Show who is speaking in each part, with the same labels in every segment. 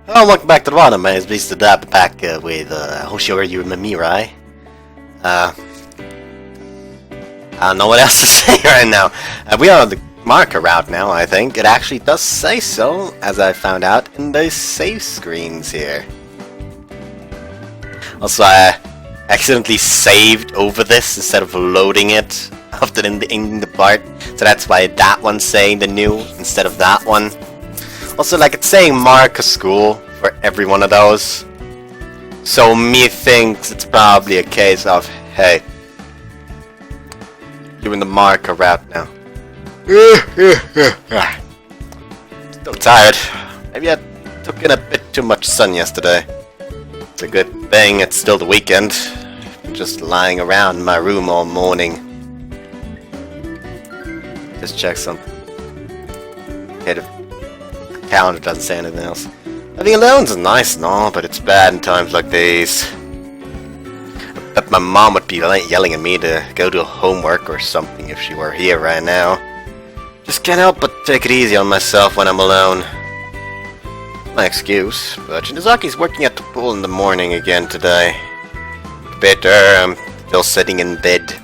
Speaker 1: Hello, welcome back to the bottom. It's pleased to be back with Hoshi Ori Yume Mirai. I don't know what else to say right now. We are on the Marika-Route now, I think. It actually does say so, as I found out in the save screens here. Also, I accidentally saved over this instead of loading it after in the part. So that's why that one's saying the new instead of that one. Also, like, it's saying Marika School for every one of those. So me thinks it's probably a case of, hey, you're in the Marika-Route now. Still tired. Maybe I took in a bit too much sun yesterday. It's a good thing it's still the weekend. I'm just lying around in my room all morning. Just check something. Okay, the calendar doesn't say anything else. Living alone's nice and all, but it's bad in times like these. I bet my mom would be yelling at me to go do homework or something if she were here right now. Just can't help but take it easy on myself when I'm alone. My excuse, but Shinazaki's working at the pool in the morning again today. Bitter, I'm still sitting in bed.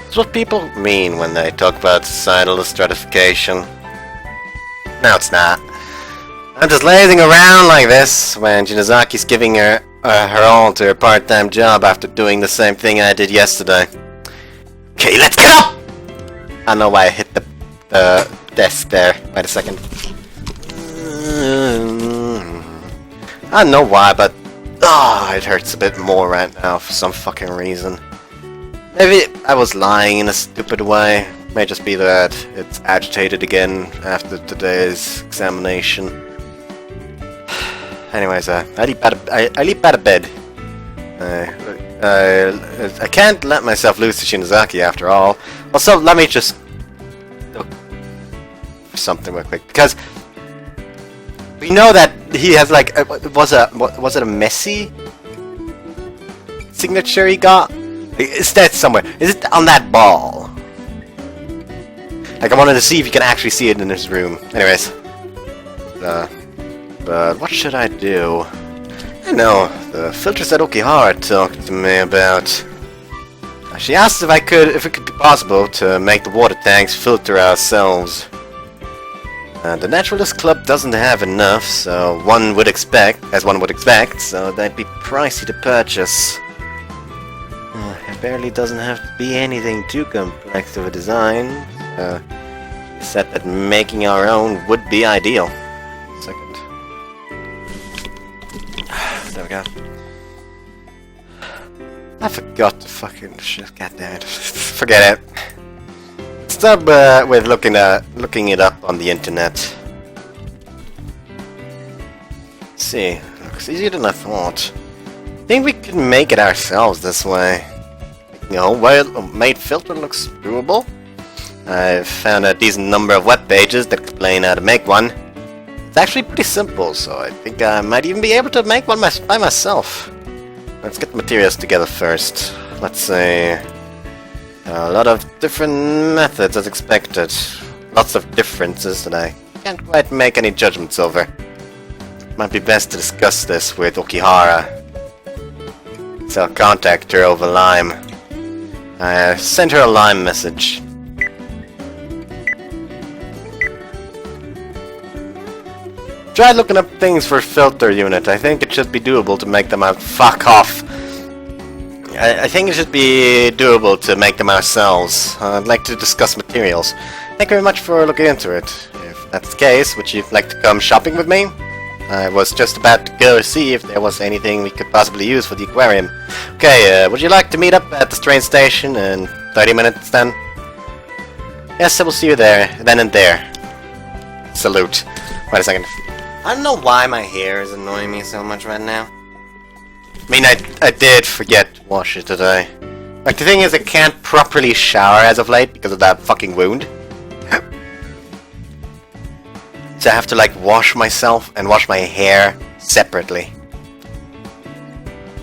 Speaker 1: It's what people mean when they talk about societal stratification. No, it's not. I'm just lazing around like this when Shinazaki's giving her all to her part-time job after doing the same thing I did yesterday. Okay, let's go! I don't know why I hit the desk there. Wait a second. I don't know why, but it hurts a bit more right now for some fucking reason. Maybe I was lying in a stupid way. May just be that it's agitated again after today's examination. Anyways, I leap out of bed. I can't let myself lose to Shinozaki after all. Also, let me just look for something real quick, because we know that he has like was it a messy signature he got? Is that somewhere? Is it on that ball? Like, I wanted to see if you can actually see it in his room. Anyways, but what should I do? I know, the filters that Okihara talked to me about. She asked if it could be possible to make the water tanks filter ourselves. The Naturalist Club doesn't have enough, so one would expect, so they'd be pricey to purchase. It barely doesn't have to be anything too complex of a design. She said that making our own would be ideal. Second. There we go. I forgot to fucking shit. God damn it. Forget it. Stop with looking it up on the internet. Let's see. Looks easier than I thought. I think we can make it ourselves this way. Making a homemade filter looks doable. I've found a decent number of web pages that explain how to make one. It's actually pretty simple, so I think I might even be able to make one by myself. Let's get the materials together first. Let's see. A lot of different methods as expected. Lots of differences that I can't quite make any judgments over. Might be best to discuss this with Okihara. So I'll contact her over Lime. I sent her a Lime message. Tried looking up things for filter unit. I think it should be doable to make them out. Fuck off. I think it should be doable to make them ourselves. I'd like to discuss materials. Thank you very much for looking into it. If that's the case, would you like to come shopping with me? I was just about to go see if there was anything we could possibly use for the aquarium. Okay, would you like to meet up at the train station in 30 minutes then? Yes, I will see you there, then and there. Salute. Wait a second. I don't know why my hair is annoying me so much right now. I mean, I did forget to wash it today. Like, the thing is, I can't properly shower as of late because of that fucking wound. So I have to, like, wash myself and wash my hair separately.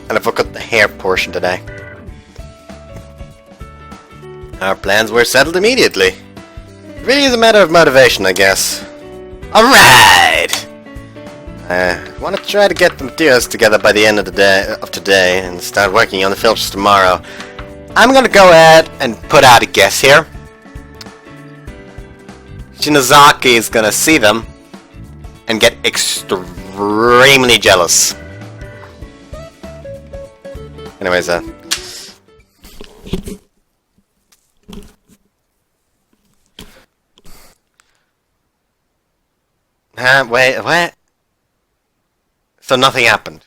Speaker 1: And I forgot the hair portion today. Our plans were settled immediately. It really is a matter of motivation, I guess. Alright! I want to try to get the materials together by the end of the day today and start working on the filters tomorrow. I'm gonna go ahead and put out a guess here. Shinozaki is gonna see them and get extremely jealous. Anyways, wait, what? So nothing happened.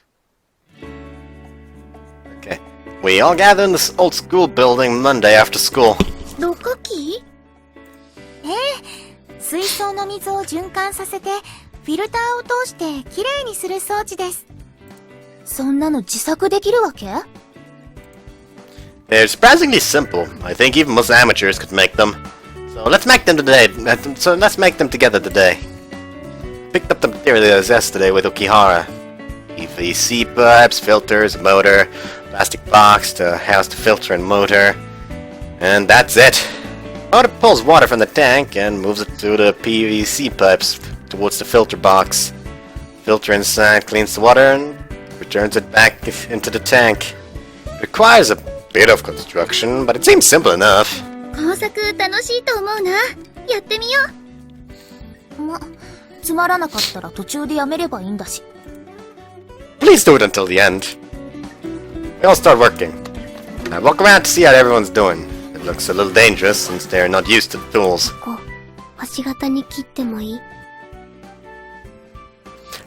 Speaker 1: Okay. We all gather in this old school building Monday after school.
Speaker 2: ろ過器？水槽の水を循環させてフィルターを通してきれいにする装置です。そんなの自作できるわけ？
Speaker 1: They're surprisingly simple. I think even most amateurs could make them. So let's make them today. Let's make them together today. Picked up the materials yesterday with Okihara. PVC pipes, filters, a motor, plastic box to house the filter and motor. And that's it. Motor pulls water from the tank and moves it through the PVC pipes towards the filter box. Filter inside cleans the water and returns it back into the tank. It requires a bit of construction, but it seems simple enough.
Speaker 2: 工作楽しいと思うな。やってみよう。つまらなかったら途中でやめればいいんだし。
Speaker 1: Please do it until the end. We all start working. I walk around to see how everyone's doing. It looks a little dangerous since they're not used to the tools.
Speaker 2: ここ、星型に切ってもいい？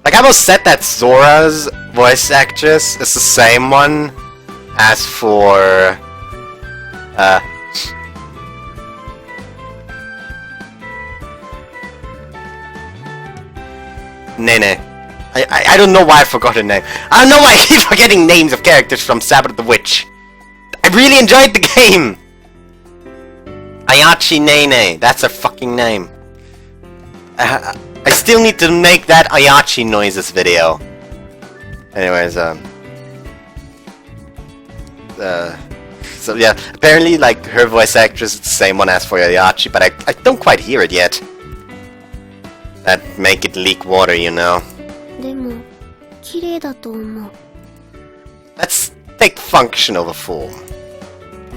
Speaker 1: Like, I almost said that Zora's voice actress is the same one as for, Nene. I don't know why I forgot her name. I don't know why I keep forgetting names of characters from Sabbath the Witch. I really enjoyed the game! Ayachi Nene, that's her fucking name. I still need to make that Ayachi noises video. Anyways, so yeah, apparently like her voice actress is the same one as for Ayachi, but I don't quite hear it yet. That make it leak water, you know.
Speaker 2: でも、綺麗だと思う。
Speaker 1: Let's take function over form.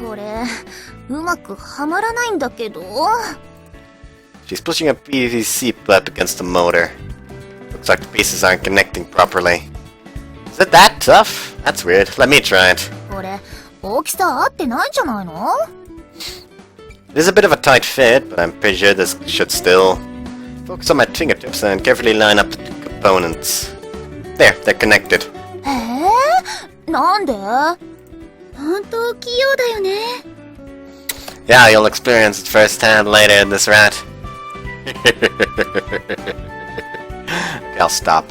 Speaker 2: これ、うまくはまらないんだけど。
Speaker 1: She's pushing a PVC pipe against the motor. Looks like the pieces aren't connecting properly. Is it that tough? That's weird. Let me try it.
Speaker 2: これ、大きさ合ってないんじゃないの？
Speaker 1: It is a bit of a tight fit, but I'm pretty sure this should still. Focus on my fingertips and carefully line up the components. There, they're connected.
Speaker 2: なんで？本当器用だよね。
Speaker 1: Yeah, you'll experience it firsthand later in this round. Okay, I'll stop.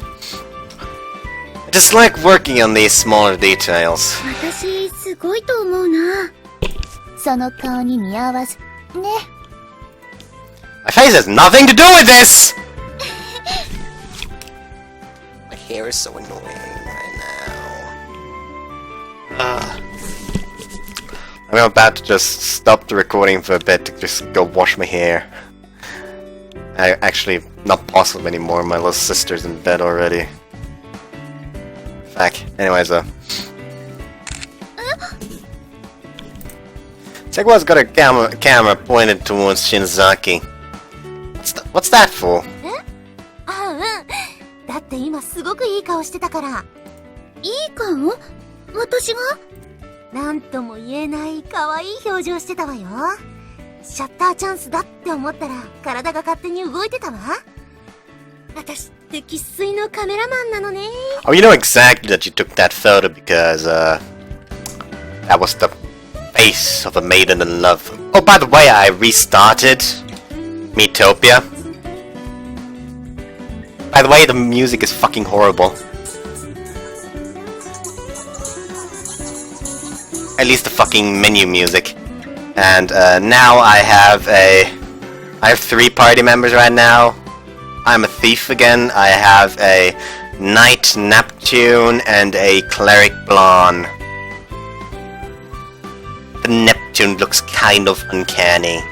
Speaker 1: I just like working on these smaller details.
Speaker 2: 私、すごいと思うな。その顔に見合わず、ね。
Speaker 1: My face has nothing to do with this! My hair is so annoying right now. I'm about to just stop the recording for a bit to just go wash my hair. Actually, not possible anymore. My little sister's in bed already. Fuck. Anyways, Segwa's got a camera pointed towards Shinozaki. What's that for?
Speaker 2: あ、うん。だって今すごくいい顔してたから。いい顔？私が？なんとも言えない可愛い表情してたわよ。シャッターチャンスだって思ったら体が勝手に動いてたわ。私って生粋のカメラマンなのね。
Speaker 1: Oh, you know exactly that you took that photo because, that was the face of a maiden in love. Oh, by the way, I restarted Metopia. By the way, the music is fucking horrible. At least the fucking menu music. And now I have 3 party members right now. I'm a thief again. I have a Knight Neptune and a Cleric Blonde. The Neptune looks kind of uncanny.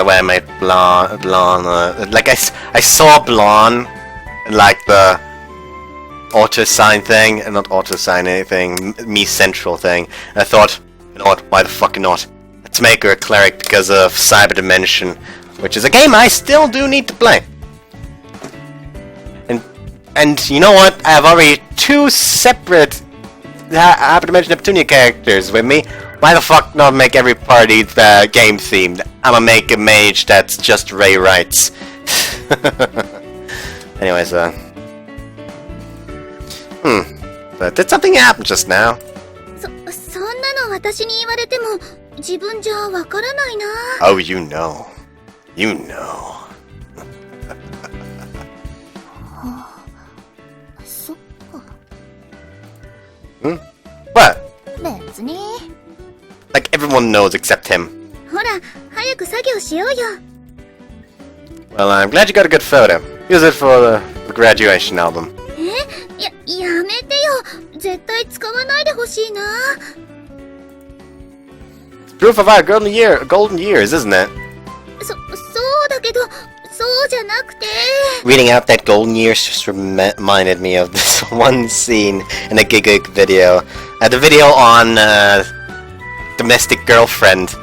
Speaker 1: where I made blonde, like I saw blonde, like the auto sign thing, and not auto sign anything, me central thing. And I thought, you know what? Why the fuck not? Let's make her a cleric because of Cyber Dimension, which is a game I still do need to play. And you know what? I have already 2 separate Cyber Dimension Neptunia characters with me. Why the fuck not make every party game themed? I'ma make a mage that's just Ray Wrights. Anyways, but did something happen just now?
Speaker 2: そんなの私に言われても自分じゃわからないな。
Speaker 1: Oh, you know. You know.
Speaker 2: そっか。
Speaker 1: What?
Speaker 2: 別に。
Speaker 1: Like everyone knows except him.
Speaker 2: ほら、早く作業しようよ。
Speaker 1: Well, I'm glad you got a good photo. Use it for the graduation album.
Speaker 2: やめてよ。絶対使わないでほしいな。
Speaker 1: It's proof of our golden years, isn't it?
Speaker 2: そうだけど、そうじゃなくて。
Speaker 1: Reading out that golden years just reminded me of this one scene in a Gig video. The video on Domestic Girlfriend.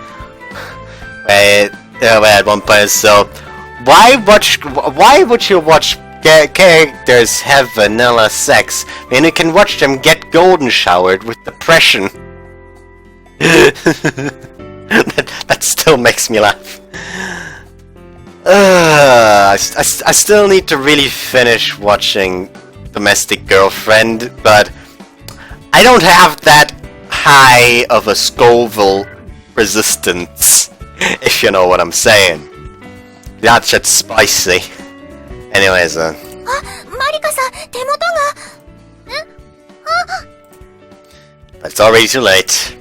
Speaker 1: Where at one point, so why would you watch characters have vanilla sex when you can watch them get golden showered with depression? that still makes me laugh. I still need to really finish watching Domestic Girlfriend, but I don't have that high of a Scoville resistance, if you know what I'm saying. That's just spicy. Anyways,
Speaker 2: あ、マリカさん、手元が。
Speaker 1: But it's already too late.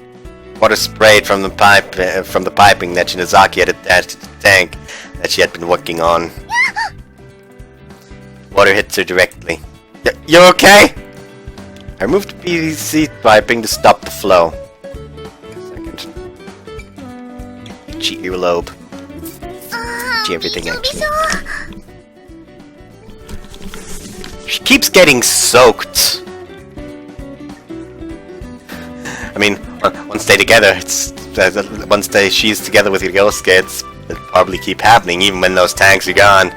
Speaker 1: Water sprayed from the piping that Shinozaki had attached to the tank that she had been working on. Water hits her directly. You okay? I removed the PVC piping to stop the flow. Second. Itchy earlobe. Itchy everything actually. She keeps getting soaked. I mean, once they're together, once she's together with your ghost kids, it'll probably keep happening even when those tanks are gone.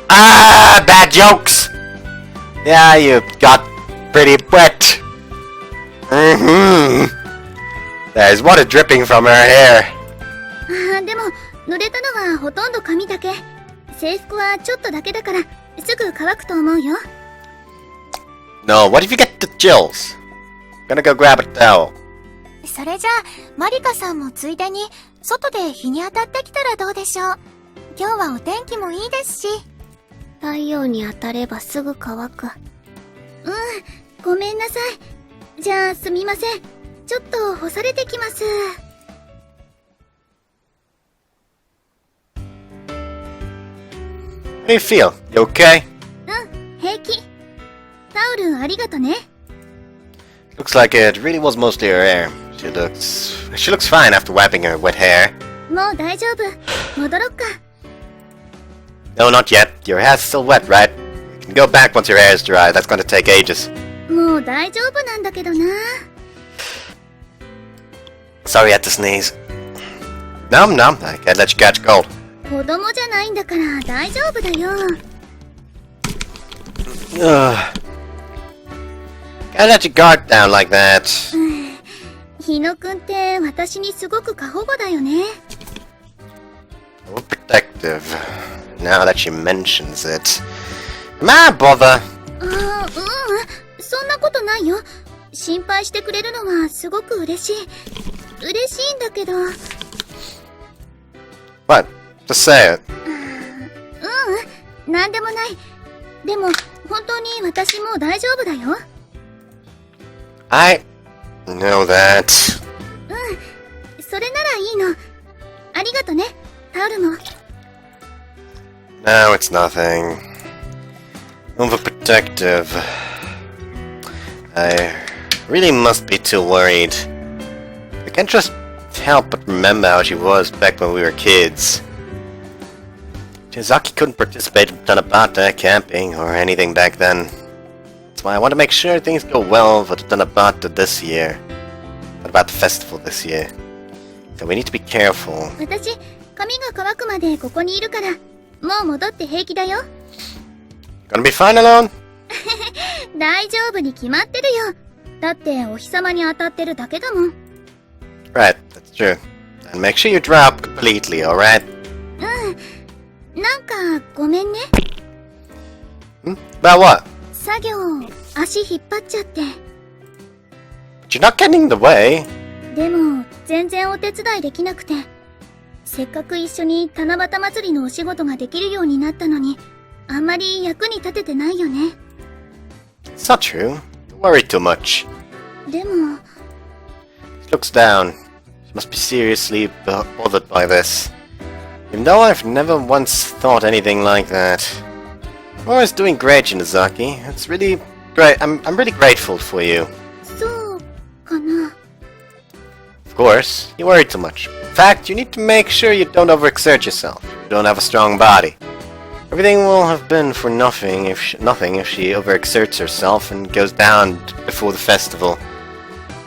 Speaker 1: Ah, bad jokes! Yeah, you got pretty wet. There's water dripping from her hair.
Speaker 2: でも、濡れたのはほとんど髪だけ。制服はちょっとだけだから、すぐ乾くと思うよ。
Speaker 1: No, what if you get the chills? Gonna go grab a towel.
Speaker 2: それじゃあ、マリカさんもついでに、外で日に当たってきたらどうでしょう。今日はお天気もいいですし。太陽に当たればすぐ乾く。ごめんなさい。じゃあ、すみません。ちょっと干されてきます。
Speaker 1: How do you feel? You okay?
Speaker 2: 平気。タオルありがとね。
Speaker 1: Looks like it really was mostly her hair. She looks fine after wiping her wet hair.
Speaker 2: もう大丈夫。戻ろっか。
Speaker 1: No, not yet. Your hair's still wet, right? You can go back once your hair is dry. That's going to take ages.
Speaker 2: もう大丈夫なんだけどな。
Speaker 1: Sorry, I had to sneeze. No, I can't let you catch cold.
Speaker 2: 子供じゃないんだから大丈夫だよ。
Speaker 1: Can't let you guard down like that.
Speaker 2: 日野くんって私にすごく過保護だよね。
Speaker 1: Overprotective. Now that she mentions it. My bother.
Speaker 2: そんなことないよ。心配してくれるのはすごく嬉しい。嬉しいんだけど。
Speaker 1: What? Just say it.
Speaker 2: なんでもない。でも、本当に私もう大丈夫だよ。
Speaker 1: I know that.
Speaker 2: それならいいの。ありがとね、タオルも。
Speaker 1: No, it's nothing. Overprotective. I really must be too worried. I can't just help but remember how she was back when we were kids. Shiozaki couldn't participate in Tanabata camping or anything back then. That's why I want to make sure things go well for the Tanabata this year. What about the festival this year? So we need to be careful.
Speaker 2: 私、髪が乾くまでここにいるから、もう戻って平気だよ。
Speaker 1: Gonna be fine alone?
Speaker 2: 大丈夫に決まってるよ。だってお日様に当たってるだけだもん。
Speaker 1: Right, that's true. And make sure you dry up completely, alright?
Speaker 2: なんか、ごめんね。
Speaker 1: About what?
Speaker 2: 作業、足引っ張っちゃって。
Speaker 1: You're not getting in the way.
Speaker 2: でも、全然お手伝いできなくて。せっかく一緒に七夕祭りのお仕事ができるようになったのに、あんまり役に立ててないよね。
Speaker 1: It's not true. Don't worry too much.
Speaker 2: でも...
Speaker 1: She looks down. She must be seriously bothered by this. Even though I've never once thought anything like that. You're always doing great, Shinozaki. It's really great. I'm really grateful for you.
Speaker 2: そうかな。
Speaker 1: Of course, you worry too much. In fact, you need to make sure you don't overexert yourself. You don't have a strong body. Everything will have been for nothing if she overexerts herself and goes down before the festival.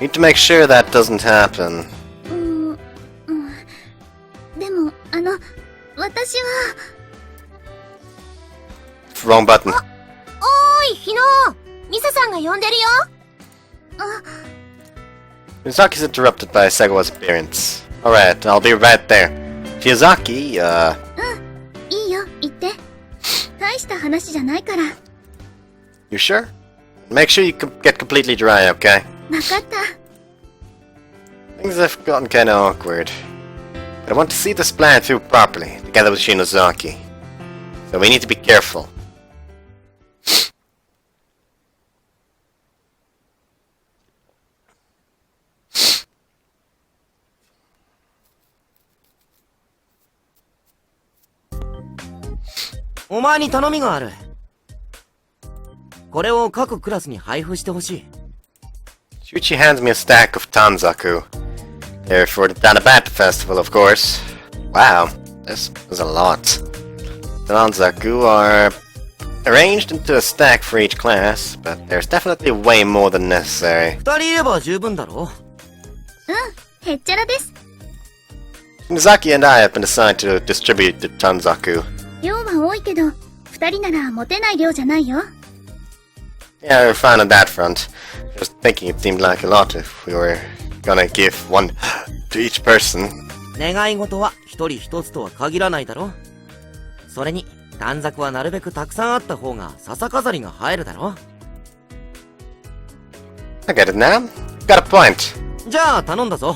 Speaker 1: You need to make sure that doesn't happen.
Speaker 2: でも、私は...
Speaker 1: Wrong button.
Speaker 2: おーい、日野！ミサさんが呼んでるよ。
Speaker 1: Shiyozaki's interrupted by Sagawa's appearance. Alright, I'll be right there. Shiyozaki,
Speaker 2: いいよ、行って。大した話じゃないから。
Speaker 1: You sure? Make sure you get completely dry, okay?
Speaker 2: わかった。
Speaker 1: Things have gotten kinda awkward. But I want to see this plan through properly, together with Shinozaki. So we need to be careful.
Speaker 3: Omae ni tanomi ga aru. これを各クラスに配布してほしい。
Speaker 1: Shuichi hands me a stack of Tanzaku. They're for the Tanabata festival, of course. Wow, there's a lot. Tanzaku are arranged into a stack for each class, but there's definitely way more than necessary.
Speaker 3: 二人いれば十分だろ。
Speaker 2: へっちゃらです。
Speaker 1: Shinozaki and I have been assigned to distribute the Tanzaku.
Speaker 2: 量は多いけど、二人なら持てない量じゃないよ。
Speaker 1: Yeah, we're fine on that front. Just thinking it seemed like a lot if we were gonna give one to each person.
Speaker 3: 願い事は一人一つとは限らないだろ。それに短冊はなるべくたくさんあった方が笹飾りが映えるだろ。
Speaker 1: I get it now. Got a point.
Speaker 3: じゃあ頼んだぞ。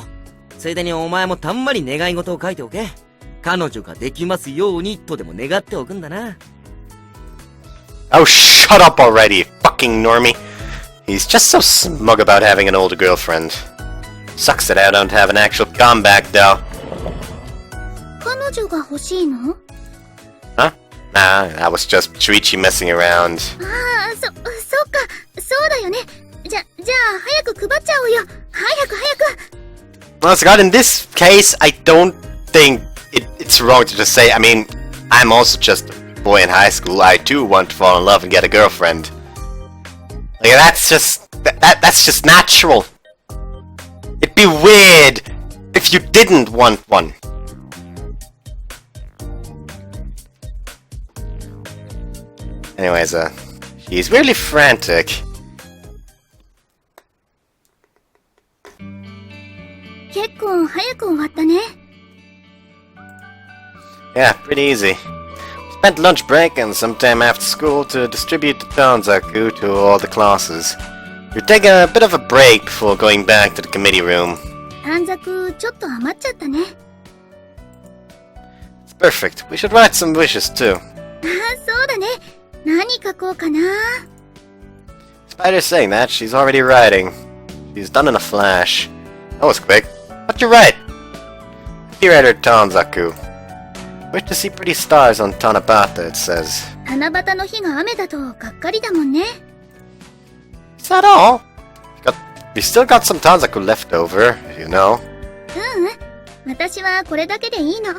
Speaker 3: ついでにお前もたんまり願い事を書いておけ。彼女ができますようにとでも願っておくんだな。
Speaker 1: Oh, shut up already, fucking normie. He's just so smug about having an older girlfriend. Sucks that I don't have an actual comeback, though.
Speaker 2: 彼女が欲しいの？
Speaker 1: Huh? Nah, that was just Shuichi messing around.
Speaker 2: ああ、そっか、そうだよね。じゃあ、早く配っちゃおうよ。早く。
Speaker 1: Well, God, in this case, I don't think it's wrong to just say, I mean, I'm also just a boy in high school. I too want to fall in love and get a girlfriend. Like, that's just natural. It'd be weird if you didn't want one. Anyways, she's really frantic.
Speaker 2: 結構早く終わったね。
Speaker 1: Yeah, pretty easy. Spent lunch break and some time after school to distribute the Tanzaku to all the classes. You're taking a bit of a break before going back to the committee room.
Speaker 2: 短冊ちょっと余っちゃったね。
Speaker 1: It's perfect. We should write some wishes too.
Speaker 2: ああ、そうだね。何書こうかな。
Speaker 1: Spider's saying that. She's already writing. She's done in a flash. That was quick. What you write? Curator Tanzaku. Wish to see pretty stars on Tanabata, it says.
Speaker 2: 七夕の日が雨だとがっかりだもんね。
Speaker 1: Is that all? We still got some Tanzaku left over, you know.
Speaker 2: 私はこれだけでいいの。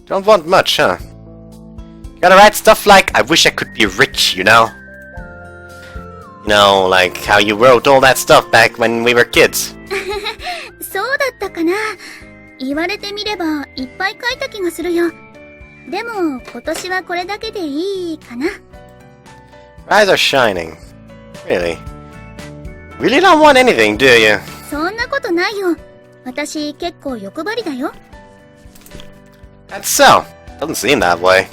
Speaker 1: Don't want much, huh? You gotta write stuff like, I wish I could be rich, you know? You know, like how you wrote all that stuff back when we were kids.
Speaker 2: そうだったかな。言われてみればいっぱい書いた気がするよ。でも今年はこれだけでいいかな。
Speaker 1: Your eyes are shining. Really? Really don't want anything, do you?
Speaker 2: そんなことないよ。私結構欲張りだよ。
Speaker 1: That's so. Doesn't seem that way.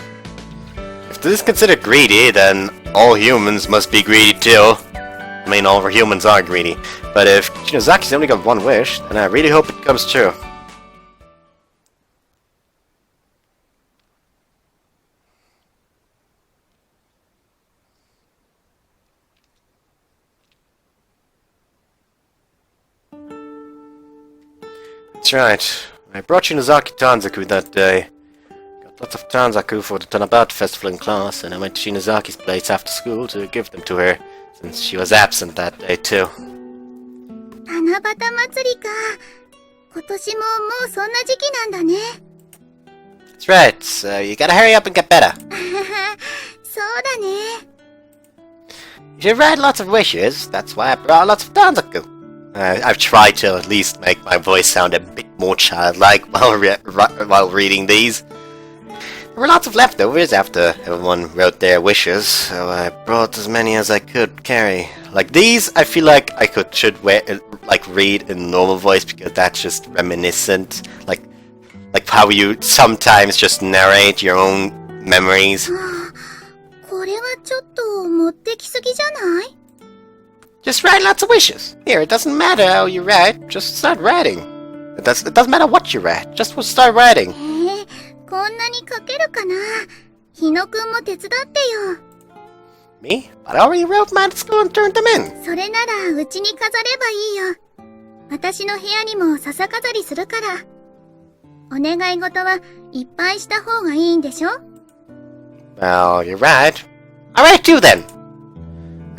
Speaker 1: If this is considered greedy, then all humans must be greedy too. I mean, all humans are greedy. But if Shinozaki's only got one wish, then I really hope it comes true. That's right. I brought Shinozaki Tanzaku that day. Got lots of Tanzaku for the Tanabata festival in class, and I went to Shinozaki's place after school to give them to her, since she was absent that day too.
Speaker 2: 七夕祭りか。今年ももうそんな時期なんだね。
Speaker 1: That's right, so you gotta hurry up and get better.
Speaker 2: そうだね。
Speaker 1: You should write lots of wishes, that's why I brought lots of Tanzaku. I've tried to at least make my voice sound a bit more childlike while reading these. There were lots of leftovers after everyone wrote their wishes, so I brought as many as I could carry. Like these, I feel like I should read in normal voice because that's just reminiscent, like how you sometimes just narrate your own memories.
Speaker 2: これはちょっと持ってきすぎじゃない？
Speaker 1: Just write lots of wishes. Here, it doesn't matter how you write, just start writing. It doesn't matter what you write, just start writing.
Speaker 2: こんなに書けるかな。日野くんも手伝ってよ。
Speaker 1: Me? But I already wrote mine at school and turned them in.
Speaker 2: それならうちに飾ればいいよ。私の部屋にも笹飾りするから。お願い事はいっぱいした方がいいんでしょ？
Speaker 1: Well, you're right. Alright, too then.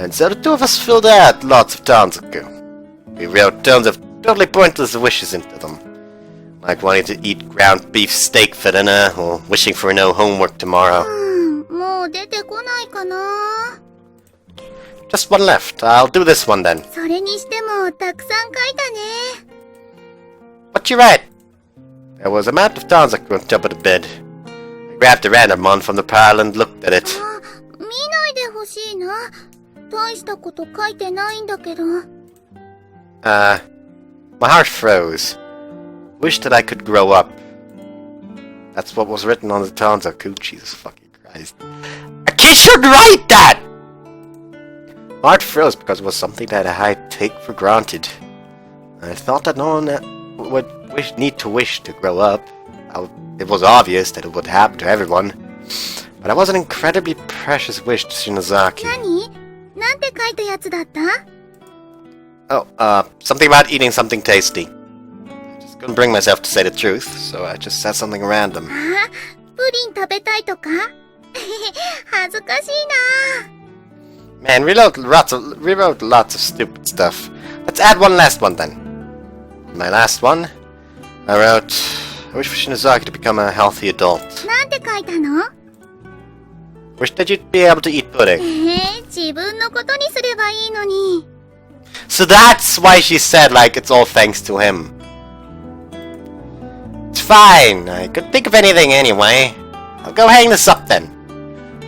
Speaker 1: And so the two of us filled out lots of Tanzaku. We wrote tons of totally pointless wishes into them. Like wanting to eat ground beef steak for dinner, or wishing for no homework tomorrow.
Speaker 2: もう出てこないかな。
Speaker 1: Just one left. I'll do this one then.
Speaker 2: それにしてもたくさん書いたね。
Speaker 1: What you write? There was a mat of Tanzaku on top of the bed. I grabbed a random one from the pile and looked at it.
Speaker 2: 見ないでほしいな。大したこと書いてないんだけど。
Speaker 1: My heart froze. Wish that I could grow up. That's what was written on the Tanzaku. Jesus fucking Christ. A kid should write that! My heart froze because it was something that I take for granted. I thought that no one would need to wish to grow up. It was obvious that it would happen to everyone. But it was an incredibly precious wish to Shinozaki.
Speaker 2: 何？なんて書いたやつだった？
Speaker 1: Oh, something about eating something tasty. I just couldn't bring myself to say the truth, so I just said something random.
Speaker 2: あ、プリン食べたいとか？恥ずかしいな。
Speaker 1: Man, we wrote lots of stupid stuff. Let's add one last one then. My last one, I wrote, I wish for Shinozaki to become a healthy adult.
Speaker 2: なんて書いたの？
Speaker 1: Wish that you'd be able to eat pudding.
Speaker 2: 自分のことにすればいいのに。
Speaker 1: So that's why she said, like, it's all thanks to him. It's fine. I couldn't think of anything anyway. I'll go hang this up then.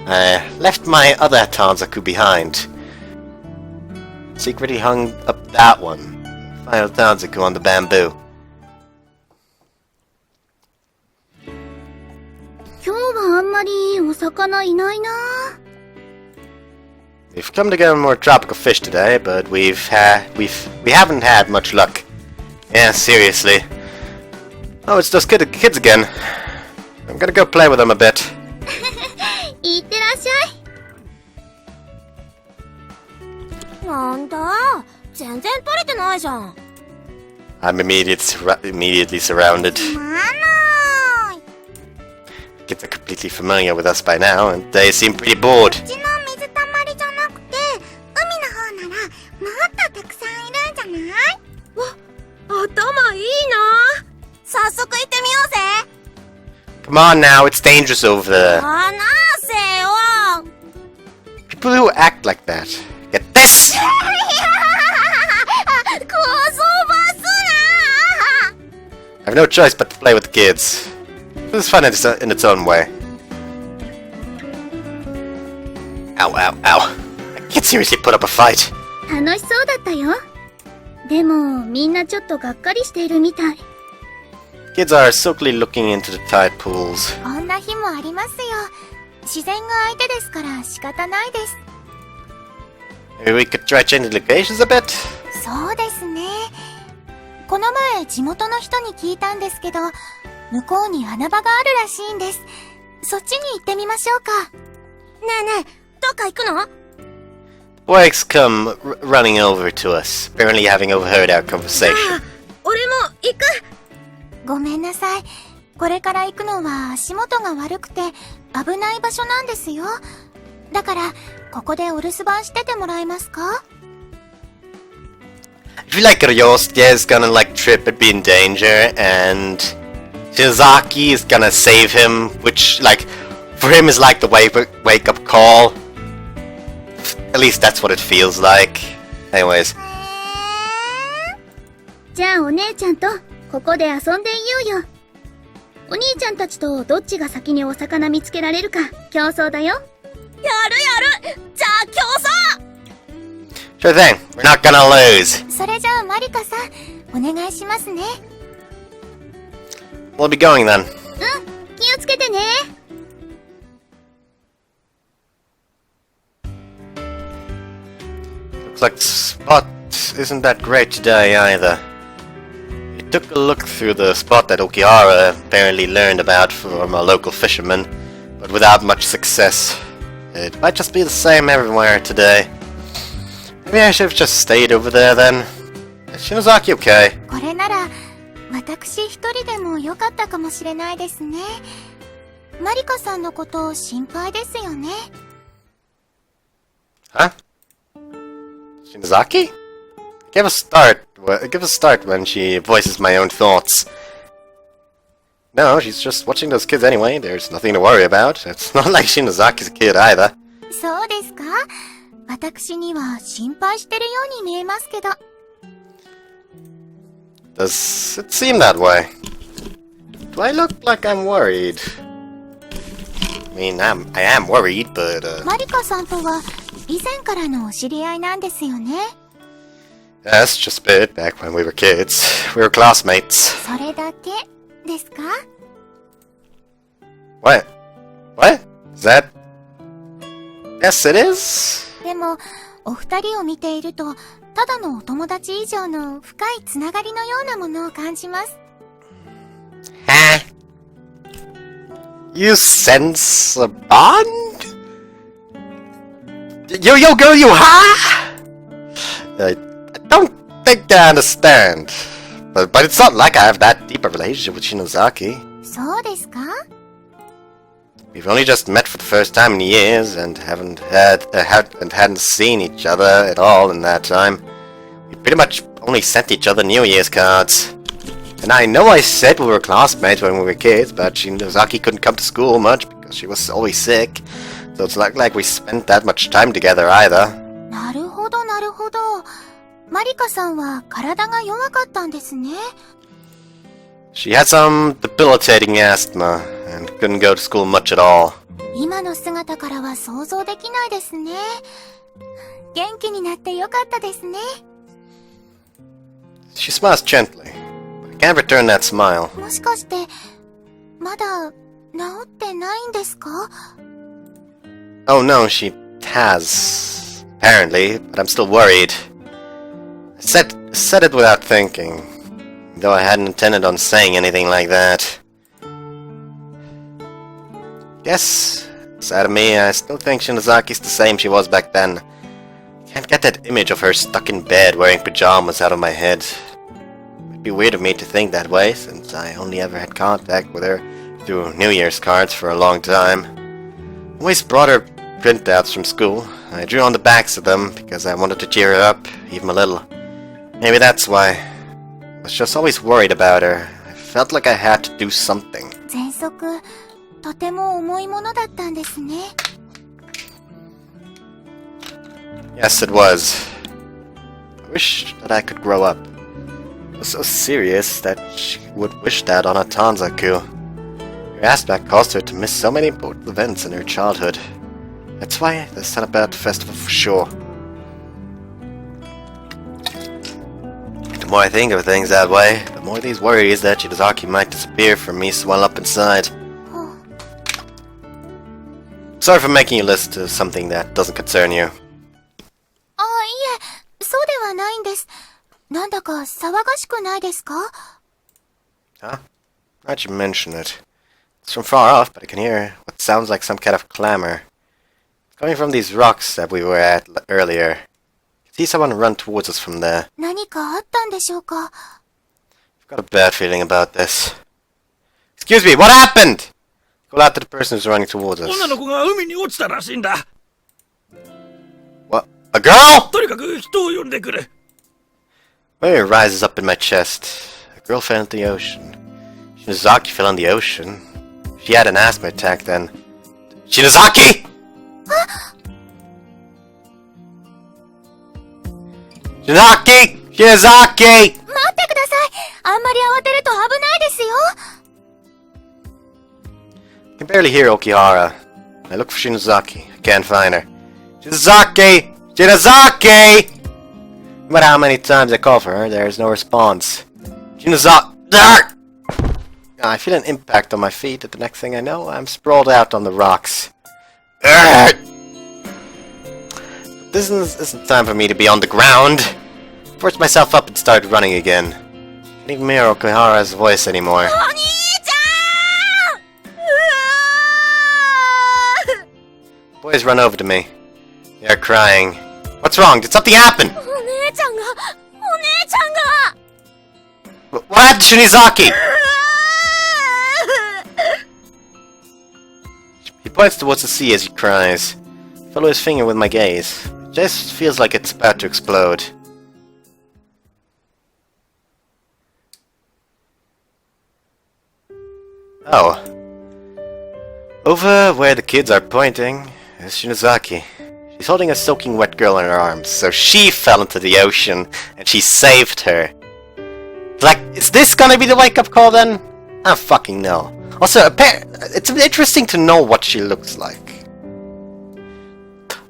Speaker 1: I left my other Tanzaku behind. Secretly hung up that one. Final Tanzaku on the bamboo.
Speaker 2: 今日はあんまりお魚いないな。
Speaker 1: We've come to get more tropical fish today, but we haven't had much luck. Yeah, seriously. Oh, it's those kids again. I'm gonna go play with them a bit.
Speaker 2: いってらっしゃい。なんだ、全然取れてないじゃん。
Speaker 1: I'm immediately surrounded.
Speaker 2: まあまーい。
Speaker 1: Kids are completely familiar with us by now, and they seem pretty bored.
Speaker 2: うちの水たまりじゃなくて、海の方ならもっとたくさんいるんじゃない？わ、頭いいな。
Speaker 1: Come on now, it's dangerous over there.
Speaker 2: 離せよ
Speaker 1: People who act like that. Get this!
Speaker 2: こそばす
Speaker 1: I have no choice but to play with the kids. This is fun in its own way. Ow, ow, ow. I can't seriously put up a fight.
Speaker 2: な楽しそうだったよ。でも、みんなちょっとがっかりしているみたい。
Speaker 1: Kids are sulkily looking into the tide pools.
Speaker 2: こんな日もありますよ。自然が相手ですから仕方ないです。
Speaker 1: Maybe we could try changing locations a bit?
Speaker 2: そうですね。この前地元の人に聞いたんですけど、向こうに穴場があるらしいんです。そっちに行ってみましょうか。ねえねえ、どっか行くの？
Speaker 1: Boys come running over to us, apparently having overheard our conversation.
Speaker 2: 俺も行く。ごめんなさい。これから行くのは足元が悪くて危ない場所なんですよ。だから、ここでお留守番しててもらえますか？
Speaker 1: I feel like Ryosuke is gonna like trip and be in danger, and Shinozaki is gonna save him, which like for him is like the wake up call. At least that's what it feels like. Anyways.
Speaker 2: じゃあお姉ちゃんとここで遊んでいようよ。お兄ちゃんたちとどっちが先にお魚見つけられるか競争だよ。やるやる。じゃあ競争。
Speaker 1: Sure thing. We're not gonna lose.
Speaker 2: それじゃあマリカさん、お願いしますね。
Speaker 1: We'll be going then.
Speaker 2: うん、気をつけてね。
Speaker 1: Looks like the spot isn't that great today either. We took a look through the spot that Okihara apparently learned about from a local fisherman, but without much success. It might just be the same everywhere today. Maybe I should have just stayed over there then. Is Shinozaki okay?
Speaker 2: これなら私一人でも良かったかもしれないですね。マリカさんのこと心配ですよね。
Speaker 1: Huh? Shinozaki? Give a start when she voices my own thoughts. No, she's just watching those kids anyway. There's nothing to worry about. It's not like Shinozaki's a kid either.
Speaker 2: そうですか？私には心配してるように見えますけど。
Speaker 1: Does it seem that way? Do I look like I'm worried? I mean, I am worried, but
Speaker 2: マリカさんとは以前からのお知り合いなんですよね。
Speaker 1: yes, just a bit back when we were kids. We were classmates.
Speaker 2: それだけですか？
Speaker 1: What? What? Is that? Yes, it is.
Speaker 2: でも、お二人を見ていると、ただのお友達以上の深いつながりのようなものを感じます。
Speaker 1: Huh? You sense a bond? Yo, girl, you huh? I don't think I understand. But it's not like I have that deep a relationship with Shinozaki.
Speaker 2: そうですか？
Speaker 1: We've only just met for the first time in years and hadn't seen each other at all in that time. We pretty much only sent each other New Year's cards. And I know I said we were classmates when we were kids, but Shinozaki couldn't come to school much because she was always sick. So it's not like we spent that much time together either.
Speaker 2: なるほど、なるほど。マリカさんは体が弱かったんですね。
Speaker 1: She had some debilitating asthma and couldn't go to school much at all.
Speaker 2: 今の姿からは想像できないですね。元気になってよかったですね。
Speaker 1: She smiles gently, but I can't return that smile.
Speaker 2: もしかして、まだ治ってないんですか？
Speaker 1: Oh no, she has, apparently, but I'm still worried. I said it without thinking, though I hadn't intended on saying anything like that. Guess, sad of me, I still think Shinozaki's the same she was back then. Can't get that image of her stuck in bed wearing pajamas out of my head. It'd be weird of me to think that way, since I only ever had contact with her through New Year's cards for a long time. Always brought her printouts from school. I drew on the backs of them because I wanted to cheer her up, even a little. Maybe that's why. I was just always worried about her. I felt like I had to do something.
Speaker 2: 先生、束、とても重いものだったんですね。
Speaker 1: Yes, it was. I wish that I could grow up. It was so serious that she would wish that on a Tanzaku. Her aspect caused her to miss so many important events in her childhood. That's why they set about the festival for sure. The more I think of things that way, the more these worries that Shidazaki might disappear from me swell up inside. Sorry for making you listen to something that doesn't concern you.
Speaker 2: あ、いえ、そうではないんです。なんだか騒がしくないですか？
Speaker 1: Huh? How'd you mention it? It's from far off, but I can hear what sounds like some kind of clamor. It's coming from these rocks that we were at earlier. I can see someone run towards us from there.
Speaker 2: 何かあったんでしょうか？
Speaker 1: I've got a bad feeling about this. Excuse me, what happened? Call out to the person who's running towards us.
Speaker 4: 女の子が海に落ちたらしいんだ。
Speaker 1: What? A girl?
Speaker 4: とにかく人を呼んでくれ。
Speaker 1: Fear rises up in my chest. A girl fell into the ocean. Shinozaki fell in the ocean. If she had an asthma attack, then... Shinozaki?! Shinozaki! Shinozaki!
Speaker 2: 待ってください。あんまり慌てると危ないですよ。
Speaker 1: I can barely hear Okihara. I look for Shinozaki. I can't find her. Shinozaki! Shinozaki! No matter how many times I call for her, there is no response. Shinozaki! I feel an impact on my feet, and the next thing I know, I'm sprawled out on the rocks. This isn't time for me to be on the ground. I forced myself up and started running again. I can't even hear Okihara's voice anymore.
Speaker 2: お兄ちゃん！
Speaker 1: Boys run over to me. They are crying. What's wrong? Did something happen?
Speaker 2: お姉ちゃんが、お姉ちゃんが。
Speaker 1: What happened to Shinozaki? He points towards the sea as he cries. I follow his finger with my gaze. It just feels like it's about to explode. Oh. Over where the kids are pointing is Shinozaki. She's holding a soaking wet girl in her arms, so she fell into the ocean, and she saved her. Like, is this gonna be the wake-up call then? I don't fucking know. Also, it's interesting to know what she looks like.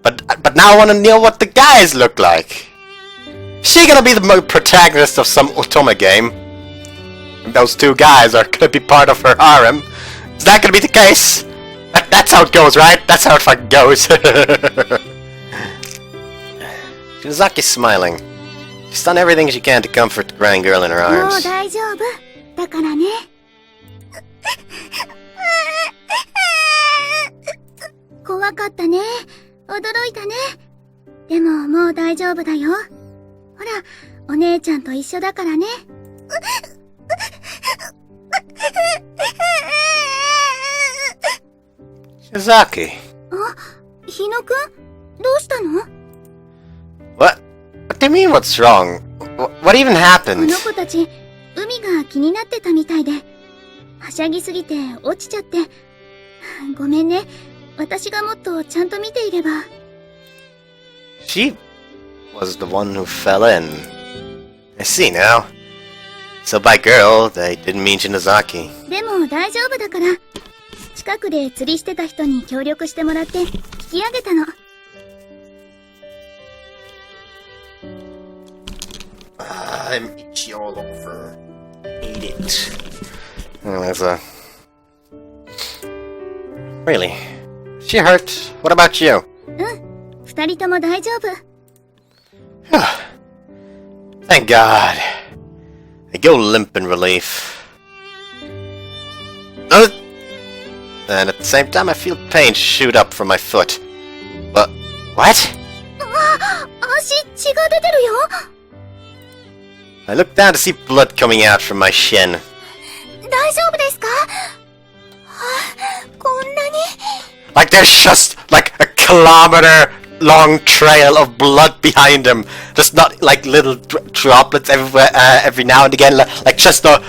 Speaker 1: But now I want to know what the guys look like. Is she gonna be the protagonist of some Otome game? And those two guys are gonna be part of her harem? Is that gonna be the case? That's how it goes, right? That's how it fucking goes. Shinozaki's smiling. She's done everything she can to comfort the crying girl in her
Speaker 2: もう
Speaker 1: arms.
Speaker 2: 大丈夫。だからね。怖かったね。驚いたね。でももう大丈夫だよ。ほら、お姉ちゃんと一緒だからね。
Speaker 1: Shinozaki.
Speaker 2: あ、日野くんどうしたの？
Speaker 1: What? What do you mean what's wrong? What even
Speaker 2: こ
Speaker 1: happened?
Speaker 2: の子たち、海が気になってたみたいで。はしゃぎすぎて落ちちゃって。ごめんね。私がもっとちゃんと見ていれば。
Speaker 1: She was the one who fell in. I see now. So by girl, they didn't mean Shinozaki.
Speaker 2: でも大丈夫だから。近くで釣りしてた人に協力してもらって引き上げたの。
Speaker 1: I'm itchy all over. Eat it. Oh, that's a... Really? She hurt? What about you?
Speaker 2: 二人とも大丈夫。
Speaker 1: Thank God. I go limp in relief. And at the same time, I feel pain shoot up from my foot. But what?
Speaker 2: 足血が出てるよ。
Speaker 1: I look down to see blood coming out from my shin.
Speaker 2: 大丈夫ですか？こんなに。
Speaker 1: Like there's just like a kilometer-long trail of blood behind him. Just not like little droplets everywhere, every now and again. Like just a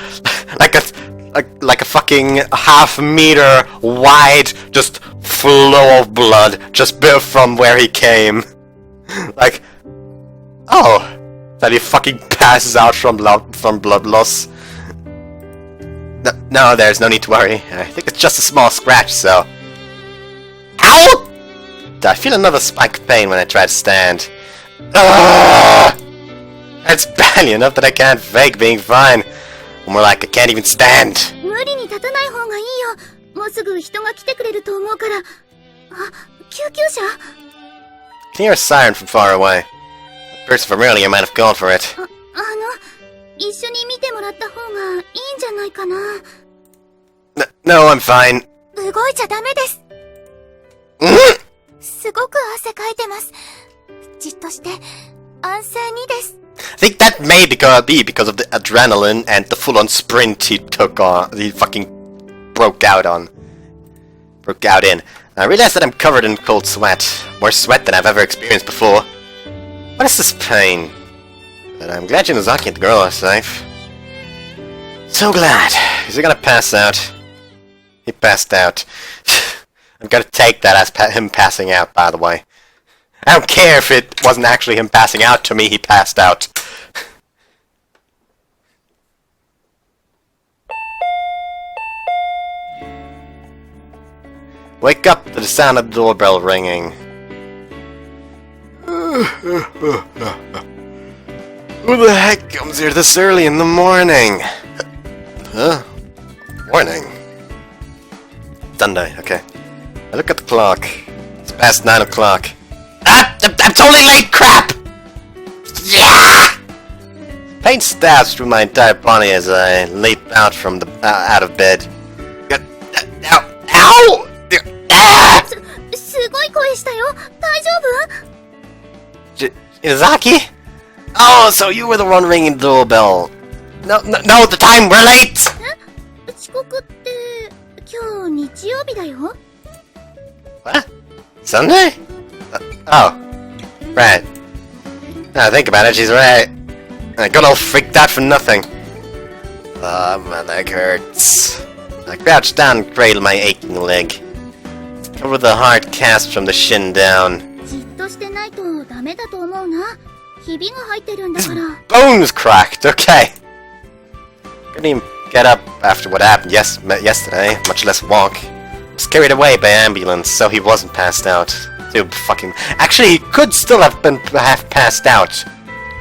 Speaker 1: like a fucking half-meter wide, just flow of blood, just built from where he came. Like, oh, that he fucking passes out from blood loss. No, there's no need to worry. I think it's just a small scratch, so... Ow! I feel another spike of pain when I try to stand. Ugh! It's badly enough that I can't fake being fine. More like I can't even stand.
Speaker 2: 無理に立たない方がいいよ。もうすぐ人が来てくれると思うから。あ、救急車
Speaker 1: Can hear a siren from far away. A person from earlier might have called for it.
Speaker 2: 一緒に見てもらった方がいいんじゃないかな。
Speaker 1: No, I'm fine.
Speaker 2: 動いちゃダメです。すごく汗かいてます。じっとして、安静にです。
Speaker 1: I think that may be because of the adrenaline and the full-on sprint he took on. He fucking broke out in. I realize that I'm covered in cold sweat. More sweat than I've ever experienced before. What is this pain? But I'm glad Shinozaki and the girl are safe. So glad. Is he gonna pass out? He passed out. I'm gonna take that as him passing out, by the way. I don't care if it wasn't actually him passing out. To me, he passed out. Wake up to the sound of the doorbell ringing. Who the heck comes here this early in the morning? Huh? Morning? Sunday, okay. I look at the clock. It's past 9 o'clock. Ah! I'm totally late! Crap! Yeah! Pain stabs through my entire body as I leap out from the out of bed. Ow! Ah!
Speaker 2: すごい声したよ。大丈夫
Speaker 1: Izaki? Oh, so you were the one ringing the doorbell. No, the time, we're late!
Speaker 2: 遅刻って今日日曜日だよ。
Speaker 1: What? Sunday? Oh. Right. Now I think about it, she's right. I got all freaked out for nothing. Oh, my leg hurts. I crouch down and cradle my aching leg. Cover the hard cast from the shin down.
Speaker 2: じっとしてないとダメだと思うな。ひびが入ってるんだから。
Speaker 1: Bones cracked, okay. Couldn't even get up after what happened yesterday, much less walk. Was carried away by ambulance, so he wasn't passed out. Dude, fucking... Actually, he could still have passed out.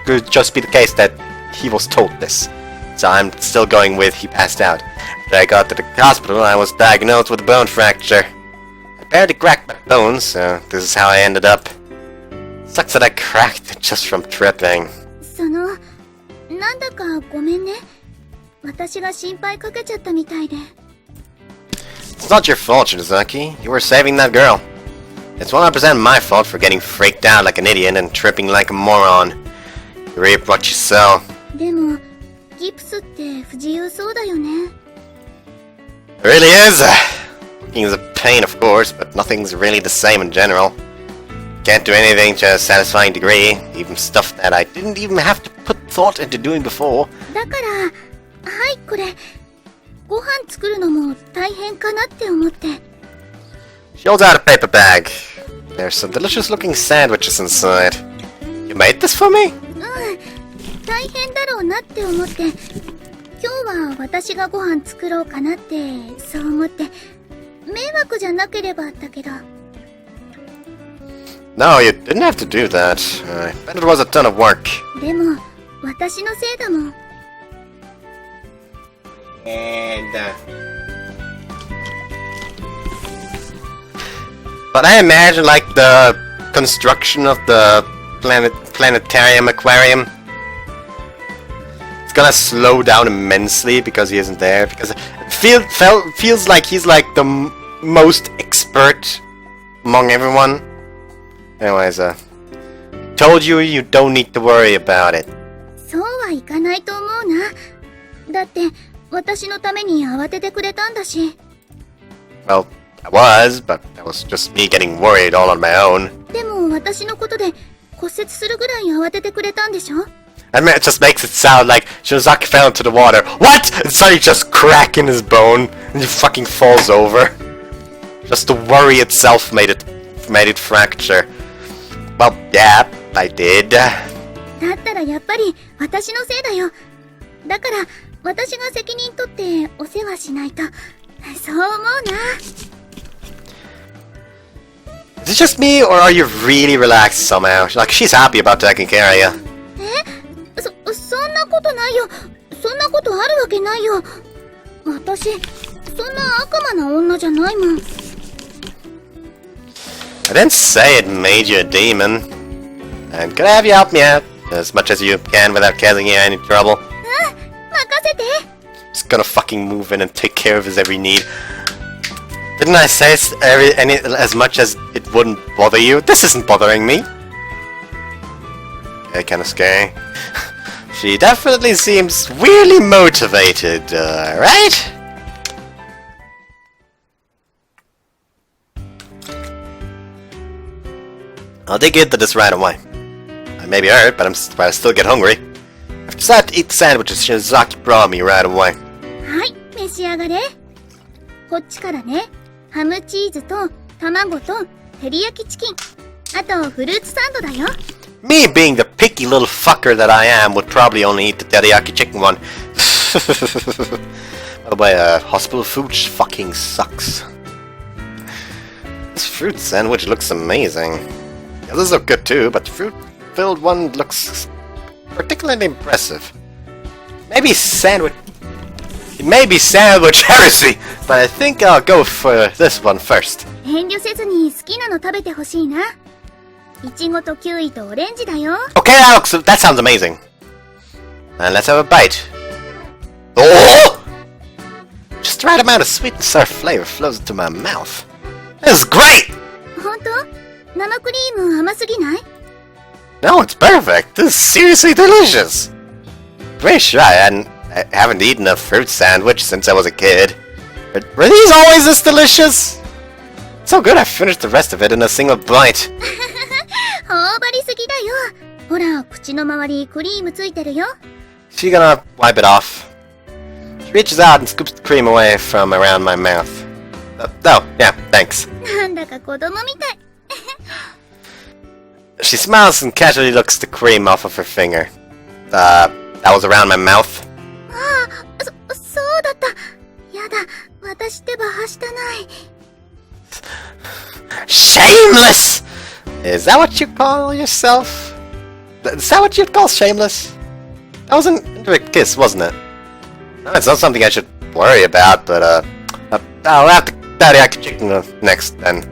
Speaker 1: Could just be the case that he was told this. So I'm still going with he passed out. When I got to the hospital, I was diagnosed with a bone fracture. I barely cracked my bones, so this is how I ended up. Sucks that I cracked it just from tripping.
Speaker 2: なんだかごめんね。私が心配かけちゃったみたいで。
Speaker 1: It's not your fault, Shinozaki. You were saving that girl. It's 100% my fault for getting freaked out like an idiot and tripping like a moron. You reap what you sow.
Speaker 2: でも、ギプスって不自由そうだよね。
Speaker 1: It really is. Walking is a pain, of course, but nothing's really the same in general. Can't do anything to a satisfying degree, even stuff that I didn't even have to put thought into doing before.
Speaker 2: だから、はい、これ。ご飯作るのも大変かなって思って。
Speaker 1: She holds out a paper bag. There's some delicious-looking sandwiches inside. You made this for me?
Speaker 2: 大変だろうなって思って。今日は私がご飯作ろうかなって、そう思って。迷惑じゃなければだけど。
Speaker 1: No, you didn't have to do that. I bet it was a ton of work.
Speaker 2: でも、私のせいだもん。
Speaker 1: But I imagine, like, the construction of the planetarium aquarium, it's gonna slow down immensely because he isn't there. Because it feels like he's like the most expert among everyone. Anyways, told you you don't need to worry about it.
Speaker 2: そうはいかないと思うな。だって、私のために慌ててくれたんだし。
Speaker 1: Well, I was, but that was just me getting worried all on my own.
Speaker 2: でも私のことで骨折するぐらい慌ててくれたんでしょ
Speaker 1: And it just makes it sound like Shinozaki fell into the water. What? And suddenly just cracking his bone, and he fucking falls over. Just the worry itself made it fracture. Well, yeah, I did.
Speaker 2: だったらやっぱり私のせいだよ。だから私が責任取ってお世話しないと。そう思うな。
Speaker 1: Is it just me, or are you really relaxed somehow? Like, she's happy about taking care of you.
Speaker 2: そんなことないよ。そんなことあるわけないよ。私、そんな悪魔な女じゃないもん。
Speaker 1: I didn't say it made you a demon. And could I have you help me out? As much as you can without causing you any trouble.
Speaker 2: 任せて。
Speaker 1: Just gonna fucking move in and take care of his every need. Didn't I say as much as it wouldn't bother you? This isn't bothering me. Okay, kinda scary. She definitely seems weirdly motivated, right? I'll dig into this right away. I may be hurt, but I still get hungry. I've decided to eat the sandwiches Shinozaki brought me right away.
Speaker 2: はい、召し上がれ。こっちからね。ハムチーズと卵と照り焼きチキン。あとフルーツサンドだよ。
Speaker 1: Me being the picky little fucker that I am would probably only eat the teriyaki chicken one. By the way, hospital food fucking sucks. This fruit sandwich looks amazing. The others look good too, but the fruit-filled one looks particularly impressive. Maybe sandwich heresy, but I think I'll go for this one first.
Speaker 2: 遠慮せずに好きなの食べてほしいな。いちごとキウイとオレンジだよ。
Speaker 1: Okay, that sounds amazing. And let's have a bite. Oh! Just the right amount of sweet and sour flavor flows into my mouth. This is great!
Speaker 2: ほんと？生クリーム甘すぎない？
Speaker 1: No, it's perfect. This is seriously delicious. Pretty sure I haven't eaten a fruit sandwich since I was a kid. Were these always this delicious? So good I finished the rest of it in a single bite.
Speaker 2: 頬張りすぎだよ。ほら、口の周りクリームついてるよ。
Speaker 1: She's gonna wipe it off. She reaches out and scoops the cream away from around my mouth. Oh, yeah, thanks.
Speaker 2: なんだか子供みたい。
Speaker 1: She smiles and casually looks the cream off of her finger. That was around my mouth.
Speaker 2: ああ、そうだった。やだ、私ってばはしたない。
Speaker 1: Shameless! Is that what you call yourself? Is that what you'd call shameless? That was an indirect kiss, wasn't it? No, it's not something I should worry about, but I'll have to teriyaki chicken next then.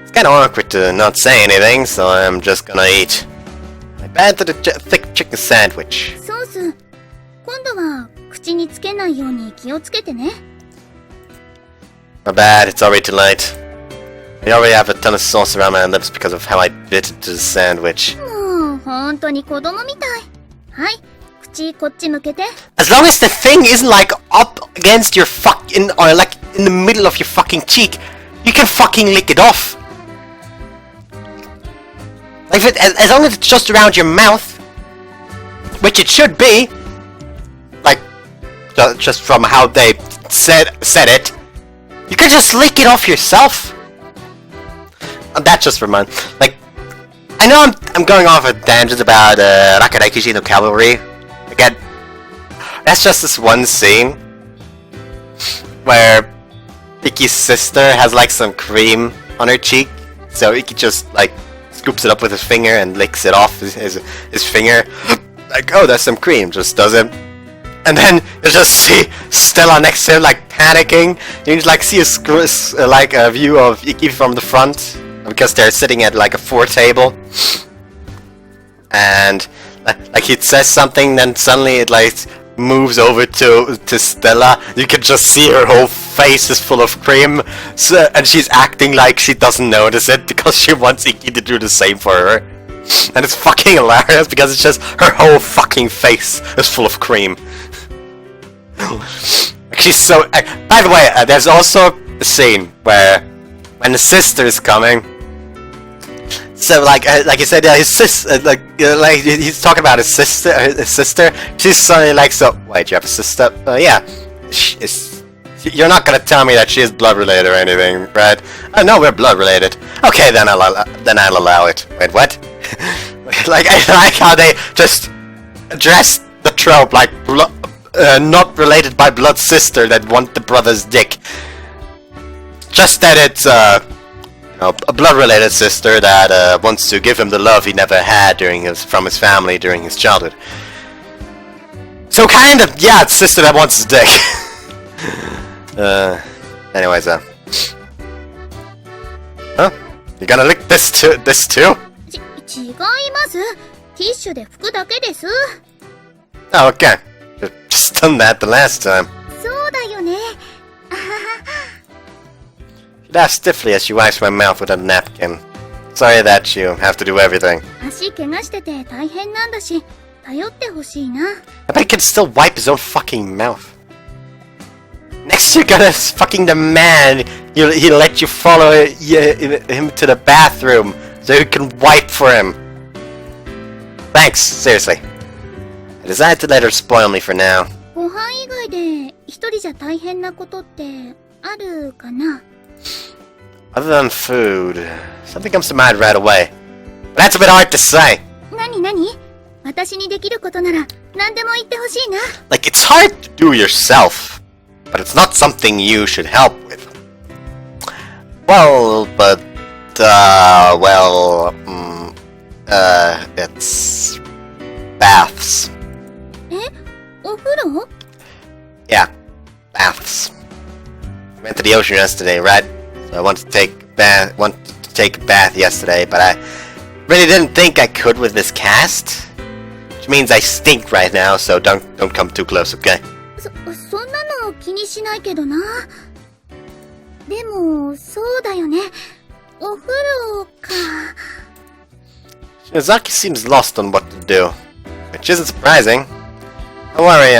Speaker 1: It's kinda awkward to not say anything, so I'm just gonna eat. I bite into the thick chicken sandwich.
Speaker 2: ソース、今度は口につけないように気をつけてね。
Speaker 1: My bad, it's already too late. I already have a ton of sauce around my lips because of how I bit into the sandwich.
Speaker 2: もう、ほんとに子供みたい。はい、口こっち向けて。
Speaker 1: As long as the thing isn't like up against your or like in the middle of your fucking cheek, you can fucking lick it off. Like as long as it's just around your mouth, which it should be, like just from how they said it, you can just lick it off yourself. That just reminds, like, I know I'm going off a tangent about Rakaraikuji no Cavalry. Again, that's just this one scene where Iki's sister has like some cream on her cheek, so Iki just like scoops it up with his finger and licks it off his finger. Like, oh, there's some cream, just does it. And then you just see Stella next to him like panicking. You just like see a view of Iki from the front, because they're sitting at like a 4 table, and like he says something, then suddenly it like moves over to Stella. You can just see her whole face is full of cream, and she's acting like she doesn't notice it because she wants Iki to do the same for her. And it's fucking hilarious because it's just her whole fucking face is full of cream. She's so. By the way, there's also a scene where when the sister is coming, So like you said, his sister, like he's talking about his sister. She's suddenly like, so wait, you have a sister? Yeah. You're not gonna tell me that she is blood related or anything, right? Oh no, we're blood related. Okay, then I'll allow it. Wait, what? Like I like how they just address the trope like not related by blood sister that want the brother's dick. Just that it's a blood-related sister that wants to give him the love he never had from his family during his childhood. So kind of, yeah, it's sister that wants his dick. Anyways, huh? You gonna lick this too?
Speaker 2: 違います。ティッシュで拭くだけです。
Speaker 1: Oh, okay. Just done that the last time.
Speaker 2: そうだよね。
Speaker 1: She laughs stiffly as she wipes my mouth with a napkin. Sorry that you have to do everything.
Speaker 2: 足怪我してて大変なんだし、頼ってほしいな。
Speaker 1: I bet he can still wipe his own fucking mouth. Next you're gonna fucking demand he'll let you follow him to the bathroom so you can wipe for him. Thanks, seriously. I decided to let her spoil me for now.
Speaker 2: ご飯以外で一人じゃ大変なことってあるかな？
Speaker 1: Other than food, something comes to mind right away. But that's a bit hard to say.
Speaker 2: 何？私にできることなら何でも言ってほしいな。
Speaker 1: Like, it's hard to do yourself, but it's not something you should help with. Well, but, it's baths.
Speaker 2: え？お風呂？
Speaker 1: Yeah, baths. I went to the ocean yesterday, right? So I wanted to take a bath yesterday, but I really didn't think I could with this cast. Which means I stink right now, so don't come too close, okay?
Speaker 2: そんなの気にしないけどな。でも、そうだよね。お風呂か。
Speaker 1: Shinozaki seems lost on what to do, which isn't surprising. Don't worry,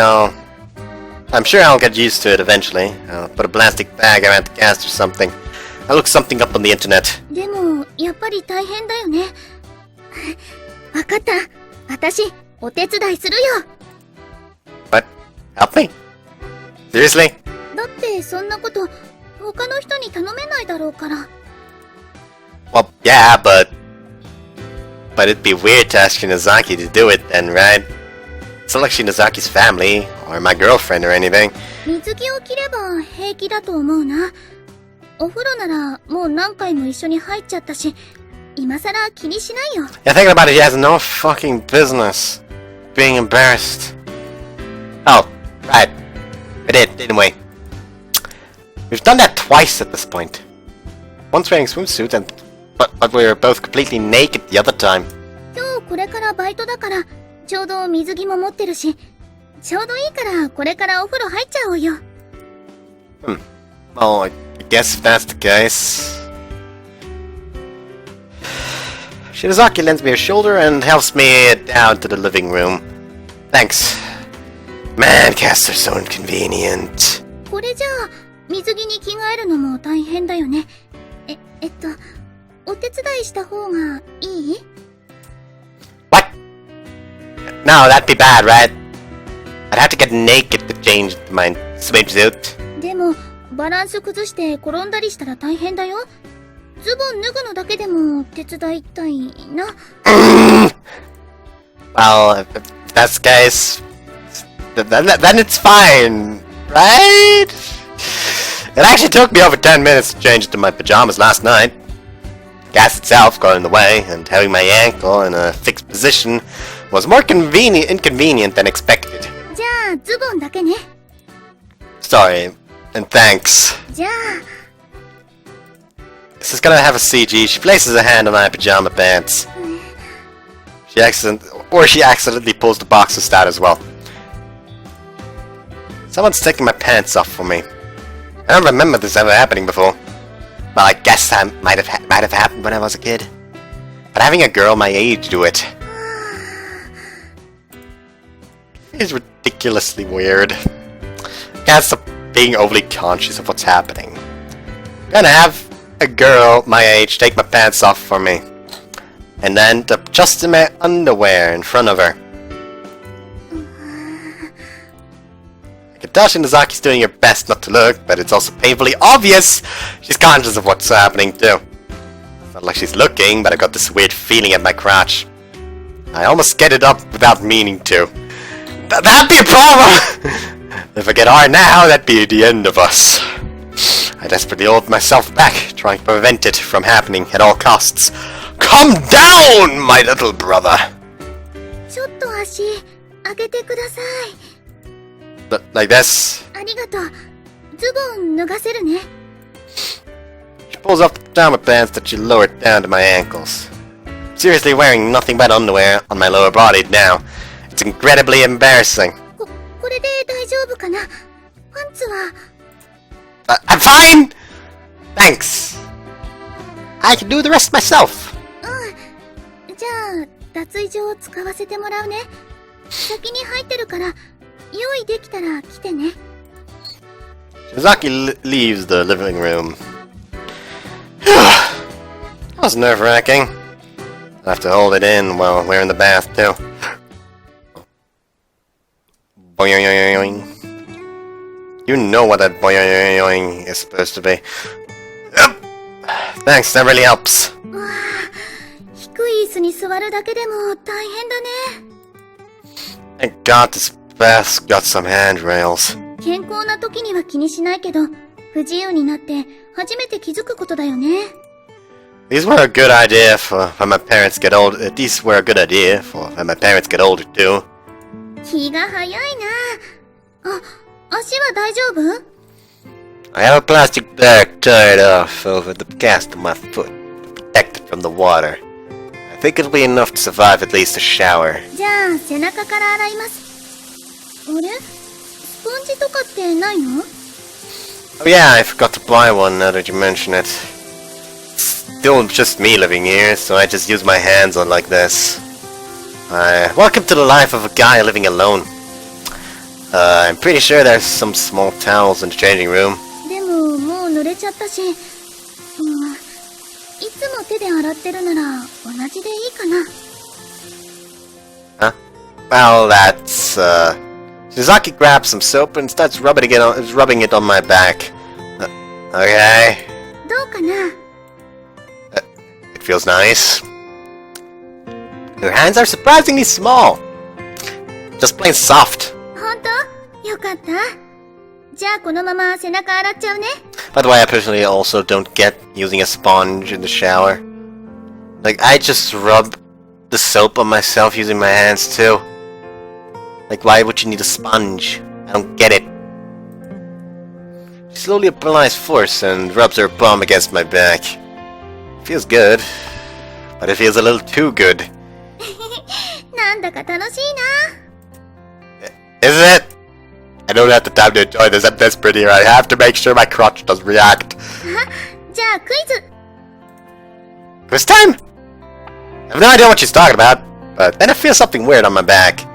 Speaker 1: I'm sure I'll get used to it eventually. I'll put a plastic bag around the cast or something. I'll look something up on the internet.
Speaker 2: でも、やっぱり大変だよね。わかった。私、お手伝いするよ。
Speaker 1: What? Help me? Seriously?
Speaker 2: だってそんなこと他の人に頼めないだろうから。
Speaker 1: Well, yeah, but it'd be weird to ask Shinozaki to do it then, right? It's not like Shinozaki's family, or my girlfriend or anything.
Speaker 2: 水着を着れば平気だと思うな。お風呂ならもう何回も一緒に入っちゃったし、今さら気にしないよ。
Speaker 1: Yeah, thinking about it, he has no fucking business being embarrassed. Oh, right. We did, didn't we? We've done that twice at this point. Once wearing swimsuit, but we were both completely naked the other time.
Speaker 2: 今日これからバイトだから、ちょうど水着も持ってるし、ちょうどいいからこれからお風呂入っちゃおうよ。
Speaker 1: Well, I guess if that's the case... Shinozaki lends me her shoulder and helps me down to the living room. Thanks. Man, casts are so inconvenient.
Speaker 2: これじゃあ、水着に着替えるのも大変だよね。お手伝いした方がいい？
Speaker 1: What? No, that'd be bad, right? I'd have to get naked to change my swimsuit.
Speaker 2: でも、バランス崩して転んだりしたら大変だよ。ズボン脱ぐのだけでも手伝いたいな。
Speaker 1: Well, if that's the case, then it's fine, right? It actually took me over 10 minutes to change into my pajamas last night. The gas itself got in the way, and having my ankle in a fixed position was more inconvenient than expected.
Speaker 2: じゃあ、ズボンだけね。
Speaker 1: Sorry, and thanks.
Speaker 2: じゃあ。
Speaker 1: This is gonna have a CG. She places a hand on my pajama pants. She accidentally pulls the boxers out as well. Someone's taking my pants off for me. I don't remember this ever happening before. Well, I guess that might have happened when I was a kid. But having a girl my age do it is ridiculously weird. I can't stop being overly conscious of what's happening. I'm gonna have a girl my age take my pants off for me. and end up just in my underwear in front of her. I can tell Shinazaki's doing her best not to look, but it's also painfully obvious she's conscious of what's happening too. It's not like she's looking, but I got this weird feeling at my crotch. I almost get it up without meaning to. That'd be a problem! If I get hard now, that'd be the end of us. I desperately hold myself back, trying to prevent it from happening at all costs. Calm down, my little brother!
Speaker 2: ちょっと足、上げてください。
Speaker 1: Like this.
Speaker 2: ありがとう。ズボン脱がせるね。
Speaker 1: She pulls off the pajama pants that she lowered down to my ankles. Seriously wearing nothing but underwear on my lower body now. It's incredibly embarrassing.
Speaker 2: これで大丈夫かな？パンツは。
Speaker 1: I'm fine! Thanks. I can do the rest myself.
Speaker 2: うん。じゃあ、脱衣所を使わせてもらうね。先に入ってるから、用意できたら来てね。
Speaker 1: Shizaki leaves the living room. That was nerve-wracking. I have to hold it in while we're in the bath, too. Boing. You know what that boing is supposed to be. Thanks, that really helps.
Speaker 2: わあ、低い椅子に座るだけでも大変だね。
Speaker 1: Thank God this bath's got some handrails.
Speaker 2: 健康な時には気にしないけど、不自由になって初めて気づくことだよね。
Speaker 1: These were a good idea for when my parents get older. These were a good idea for when my parents get older too.
Speaker 2: 気が早いな。あ、足は大丈夫？
Speaker 1: I have a plastic bag tied off over the cast of my foot to protect it from the water. I think it'll be enough to survive at least a shower.
Speaker 2: じゃあ、背中から洗います。あれ？スポンジとかってないの？
Speaker 1: Oh yeah, I forgot to buy one now that you mention it. It's still just me living here, so I just use my hands on like this. Welcome to the life of a guy living alone. I'm pretty sure there's some small towels in the changing room.
Speaker 2: でも、もう濡れちゃったし、いつも手で洗ってるなら同じでいいかな。
Speaker 1: Huh? Well, that's, Shizaki grabs some soap and starts rubbing it on my back. Okay.
Speaker 2: どうかな？
Speaker 1: It feels nice. Her hands are surprisingly small. Just plain soft.
Speaker 2: ほんと？よかった。じゃあこのまま背中洗っちゃうね。
Speaker 1: By the way, I personally also don't get using a sponge in the shower. Like, I just rub the soap on myself using my hands too. Like, why would you need a sponge? I don't get it. She slowly applies force and rubs her bum against my back. Feels good, but it feels a little too good.
Speaker 2: なんだか楽しいな。
Speaker 1: Is it? I don't have the time to enjoy this. I'm desperate here. I have to make sure my crotch doesn't react.
Speaker 2: じゃあクイズ。
Speaker 1: Quiz time? I have no idea what she's talking about, but then I feel something weird on my back.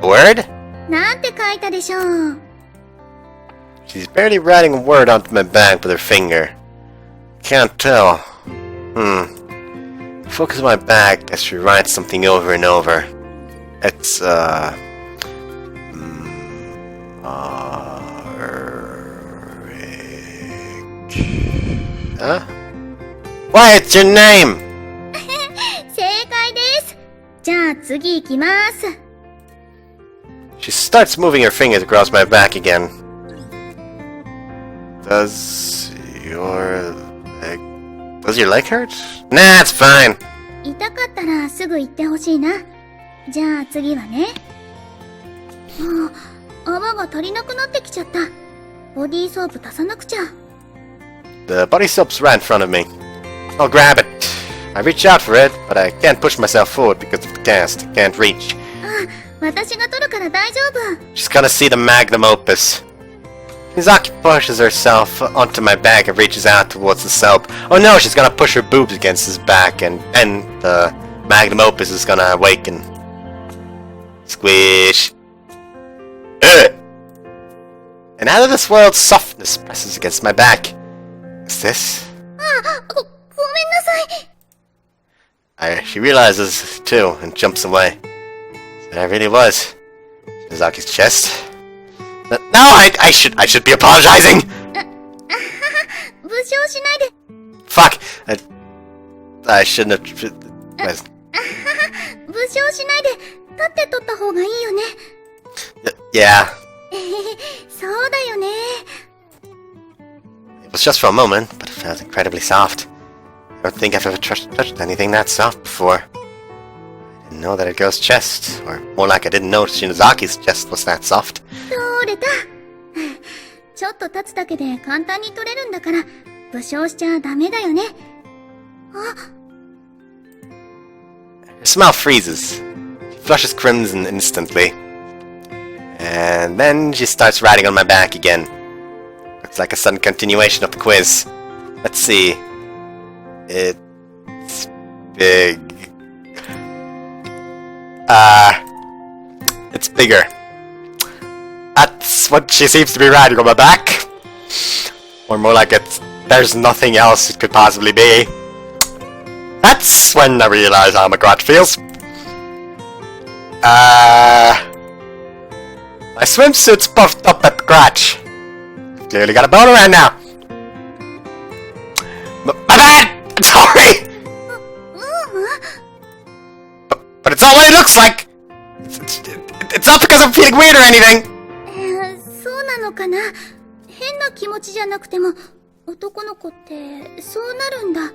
Speaker 1: A word?
Speaker 2: なんて書いたでしょう。
Speaker 1: She's barely writing a word onto my back with her finger. Can't tell. Focus on my back as she writes something over and over. It's, Huh? Why, it's your name!
Speaker 2: 正解です。じゃあ次行きます。
Speaker 1: She starts moving her fingers across my back again. Does your leg hurt? Nah, it's fine.
Speaker 2: 痛かったらすぐ行ってほしいな。じゃあ次はね。もう泡が足りなくなってきちゃった。ボディーソープ足さなくちゃ。
Speaker 1: The body soap's right in front of me. I'll grab it. I reach out for it, but I can't push myself forward because of the cast. I can't reach.
Speaker 2: あ、私が取るから大丈夫。
Speaker 1: She's gonna see the magnum opus. Mizaki pushes herself onto my back and reaches out towards the soap. Oh no, she's gonna push her boobs against his back, and then the magnum opus is gonna awaken. Squish. Ugh. An out of this world softness presses against my back. Is this?
Speaker 2: あ、ごめんなさい。
Speaker 1: She realizes, too, and jumps away. So that really was Shizaki's chest. No, I should be apologizing!
Speaker 2: 武装しないで。
Speaker 1: Fuck! I shouldn't have...
Speaker 2: 武装しないで。立って取った方がいいよね。
Speaker 1: Yeah.
Speaker 2: そうだよね。
Speaker 1: It was just for a moment, but it felt incredibly soft. I don't think I've ever touched anything that soft before. I didn't know that a girl's chest, or more like I didn't know Shinazaki's chest was that soft.
Speaker 2: 取れた。ちょっと立つだけで簡単に取れるんだから、武装しちゃダメだよね。
Speaker 1: Her smile freezes. She flushes crimson instantly. And then she starts riding on my back again. Looks like a sudden continuation of the quiz. Let's see. It's big. It's bigger. That's what she seems to be riding on my back. Or more like there's nothing else it could possibly be. That's when I realize how my crotch feels. My swimsuit's puffed up at the crotch. Clearly got a boner right now. My bad! I'm sorry! But it's not what it looks like! It's not because I'm feeling weird or anything!
Speaker 2: そうなのかな。変な気持ちじゃなくても、男の子ってそうなるんだ。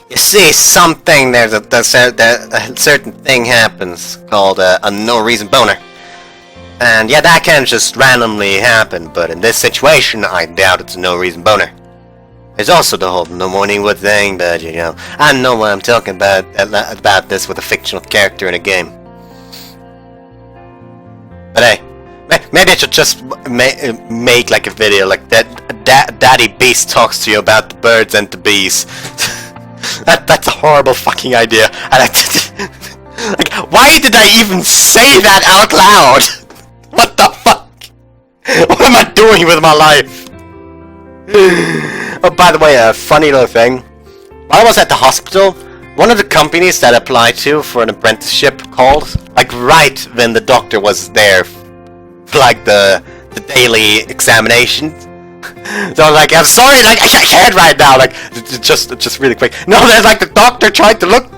Speaker 1: You see, something, there's a certain thing happens called a no-reason boner. And yeah, that can just randomly happen, but in this situation, I doubt it's a no-reason boner. There's also the whole no morning wood thing, but you know, I know what I'm talking about this with a fictional character in a game. But hey, maybe I should just make like a video like that. Daddy Beast talks to you about the birds and the bees. That's a horrible fucking idea. And like, why did I even say that out loud? What the fuck? What am I doing with my life? Oh, by the way, a funny little thing. While I was at the hospital, one of the companies that I applied to for an apprenticeship called, like right when the doctor was there, for like the daily examination. So I was like, I'm sorry, like I can't right now, like just really quick. No, there's like the doctor tried to look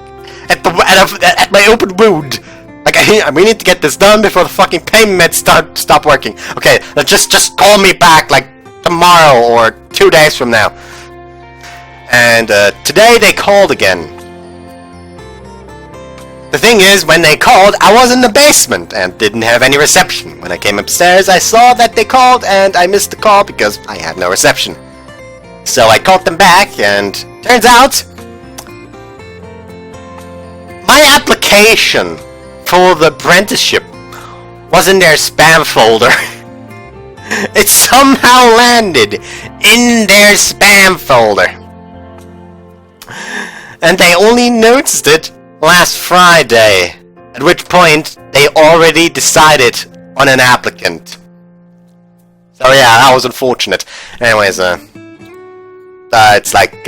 Speaker 1: at my open wound. Like we need to get this done before the fucking pain meds stop working. Okay, just call me back like tomorrow or 2 days from now. And today they called again. The thing is, when they called, I was in the basement and didn't have any reception. When I came upstairs, I saw that they called and I missed the call because I had no reception. So I called them back and turns out my application for the apprenticeship was in their spam folder. It somehow landed in their spam folder. And they only noticed it last Friday, at which point they already decided on an applicant. So yeah, that was unfortunate. Anyways, it's like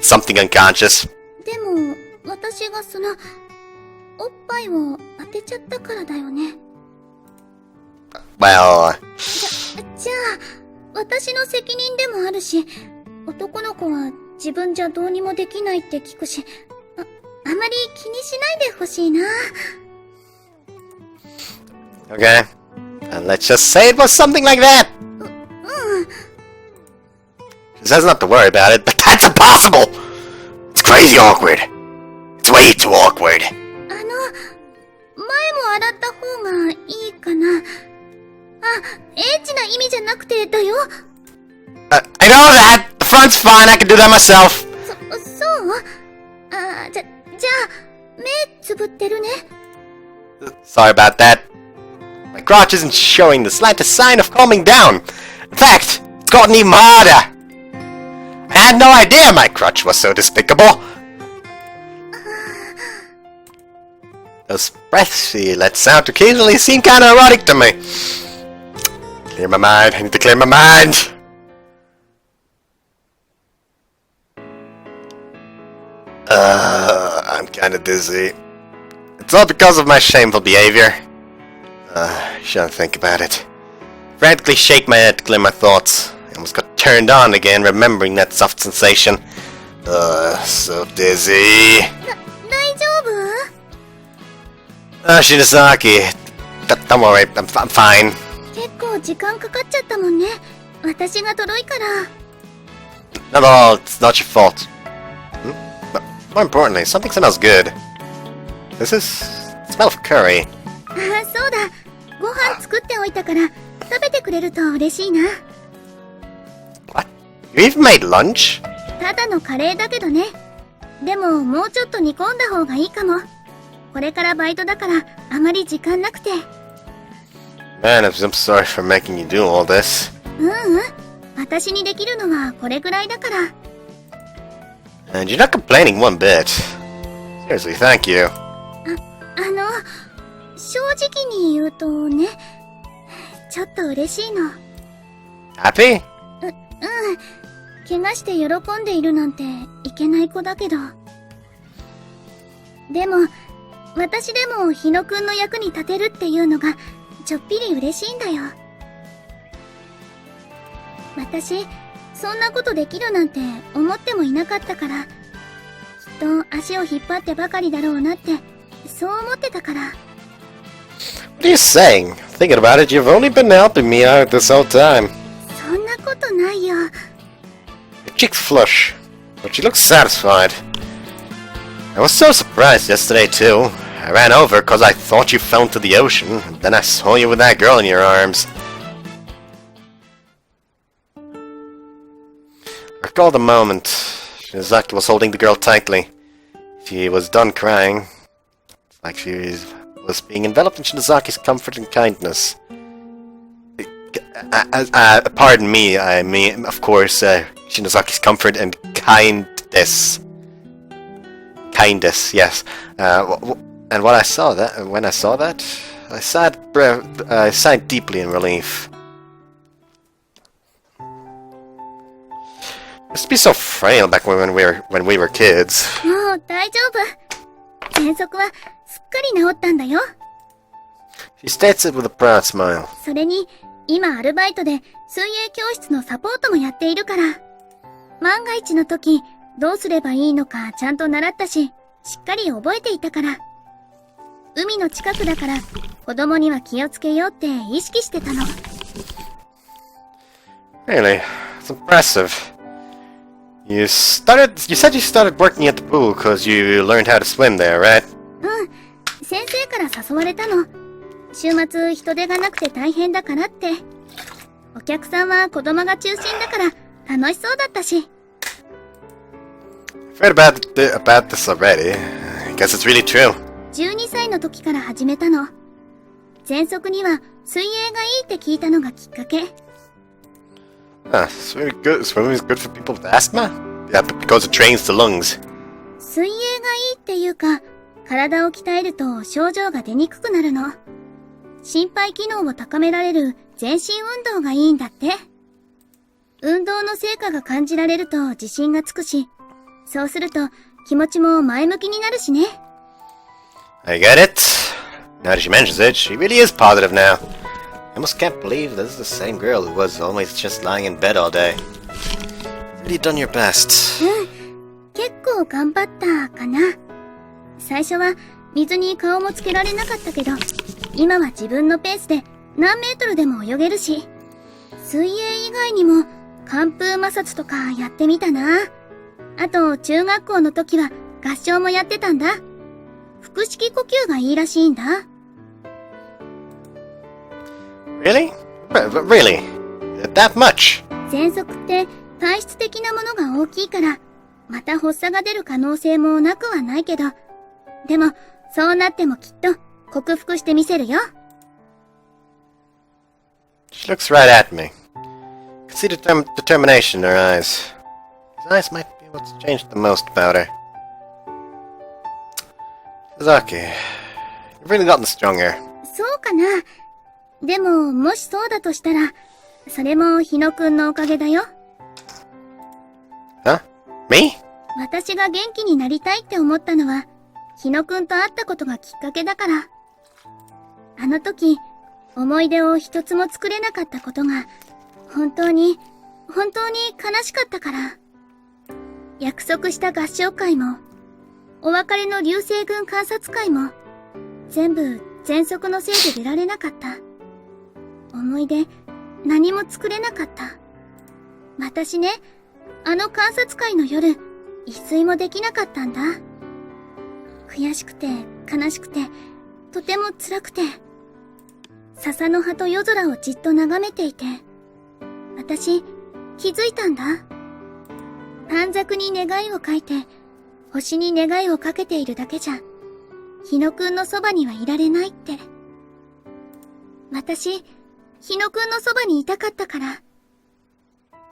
Speaker 1: something unconscious.
Speaker 2: でも、私がその、おっぱいを当てちゃったからだよね。
Speaker 1: Well...
Speaker 2: じゃあ、私の責任でもあるし、男の子は自分じゃどうにもできないって聞くし、あまり気にしないでほしいな。
Speaker 1: Okay. Let's just say it was something like that. She says not to worry about it, but that's impossible! It's crazy awkward. It's way too awkward.
Speaker 2: 前も洗った方がいいかな。エッチな意味じゃなくてだよ。
Speaker 1: I know that! The front's fine, I can do that myself!
Speaker 2: そう？じゃあ、目つぶってるね。
Speaker 1: Sorry about that. My crotch isn't showing the slightest sign of calming down. In fact, it's gotten even harder. I had no idea my crotch was so despicable. Those breaths she lets out occasionally seem kinda erotic to me. Clear my mind, I need to clear my mind. I'm kinda dizzy. It's all because of my shameful behavior. Shouldn't think about it. Frantically shake my head to clear my thoughts. I almost got turned on again, remembering that soft sensation. So dizzy.
Speaker 2: 大丈夫？
Speaker 1: Shinozaki. Don't worry, I'm fine.
Speaker 2: 結構時間かかっちゃったもんね。私がとろいから。
Speaker 1: Not all, it's not your fault. But more importantly, something smells good. This is... smell of curry.
Speaker 2: あ、そうだ。ご飯作っておいたから食べてくれると嬉しいな。
Speaker 1: What? You even made lunch?
Speaker 2: ただのカレーだけどね。でももうちょっと煮込んだ方がいいかも。これからバイトだからあまり時間なくて。
Speaker 1: Man, I'm sorry for making you do all this.
Speaker 2: 私にできるのはこれぐらいだから。
Speaker 1: And you're not complaining one bit. Seriously, thank you.
Speaker 2: 正直に言うとね、ちょっと嬉しいの。
Speaker 1: Happy?
Speaker 2: 怪我して喜んでいるなんていけない子だけど。でも、私でも日野くんの役に立てるっていうのがちょっぴり嬉しいんだよ。私、そんなことできるなんて思ってもいなかったから、きっと足を引っ張ってばかりだろうなって、そう思ってたから。
Speaker 1: What are you saying? Thinking about it, you've only been helping me out this whole time.
Speaker 2: そんなことないよ。
Speaker 1: Your cheeks flush, but she looks satisfied. I was so surprised yesterday too. I ran over because I thought you fell into the ocean, and then I saw you with that girl in your arms. I recall the moment. Shinozaki was holding the girl tightly. She was done crying. It's like she was being enveloped in Shinozaki's comfort and kindness. Pardon me, I mean, of course, Shinozaki's comfort and kindness. Kindness, yes. And when I saw that, I sighed deeply in relief. Used to be so frail back when we were kids.
Speaker 2: もう大丈夫。喘息はすっかり治ったんだよ。
Speaker 1: She states it with a proud smile.
Speaker 2: それに、今アルバイトで水泳教室のサポートもやっているから。万が一の時、どうすればいいのかちゃんと習ったし、しっかり覚えていたから。海の近くだから、子供には気をつけようって意識してたの。
Speaker 1: Really? It's impressive. You said you started working at the pool because you learned how to swim there, right?
Speaker 2: 先生から誘われたの。週末人手がなくて大変だからって。お客さんは子供が中心だから楽しそうだったし。
Speaker 1: I've heard about this already. I guess it's really true.
Speaker 2: 12歳の時から始めたの。喘息には水泳がいいって聞いたのがきっかけ。
Speaker 1: Swimming is good for people with asthma? Yeah, because it trains the lungs.
Speaker 2: 水泳がいいっていうか、体を鍛えると症状が出にくくなるの。心肺機能を高められる全身運動がいいんだって。運動の成果が感じられると自信がつくし、そうすると気持ちも前向きになるしね。
Speaker 1: I get it. Now that she mentions it, she really is positive now. I almost can't believe this is the same girl who was always just lying in bed all day. Really done your best.
Speaker 2: 結構頑張ったかな。最初は水に顔もつけられなかったけど、今は自分のペースで何メートルでも泳げるし、水泳以外にも寒風摩擦とかやってみたな。あと中学校の時は合唱もやってたんだ。腹式呼吸がいいらしいんだ。
Speaker 1: Really? Really? That much?
Speaker 2: 喘息って体質的なものが大きいから、また発作が出る可能性もなくはないけど、でもそうなってもきっと克服してみせるよ。
Speaker 1: She looks right at me. I can see determination in her eyes. These eyes might be what's changed the most about her. Shizaki, you've really gotten stronger.
Speaker 2: そうかな。でも、もしそうだとしたら、それも日野くんのおかげだよ。
Speaker 1: Huh? Me?
Speaker 2: 私が元気になりたいって思ったのは、日野くんと会ったことがきっかけだから。あの時、思い出を一つも作れなかったことが、本当に悲しかったから。約束した合唱会も、お別れの流星群観察会も、全部喘息のせいで出られなかった。思い出、何も作れなかった。私ね、あの観察会の夜、一睡もできなかったんだ。悔しくて、悲しくて、とても辛くて。笹の葉と夜空をじっと眺めていて、私、気づいたんだ。短冊に願いを書いて、星に願いをかけているだけじゃ、日野くんのそばにはいられないって。私、日野くんのそばにいたかったから。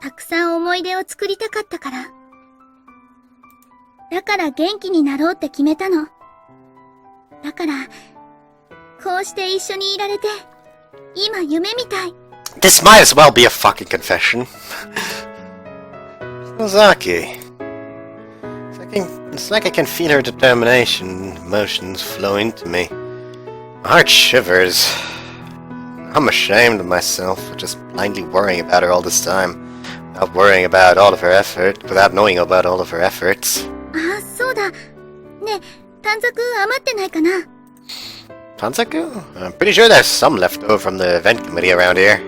Speaker 2: たくさん思い出を作りたかったから。だから元気になろうって決めたの。だから、こうして一緒にいられて、今夢みたい。
Speaker 1: This might as well be a fucking confession. Nozaki. It's like I can feel her determination, emotions flow into me. My heart shivers. I'm ashamed of myself for just blindly worrying about her all this time. Without worrying about all of her effort, without knowing about all of her efforts.
Speaker 2: あ、そうだ。ねえ、短冊余ってないかな?
Speaker 1: Tanzaku? I'm pretty sure there's some left over from the event committee around here.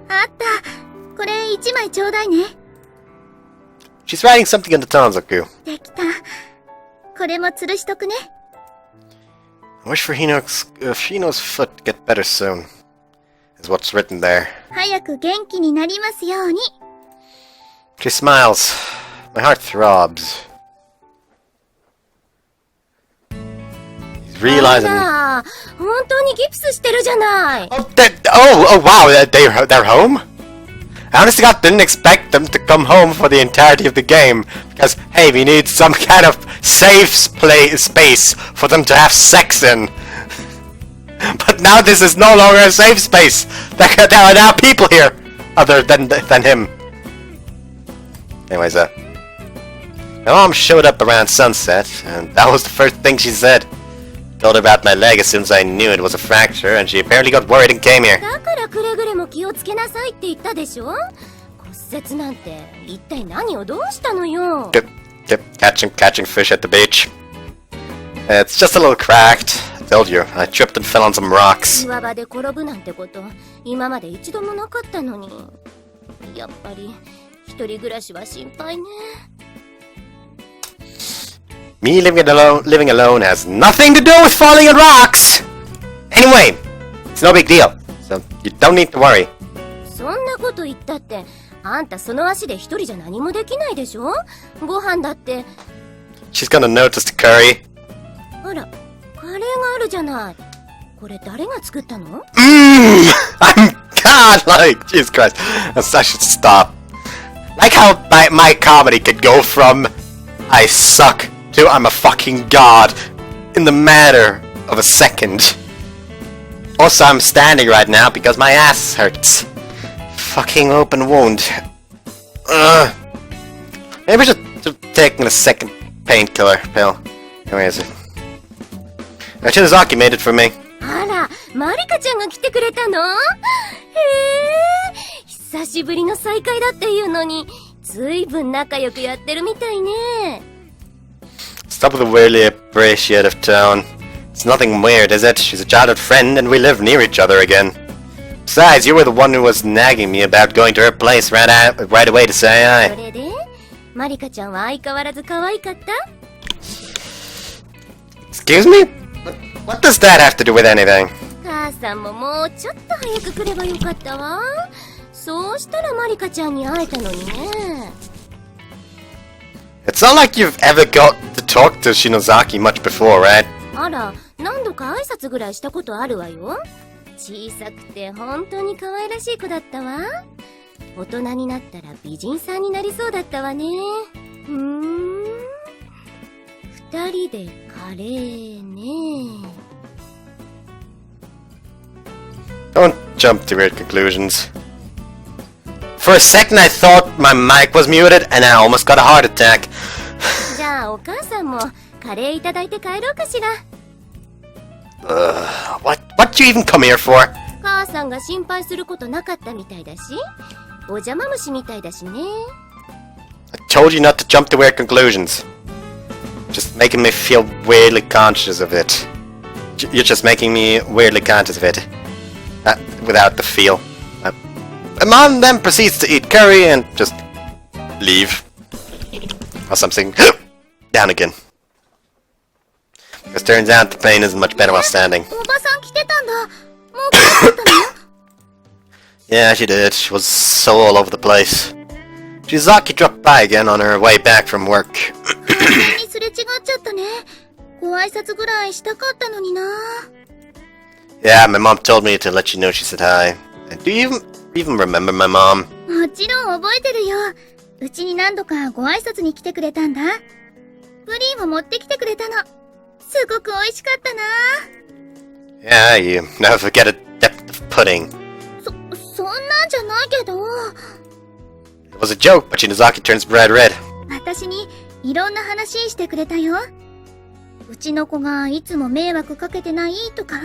Speaker 2: あった。これ一枚ちょうだいね。
Speaker 1: She's writing something in the Tanzaku.
Speaker 2: できた。これも吊るしとくね。
Speaker 1: I wish for Hino's foot to get better soon. Is what's written there.
Speaker 2: 早く元気になりますように。
Speaker 1: She smiles. My heart throbs. He's realizing.
Speaker 2: 本当にギプスしてるじゃない。
Speaker 1: Oh, wow, they're home? I honestly didn't expect them to come home for the entirety of the game, because, hey, we need some kind of safe space for them to have sex in. But now this is no longer a safe space. There are now people here, other than him. Anyways, my mom showed up around sunset, and that was the first thing she said. Told her about my leg as soon as I knew it was a fracture, and she apparently got worried and came here.
Speaker 2: だからくれぐれも気をつけなさいって言ったでしょ。骨折なんて一体何をどうしたのよ。
Speaker 1: Catching fish at the beach. It's just a little cracked. I told you, I tripped and fell on some rocks.
Speaker 2: 岩場で転ぶなんてこと今まで一度もなかったのに。やっぱり一人暮らしは心配ね。
Speaker 1: Me living alone has nothing to do with falling on rocks! Anyway, it's no big deal, so you don't need to worry.
Speaker 2: そんなこと言ったって、あんたその足で一人じゃ何もできないでしょ。ご飯だって。
Speaker 1: She's gonna notice the curry.
Speaker 2: あら、カレーがあるじゃない。これ誰が作ったの？
Speaker 1: I'm godlike! Jesus Christ. I should stop. Like how my comedy could go from I suck to I'm a fucking god in the matter of a second. Also, I'm standing right now because my ass hurts. Fucking open wound. Maybe I should take a second painkiller pill. Where is it? Shinozaki made it for me.
Speaker 2: あら、マリカちゃんが来てくれたの？へえ、久しぶりの再会だっていうのに、ずいぶん仲良くやってるみたいね。
Speaker 1: Stop with the weirdly appreciative tone. It's nothing weird, is it? She's a childhood friend and we live near each other again. Besides, you were the one who was nagging me about going to her place right away to say hi.
Speaker 2: それで、マリカちゃんは相変わらず可愛かった？
Speaker 1: Excuse me? What does that have to do with anything?
Speaker 2: 母さんももうちょっと早く来ればよかったわ。そうしたらマリカちゃんに会えたのにね。
Speaker 1: It's not like you've ever got to talk to Shinozaki much before, right?
Speaker 2: あら、何度か挨拶ぐらいしたことあるわよ。小さくて本当に可愛らしい子だったわ。大人になったら美人さんになりそうだったわね。二人でカレーね。
Speaker 1: Don't jump to weird conclusions. For a second I thought my mic was muted and I almost got a heart attack.
Speaker 2: じゃあお母さんもカレーいただいて帰ろうかしら。
Speaker 1: What you even come here for?
Speaker 2: 母さんが心配することなかったみたいだし、お邪魔虫みたいだしね。
Speaker 1: I told you not to jump to weird conclusions. Just making me feel weirdly conscious of it. You're just making me weirdly conscious of it. Without the feel. My mom then proceeds to eat curry and just leave. Or something. Down again. Because turns out the plane isn't much better while standing.
Speaker 2: おばさん来てたんだ。もう帰ってたの？
Speaker 1: Yeah, she did. She was so all over the place. Shizaki dropped by again on her way back from work.
Speaker 2: にすれ違っちゃったね。ご挨拶ぐらいしたかったのにな。
Speaker 1: Yeah, my mom told me to let you know she said hi. And do you even remember my mom?
Speaker 2: もちろん覚えてるよ。うちに何度かご挨拶に来てくれたんだ。プリンを持ってきてくれたの。すごく美味しかったな。
Speaker 1: Yeah, you never forget a depth of pudding.
Speaker 2: そんなんじゃないけど。
Speaker 1: It was a joke, but Shinozaki turns bright red.
Speaker 2: 私にいろんな話してくれたよ。うちの子がいつも迷惑かけてないとか。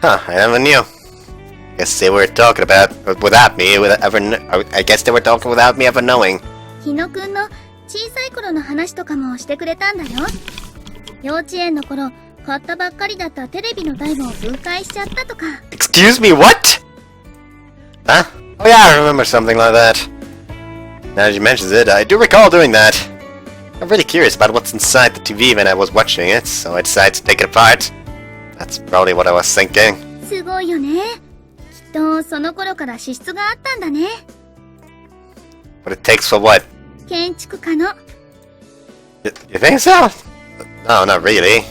Speaker 1: Huh, I never knew. Guess they were talking about without me I guess they were talking without me ever knowing.
Speaker 2: 日野くんの小さい頃の話とかもしてくれたんだよ。幼稚園の頃、買ったばっかりだったテレビの台を分解しちゃったとか。
Speaker 1: Excuse me, what? Huh? Oh yeah, I remember something like that. Now that she mentions it, I do recall doing that. I'm really curious about what's inside the TV when I was watching it, so I decided to take it apart. That's probably what I was thinking.
Speaker 2: すごいよね。きっとその頃から資質があったんだね。
Speaker 1: What it takes for what?
Speaker 2: 建築家の。
Speaker 1: You think so? No, not really.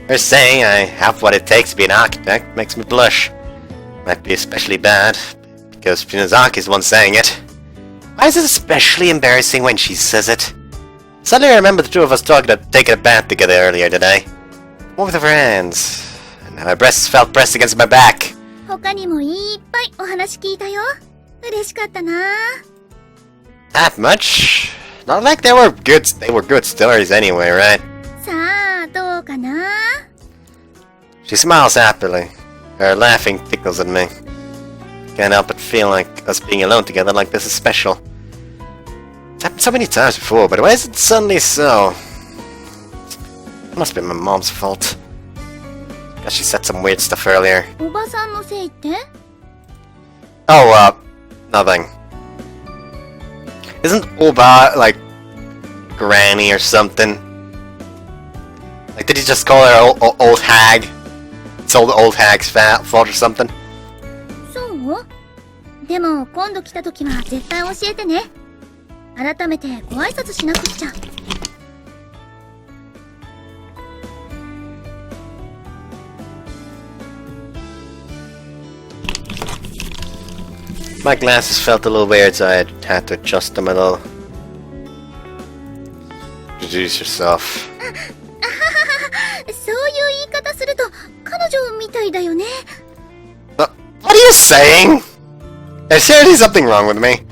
Speaker 1: Her saying I have what it takes to be an architect makes me blush. Might be especially bad, because Shinozaki's the one saying it. Why is it especially embarrassing when she says it? Suddenly I remember the two of us taking a bath together earlier today. One with her hands, and my breasts felt pressed against my back.
Speaker 2: 他にもいっぱいお話聞いたよ。嬉しかったな。
Speaker 1: That much? Not like they were good stories anyway, right?
Speaker 2: さあ、どうかな。
Speaker 1: She smiles happily. Her laughing tickles at me. Can't help but feel like us being alone together like this is special. It's happened so many times before, but why is it suddenly so? It must be my mom's fault. Guess she said some weird stuff earlier.
Speaker 2: おばさんのせいって？
Speaker 1: Oh, nothing. Isn't Oba, like, Granny or something? Like, did he just call her old hag? It's old hag's fault or something?
Speaker 2: そう？でも今度来た時は絶対教えてね。改めてご挨拶しなくっちゃ。
Speaker 1: My glasses felt a little weird, so I had to adjust them a little. Introduce yourself.
Speaker 2: そういう言い方すると彼女みたいだよね。
Speaker 1: What are you saying? There's seriously something wrong with me.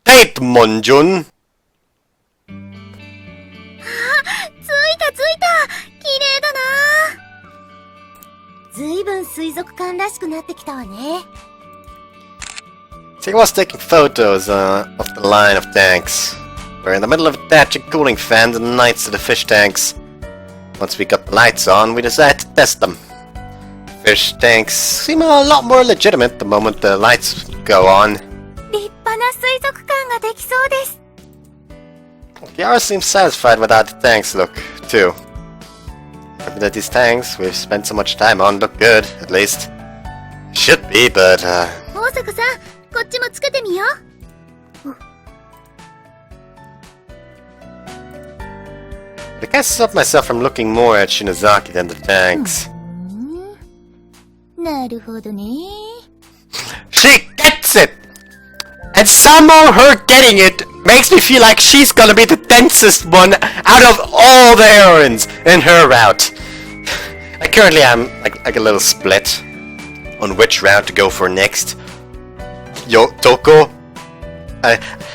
Speaker 1: Date Monjun.
Speaker 2: ついた綺麗だな。ずいぶん水族館らしくなってきたわね。
Speaker 1: She was taking photos of the line of tanks. We're in the middle of attaching cooling fans and lights to the fish tanks. Once we got the lights on, we decided to test them. Fish tanks seem a lot more legitimate the moment the lights go on.
Speaker 2: 立派な水族館ができそうです。
Speaker 1: Kiara seems satisfied with how the tanks look, too. Happy that these tanks we've spent so much time on look good, at least. Should be, but,
Speaker 2: 大阪さん、こっちもつけてみよう。
Speaker 1: I can't stop myself from looking more at Shinozaki than the tanks.
Speaker 2: なるほどね。
Speaker 1: She gets it! And somehow her getting it makes me feel like she's gonna be the densest one out of all the heroines in her route. Like currently I'm like a little split. on which route to go for next. Doko.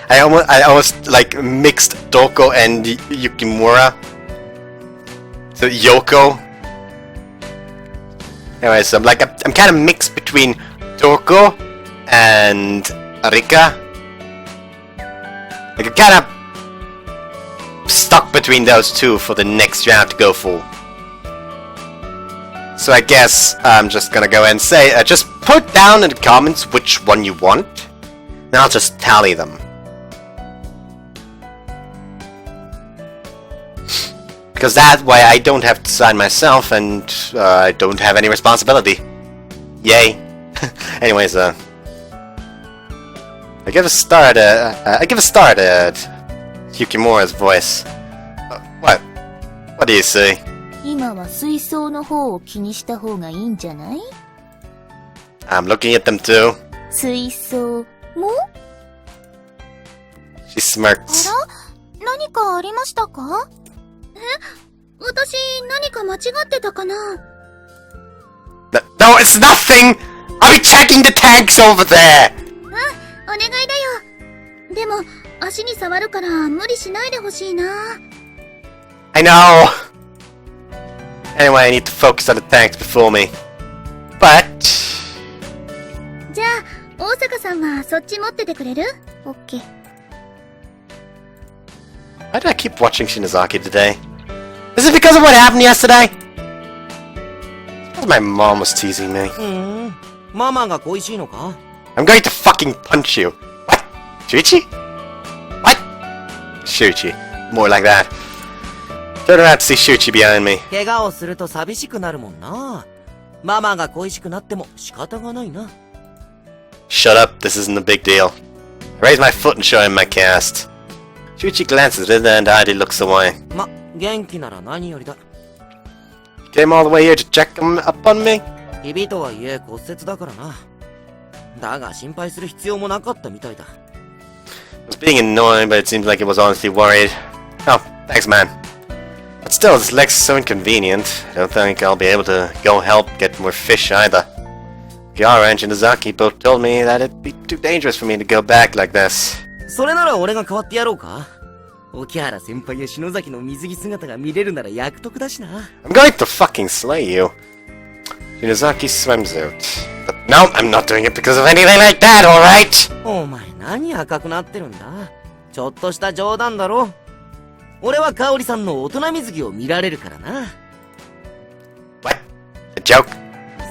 Speaker 1: I almost like mixed Doko and Yukimura. So Yoko. Anyway, so I'm kind of mixed between Doko and Arika. Like I'm kind of stuck between those two for the next round to go for. So I guess I'm just gonna go and say, just put down in the comments which one you want, and I'll just tally them. Because that way I don't have to decide myself, and I don't have any responsibility. Yay. Anyways, I give a start at Yukimura's voice. What? What do you say?
Speaker 2: 今は水槽の方を気にした方がいいんじゃない？
Speaker 1: I'm looking at them too.
Speaker 2: 水槽も？
Speaker 1: She smirks.
Speaker 2: あら？何かありましたか？私何か間違ってたかな？
Speaker 1: No, it's nothing! I'll be checking the tanks over there!
Speaker 2: お願いだよ。でも、足に触るから無理しないでほしいな。
Speaker 1: I know! Anyway, I need to focus on the tanks before me. But...
Speaker 2: じゃあ、大坂さんはそっち持っててくれる？オッケー。
Speaker 1: Why do I keep watching Shinozaki today? Is it because of what happened yesterday? Because my mom was teasing me.
Speaker 3: ママが恋しいのか？
Speaker 1: I'm going to fucking punch you. What? Shuichi? What? Shuichi. More like that. Turn around to see Shuichi behind me.
Speaker 3: 怪我をすると寂しくなるもんな。ママが恋しくなっても仕方がないな。
Speaker 1: Shut up, this isn't a big deal. I raise my foot and show him my cast. Shuichi glances at it and idly looks away.
Speaker 3: ま、元気なら何よりだ。
Speaker 1: You came all the way here to check him up on me?
Speaker 3: ひびとはいえ骨折だからな。だが心配する必要もなかったみたいだ。
Speaker 1: It was being annoying, but it seems like it was honestly worried. Oh, thanks, man. But still, this leg's so inconvenient. I don't think I'll be able to go help get more fish either. Kiara and Shinozaki both told me that it'd be too dangerous for me to go back like this.
Speaker 3: それなら俺が代わってやろうか。沖原先輩や篠崎の水着姿が見れるなら役得だしな。
Speaker 1: I'm going to fucking slay you. Shinozaki's swimsuit. But no, I'm not doing it because of anything like that, alright?
Speaker 3: お前何赤くなってるんだ。ちょっとした冗談だろ。俺は香織さんの大人水着を見られるからな。
Speaker 1: What? A joke?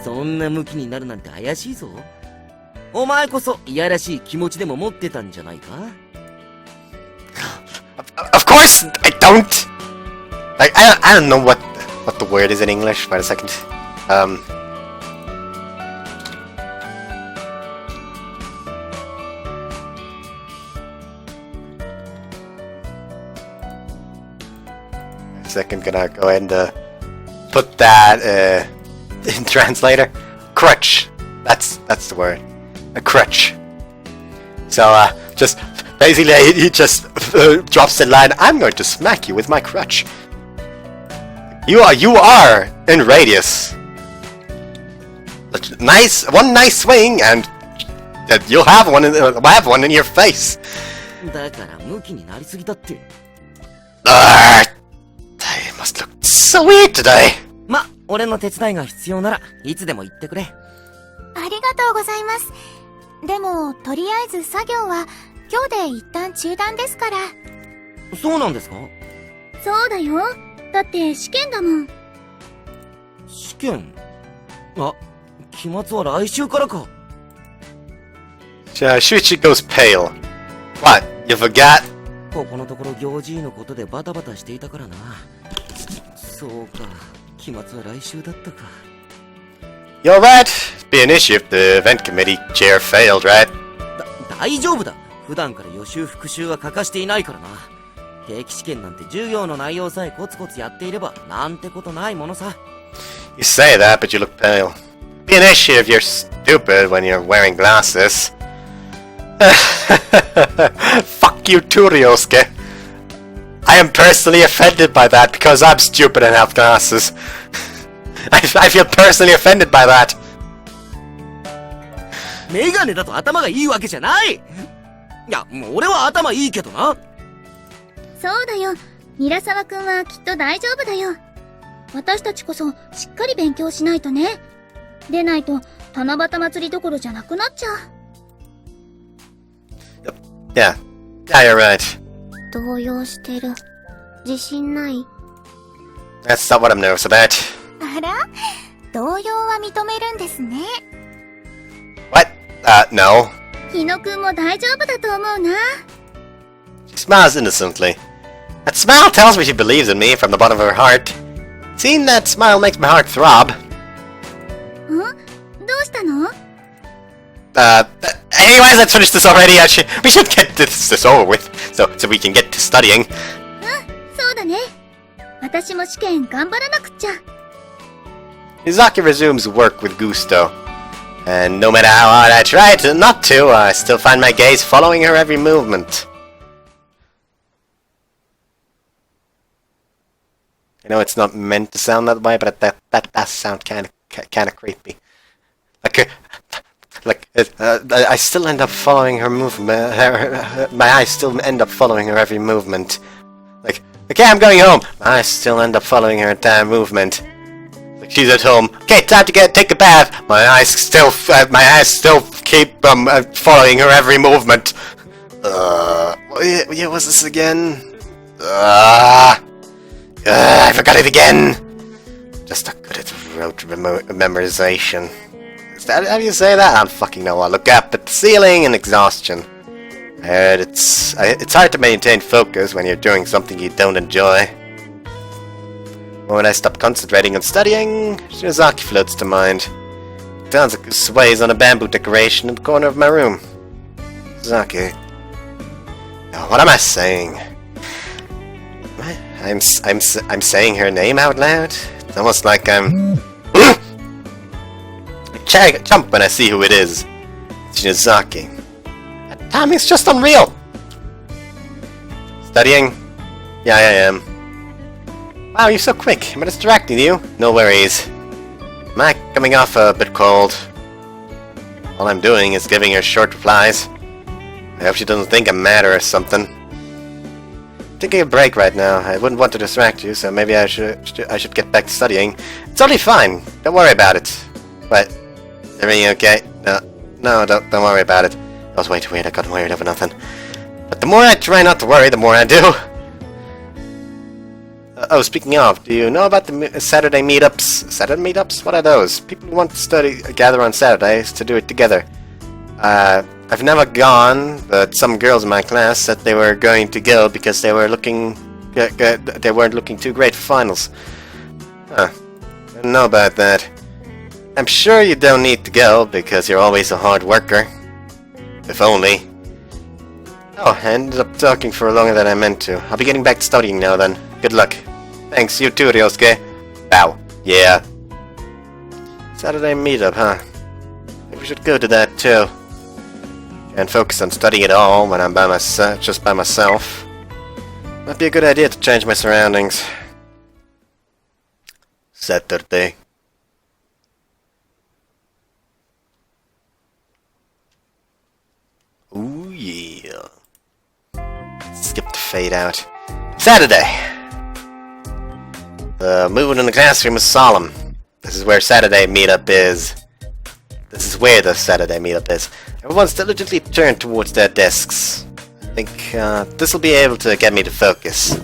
Speaker 3: そんな向きになるなんて怪しいぞ。お前こそいやらしい気持ちでも持ってたんじゃないか？
Speaker 1: Of course I don't! Like, I don't know what the word is in English. Wait a second. Second, gonna go ahead and put that in translator. Crutch. That's the word. A crutch. So just basically he just drops the line. I'm going to smack you with my crutch. You are in radius. One nice swing and you'll have one in your face.
Speaker 3: だから向きになりすぎだって。
Speaker 1: They must look so weird today.
Speaker 3: ま、俺の手伝いが必要ならいつでも言ってくれ。
Speaker 2: ありがとうございます。でも、とりあえず作業は今日で一旦中断ですから。
Speaker 3: そうなんですか？
Speaker 2: そうだよ。だって試験だもん。
Speaker 3: 試験？あ、期末は来週からか。
Speaker 1: Shuichi goes pale. What? You forgot?
Speaker 3: ここのところ行事のことでバタバタしていたからな。そうか、期末は来週だったか。
Speaker 1: You're right. It'd be an issue if the event committee chair failed, right?
Speaker 3: 大丈夫だ。普段から予習復習は欠かしていないからな。定期試験なんて授業の内容さえコツコツやっていればなんてことないものさ。
Speaker 1: You say that, but you look pale. It'd be an issue if you're stupid when you're wearing glasses. Fuck you too, Ryosuke. I am personally offended by that because I'm stupid and have glasses. I feel personally offended by that.
Speaker 3: メガネだと頭がいいわけじゃない。いや、俺は頭いいけどな。
Speaker 2: そうだよ。韮沢くんはきっと大丈夫だよ。私たちこそしっかり勉強しないとね。でないと七夕祭りどころじゃなくなっちゃう。
Speaker 1: Yeah. Yeah, you're right.
Speaker 2: 動揺してる。自信ない？
Speaker 1: That's not what I'm nervous about.
Speaker 2: あら？動揺は認めるんですね。
Speaker 1: What? No.
Speaker 2: 日野くんも大丈夫だと思うな。
Speaker 1: She smiles innocently. That smile tells me she believes in me from the bottom of her heart. Seeing that smile makes my heart throb.
Speaker 2: どうしたの？
Speaker 1: Anyways, let's finish this already. We should get this over with, so we can get to studying.
Speaker 2: そうだね。私も試験頑張らなくっちゃ。
Speaker 1: Mizaki resumes work with gusto. And no matter how hard I try not to, I still find my gaze following her every movement. I know it's not meant to sound that way, but that does sound kind of creepy. I still end up following her movement. My eyes still end up following her every movement. Like, okay, I'm going home. My eyes still end up following her entire movement. Like, she's at home. Okay, time to take a bath. My eyes still keep following her every movement. What was this again? I forgot it again. Just not good at rote memorization. How do you say that? I don't fucking know. I look up at the ceiling in exhaustion. I heard it's hard to maintain focus when you're doing something you don't enjoy. When I stop concentrating on studying, Shinozaki floats to mind. It sounds like it sways on a bamboo decoration in the corner of my room. Shinozaki. Oh, what am I saying? I'm saying her name out loud? It's almost like I'm... I jump when I see who it is. It's Shinozaki. That timing's just unreal! Studying? Yeah, I am. Wow, you're so quick. Am I distracting you? No worries. Am I coming off a bit cold? All I'm doing is giving her short replies. I hope she doesn't think I'm mad or something. I'm taking a break right now. I wouldn't want to distract you, so maybe I should get back to studying. It's totally fine. Don't worry about it. What? Everything okay? No, don't worry about it. That was way too weird. I got worried over nothing. But the more I try not to worry, the more I do. Oh, speaking of, do you know about the Saturday meetups? Saturday meetups? What are those? People who want to gather on Saturdays to do it together. I've never gone, but some girls in my class said they were going to go because they were they weren't looking too great for finals. Huh. I don't know about that. I'm sure you don't need to go because you're always a hard worker. If only. Oh, I ended up talking for longer than I meant to. I'll be getting back to studying now then. Good luck. Thanks, you too, Ryosuke. Bow. Yeah. Saturday meetup, huh? Maybe we should go to that too. Can't focus on studying at all when I'm just by myself. Might be a good idea to change my surroundings. Saturday. Ooh yeah. Skip the fade out. Saturday! The mood in the classroom is solemn. This is where Saturday meetup is. This is where the Saturday meetup is. Everyone's diligently turned towards their desks. I think this'll be able to get me to focus.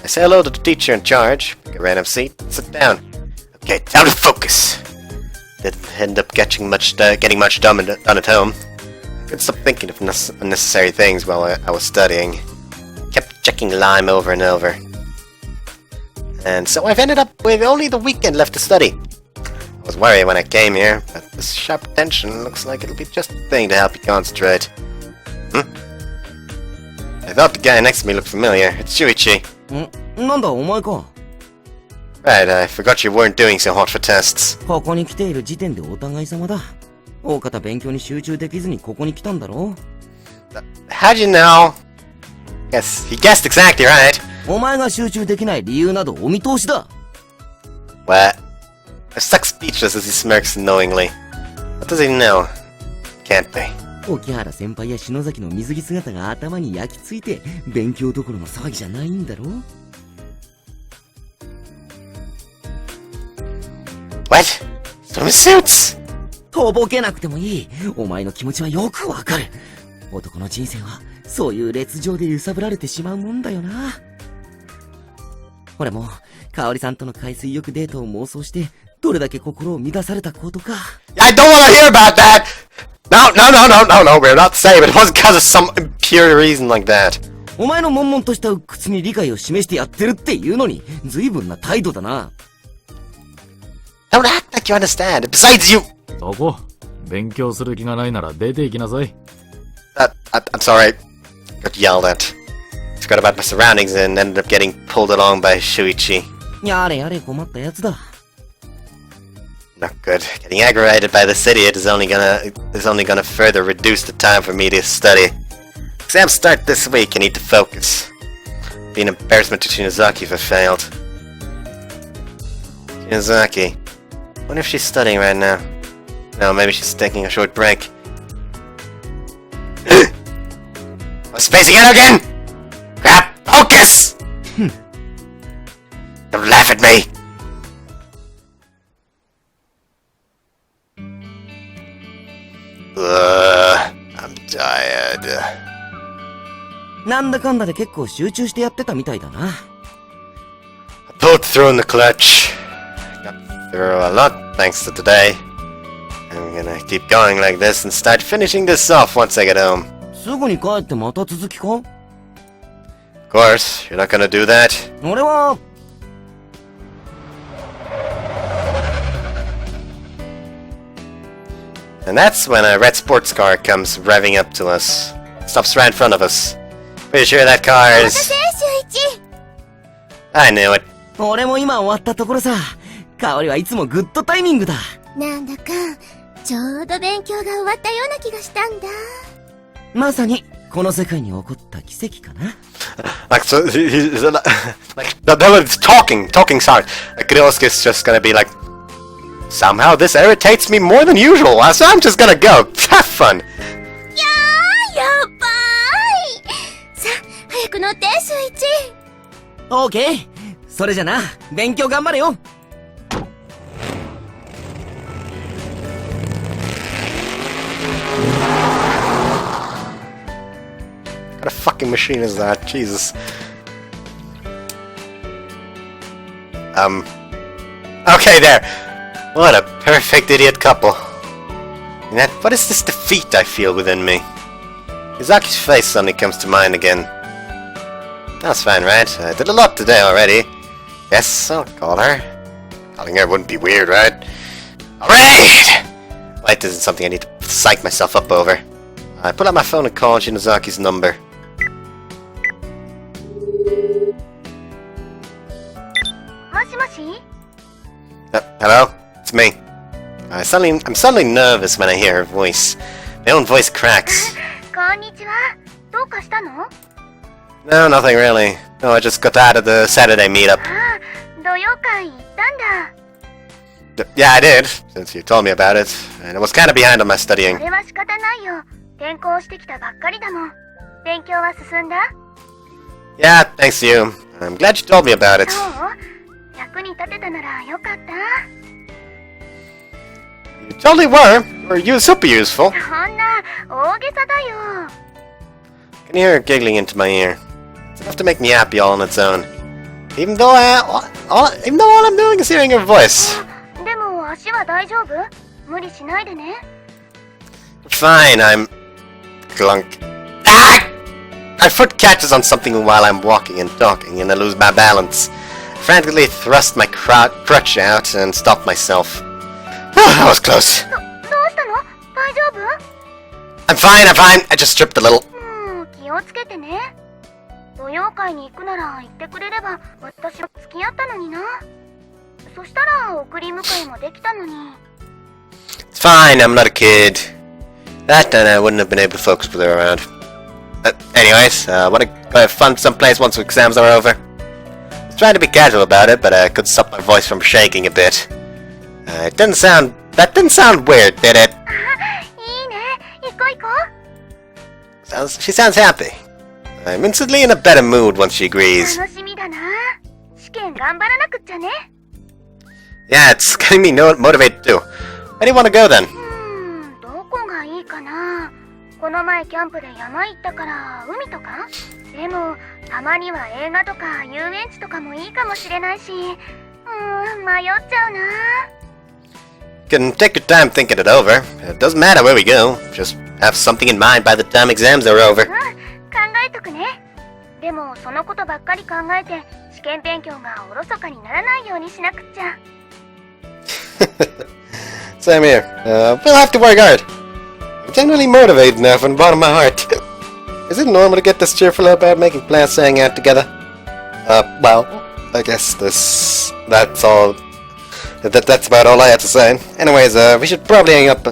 Speaker 1: I say hello to the teacher in charge, pick a random seat, and sit down. Okay, time to focus. Didn't end up getting much done at home. I couldn't stop thinking of unnecessary things while I was studying. Kept checking Lime over and over. And so I've ended up with only the weekend left to study. I was worried when I came here, but this sharp attention looks like it'll be just the thing to help you concentrate. I thought the guy next to me looked familiar. It's Shuichi.
Speaker 3: なんだお前か。
Speaker 1: Right, I forgot you weren't doing so hot for tests.
Speaker 3: ここに来ている時点でお互い様だ。大方勉強に集中できずにここに来たんだろ。
Speaker 1: How'd you know? Yes, he guessed exactly right.
Speaker 3: お前が集中できない理由などお見通しだ。
Speaker 1: What? I stuck speechless as he smirks knowingly. What does he know? Can't be.
Speaker 3: 沖原先輩や篠崎の水着姿が頭に焼き付いて、勉強どころの騒ぎじゃないんだろ？
Speaker 1: What? Swimsuits?
Speaker 3: とぼけなくてもいい。お前の気持ちはよくわかる。男の人生は、そういう劣情で揺さぶられてしまうもんだよな。俺も、香織さんとの海水浴デートを妄想して、どれだけ心を乱されたことか。
Speaker 1: I don't want to hear about that! No, we're not saying it wasn't because of some impure reason like that.
Speaker 3: お前の悶々とした鬱屈に理解を示してやってるっていうのに、随分な態度だな。
Speaker 1: Don't act like you understand. Besides you...
Speaker 5: そこ、勉強する気がないなら出て行きなさい。
Speaker 1: I'm sorry. Got yelled at. Forgot about my surroundings and ended up getting pulled along by Shuichi.
Speaker 3: やれやれ困ったやつだ。
Speaker 1: Not good. Getting aggravated by this idiot is only gonna further reduce the time for me to study. Exams start this week. I need to focus. Be an embarrassment to Shinozaki if I failed. Shinozaki. Wonder if she's studying right now. No, maybe she's taking a short break. I'm spacing out again! Crap! Focus! Don't laugh at me! I'm tired.
Speaker 3: なんだかんだで結構集中してやってたみたいだな。
Speaker 1: I pulled through in the clutch. Got through a lot thanks to today. I'm gonna keep going like this and start finishing this off once I get home.
Speaker 3: すぐに帰ってまた続きか？
Speaker 1: Of course, you're not gonna do that.
Speaker 3: 俺は...
Speaker 1: And that's when a red sports car comes revving up to us. Stops right in front of us. Pretty sure that car is... I knew it.
Speaker 3: 俺も今終わったところさ。香織はいつもグッドタイミングだ。
Speaker 2: なんだか、ちょうど勉強が終わったような気がしたんだ。
Speaker 3: まさに、この世界に起こった奇跡かな。
Speaker 1: Like, so, like, that was talking sound. Like, Kuriosuke's just gonna be like, somehow this irritates me more than usual, so I'm just gonna go. Have fun.
Speaker 2: やばーい。さあ、早く乗って、周一。
Speaker 3: オーケー。それじゃな、勉強頑張れよ。
Speaker 1: What a fucking machine is that? Jesus. Okay, there. What a perfect idiot couple. And yet, what is this defeat I feel within me? Yuzaki's face suddenly comes to mind again. That's fine, right? I did a lot today already. Yes, I'll call her. Calling her wouldn't be weird, right? Alright! Light isn't something I need to psych myself up over. I pull out my phone and call Shinozaki's number. Hello? It's me. I'm suddenly nervous when I hear her voice. My own voice cracks. No, nothing really. No, I just got out of the Saturday meetup. Yeah, I did, since you told me about it. And I was kinda behind on my studying. Yeah, thanks to you. I'm glad you told me about it. You totally were. You were super useful. Can you hear her giggling into my ear? It's enough to make me happy all on its own. Even though all I'm doing is hearing her voice. Fine, I'm... Clunk. Ah! My foot catches on something while I'm walking and talking, and I lose my balance. I frantically thrust my crutch out and stopped myself. That was close. I'm fine. I just tripped a little. It's fine, I'm not a kid. That and I wouldn't have been able to focus with her around. Anyways, wanna go have fun someplace once exams are over? I was trying to be casual about it, but I couldn't stop my voice from shaking a bit. That didn't sound weird, did it? She sounds happy. I'm instantly in a better mood once she agrees.
Speaker 2: 楽しみだな。試験頑張らなくっちゃね。
Speaker 1: Yeah, it's getting me motivated too. Where do you want to go then?
Speaker 2: どこがいいかな。この前キャンプで山行ったから海とか。でもたまには映画とか遊園地とかもいいかもしれないし。迷っちゃうな。
Speaker 1: You can take your time thinking it over. It doesn't matter where we go. Just have something in mind by the time exams are over.
Speaker 2: 考えとくね。でもそのことばっかり考えて試験勉強がおろそかにならないようにしなくっちゃ。
Speaker 1: Same here. We'll have to work hard. I'm genuinely motivated now from the bottom of my heart. Is it normal to get this cheerful about making plans to hang out together? Well, I guess that's all. That's about all I have to say. Anyways, we should probably hang up.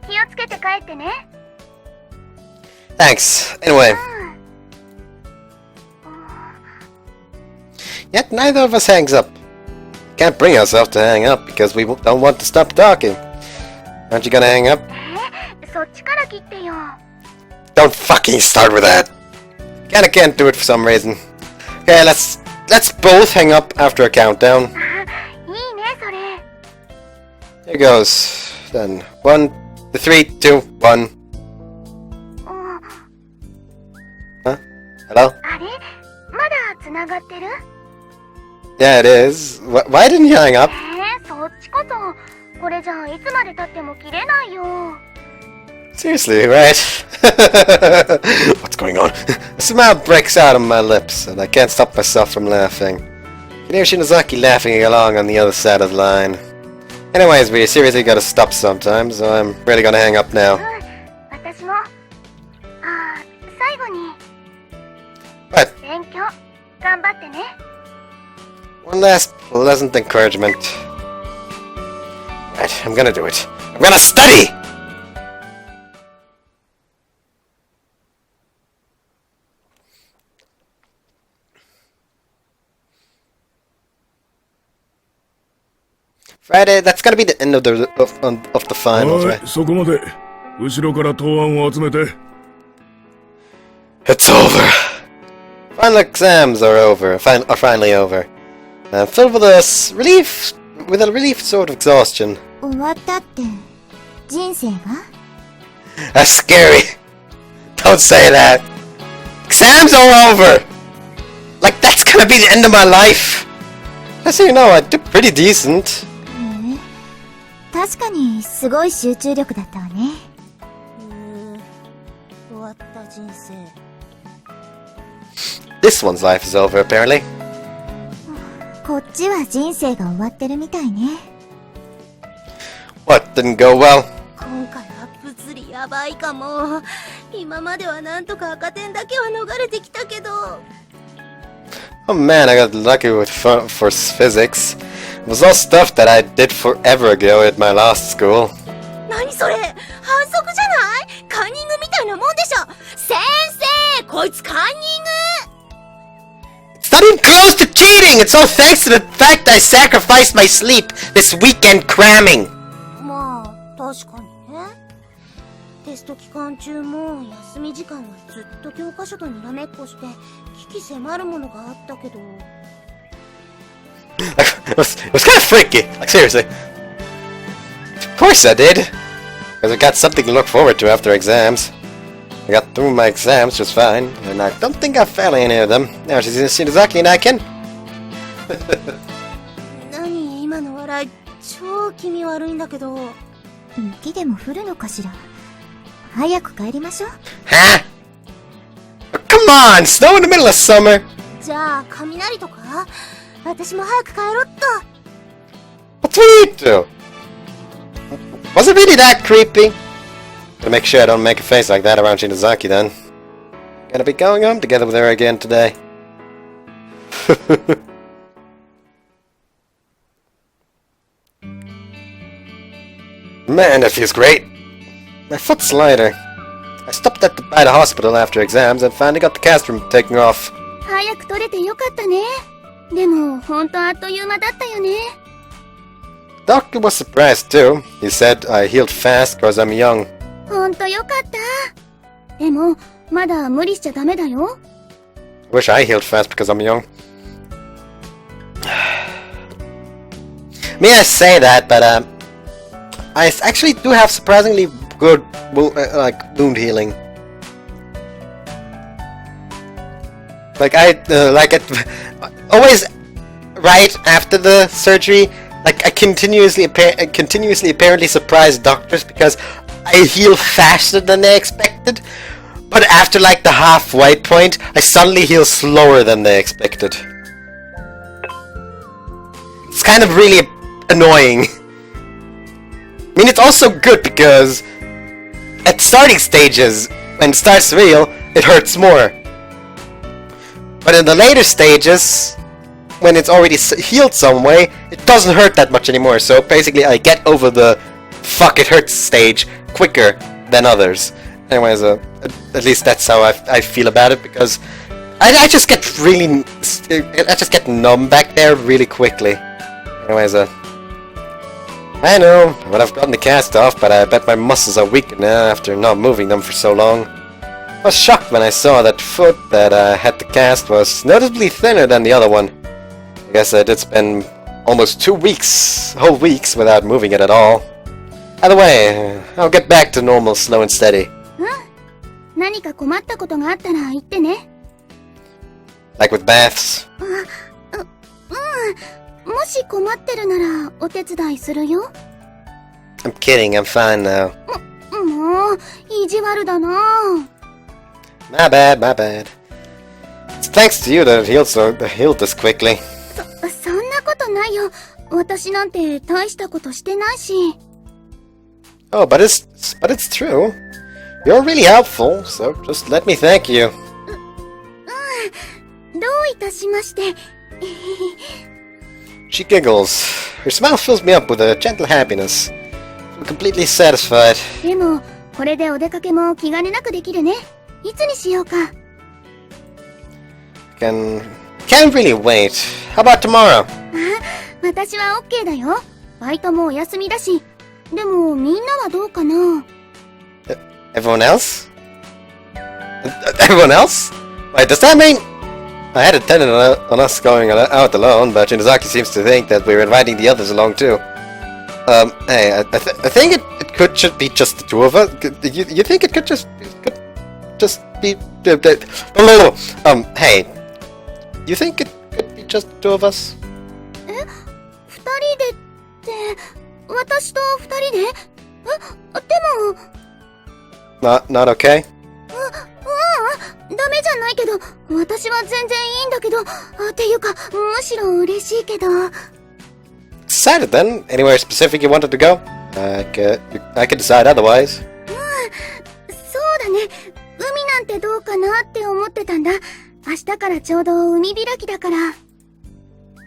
Speaker 2: 気をつけて帰ってね。
Speaker 1: Thanks. Anyway. Yet neither of us hangs up. Can't bring ourselves to hang up because we don't want to stop talking. Aren't you gonna hang up?
Speaker 2: そっちから切ってよ。
Speaker 1: Don't fucking start with that. Kinda can't do it for some reason. Okay, let's both hang up after a countdown.
Speaker 2: いいねそれ。
Speaker 1: Here goes. Then 1, 3, 2, 1. Huh? Hello?
Speaker 2: あれまだ繋がってる？
Speaker 1: Yeah, it is. Why didn't you hang up?
Speaker 2: そっちこそ。これじゃいつまで経っても切れないよ。
Speaker 1: Seriously, right? What's going on? A smile breaks out on my lips, and I can't stop myself from laughing. I can hear Shinozaki laughing along on the other side of the line. Anyways, we seriously gotta stop sometime, so I'm really gonna hang up now.
Speaker 2: 私も。最後に。
Speaker 1: What?
Speaker 2: 勉強頑張ってね。
Speaker 1: One last pleasant encouragement. Right, I'm gonna do it. I'm gonna study! Friday, that's gonna be the end of the finals,
Speaker 6: はい
Speaker 1: right?
Speaker 6: そこまで後ろから答案を集めて
Speaker 1: It's over! Final exams are over, are finally over. I'm filled with a relief sort of exhaustion.
Speaker 2: 終わったって人生が？
Speaker 1: That's scary! Don't say that! Exams are over! Like that's gonna be the end of my life! Just so you know, I did pretty decent.
Speaker 2: 確かにすごい集中力だったわね。終わった人生。
Speaker 1: This one's life is over, apparently.
Speaker 2: こっちは人生が終わってるみたいね。
Speaker 1: What didn't go well?
Speaker 2: 今回は物理やばいかも。今まではなんとか赤点だけは逃れてきたけど。
Speaker 1: Oh man, I got lucky with for physics. It was all stuff that I did forever ago at my last school.
Speaker 2: 何それ？反則じゃない？カンニングみたいなもんでしょ。先生、こいつカンニング。
Speaker 1: It's not even close to cheating! It's all thanks to the fact I sacrificed my sleep this weekend cramming!
Speaker 2: まあ、確かにね。テスト期間中も休み時間はずっと教科書とにらめっこして危機迫るものがあったけど。
Speaker 1: It was kind of freaky. Like, seriously. Of course I did. Because I got something to look forward to after exams. I got through my exams just fine, and I don't think I failed any of them. Now she's in Shinozaki and I can.
Speaker 2: 何今の笑い、超気味悪いんだけど。雪でも降るのかしら。早く帰りましょう。
Speaker 1: Huh? Come on! Snow in the middle of summer!
Speaker 2: じゃあ、雷とか？私も早く帰ろっと。
Speaker 1: What's we need to? Was it really that creepy? Gotta make sure I don't make a face like that around Shinozaki then. Gonna be going home together with her again today. Man, that feels great. My foot's lighter. I stopped by the hospital after exams and finally got the cast from taking off.
Speaker 2: 早く取れてよかったね。でも、ほんとあっという間だったよね。
Speaker 1: Doctor was surprised too. He said I healed fast because I'm young.
Speaker 2: ほんとよかった。でも、まだ無理しちゃダメだよ。
Speaker 1: Wish I healed fast because I'm young. May I say that, but I actually do have surprisingly good wound healing. Like always right after the surgery, like I continuously apparently surprise doctors because I heal faster than they expected. But after like the halfway point, I suddenly heal slower than they expected. It's kind of really annoying. I mean, it's also good because at starting stages, when it starts to heal, it hurts more. But in the later stages, when it's already healed some way, it doesn't hurt that much anymore. So basically, I get over the fuck it hurts stage quicker than others. Anyways, at least that's how I feel about it, because I just get numb back there really quickly. Anyways, I know, but I've gotten the cast off, but I bet my muscles are weaker now after not moving them for so long. I was shocked when I saw that foot that had the cast was noticeably thinner than the other one. I guess I did spend almost 2 weeks, whole weeks, without moving it at all. Either way, I'll get back to normal, slow and steady.
Speaker 2: 何か困ったことがあったら言ってね。
Speaker 1: Like with baths.
Speaker 2: もし困ってるならお手伝いするよ。
Speaker 1: I'm kidding, I'm fine now.
Speaker 2: もう、意地悪だな。
Speaker 1: My bad, my bad. It's thanks to you that it healed this quickly.
Speaker 2: そんなことないよ。私なんて大したことしてないし。
Speaker 1: Oh, but it's true. You're really helpful, so just let me thank you.
Speaker 2: どういたしまして。
Speaker 1: She giggles. Her smile fills me up with a gentle happiness. I'm completely satisfied.
Speaker 2: でも、これでお出かけも気兼ねなくできるね。いつにしようか。
Speaker 1: Can't really wait. How about tomorrow?
Speaker 2: 私は OK だよ。バイトもお休みだし。でも、みんなはどうかな。
Speaker 1: Everyone else? Everyone else? Wait, does that mean... I had intended on us going out alone, but Shinozaki seems to think that we're inviting the others along too. Hey, I think it could just be just the two of us. You think it could just be... hey, you think it could be just the two of us?
Speaker 2: 二人でって、私と二人で？でも...
Speaker 1: Not okay?
Speaker 2: ダメじゃないけど、私は全然いいんだけど、っていうか、むしろ嬉しいけど。
Speaker 1: Decided then. Anywhere specific you wanted to go? I could decide otherwise.
Speaker 2: そうだね。海なんてどうかなって思ってたんだ。明日からちょうど海開きだから。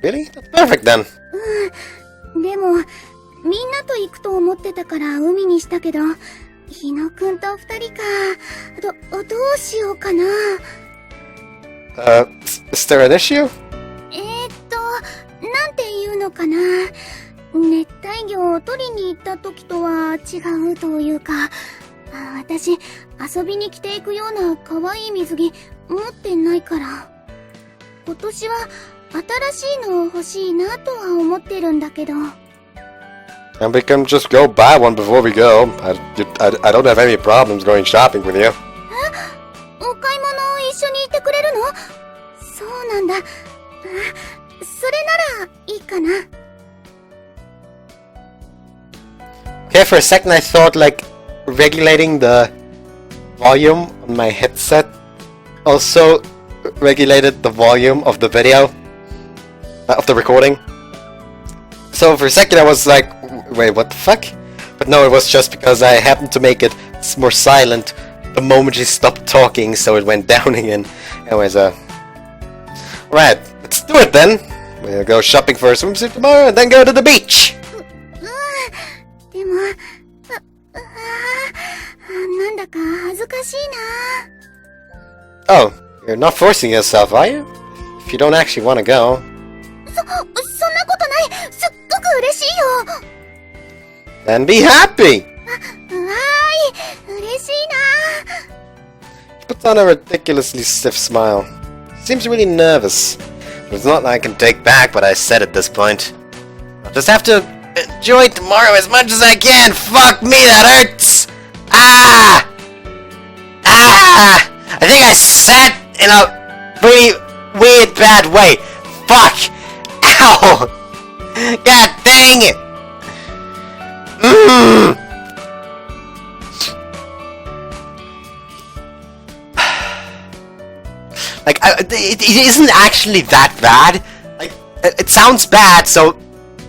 Speaker 1: Really? That's perfect then.
Speaker 2: でも、みんなと行くと思ってたから海にしたけど、日野くんと二人か。どうしようかな。
Speaker 1: Is there an issue?
Speaker 2: なんていうのかな。熱帯魚を取りに行った時とは違うというか、私、遊びに着ていくような可愛い水着持ってないから。今年は新しいの欲しいなとは思ってるんだけど。
Speaker 1: And we can just go buy one before we go. I don't have any problems going shopping with you.
Speaker 2: お買い物一緒に行ってくれるの？そうなんだ。それならいいかな。
Speaker 1: Okay, for a second I thought like regulating the volume on my headset also regulated the volume of the video, of the recording. So for a second I was like, wait, what the fuck? But no, it was just because I happened to make it more silent the moment she stopped talking, so it went down again. Anyways, right, let's do it then. We'll go shopping for a swimsuit tomorrow and then go to the beach.
Speaker 2: でも、なんだか恥ずかしいな。
Speaker 1: Oh, you're not forcing yourself, are you? If you don't actually want to go.
Speaker 2: そんなことない。すっごく嬉しいよ。
Speaker 1: Then be happy!
Speaker 2: 嬉しいな。
Speaker 1: puts on a ridiculously stiff smile. Seems really nervous. It's not that I can take back what I said at this point. I'll just have to enjoy tomorrow as much as I can. Fuck me, that hurts! Ah! Ah! I think I sat in a pretty weird bad way. Fuck! Ow! God dang it! Like, it isn't actually that bad. Like, it sounds bad, so...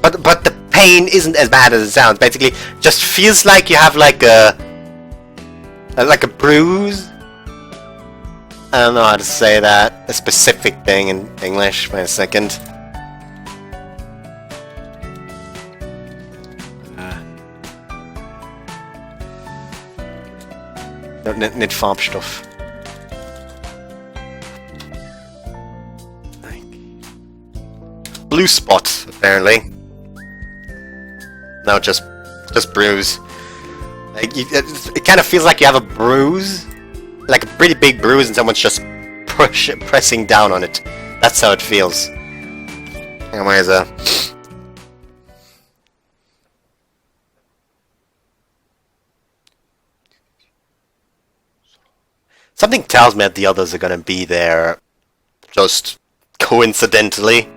Speaker 1: But the pain isn't as bad as it sounds. Basically, just feels like you have like a bruise. I don't know how to say that. A specific thing in English. Wait a second. Nicht Farbstoff. Blue spot, apparently. No, just bruise. Like it kind of feels like you have a bruise, like a pretty big bruise, and someone's just pressing down on it. That's how it feels. Anyways, something tells me that the others are gonna be there, just coincidentally.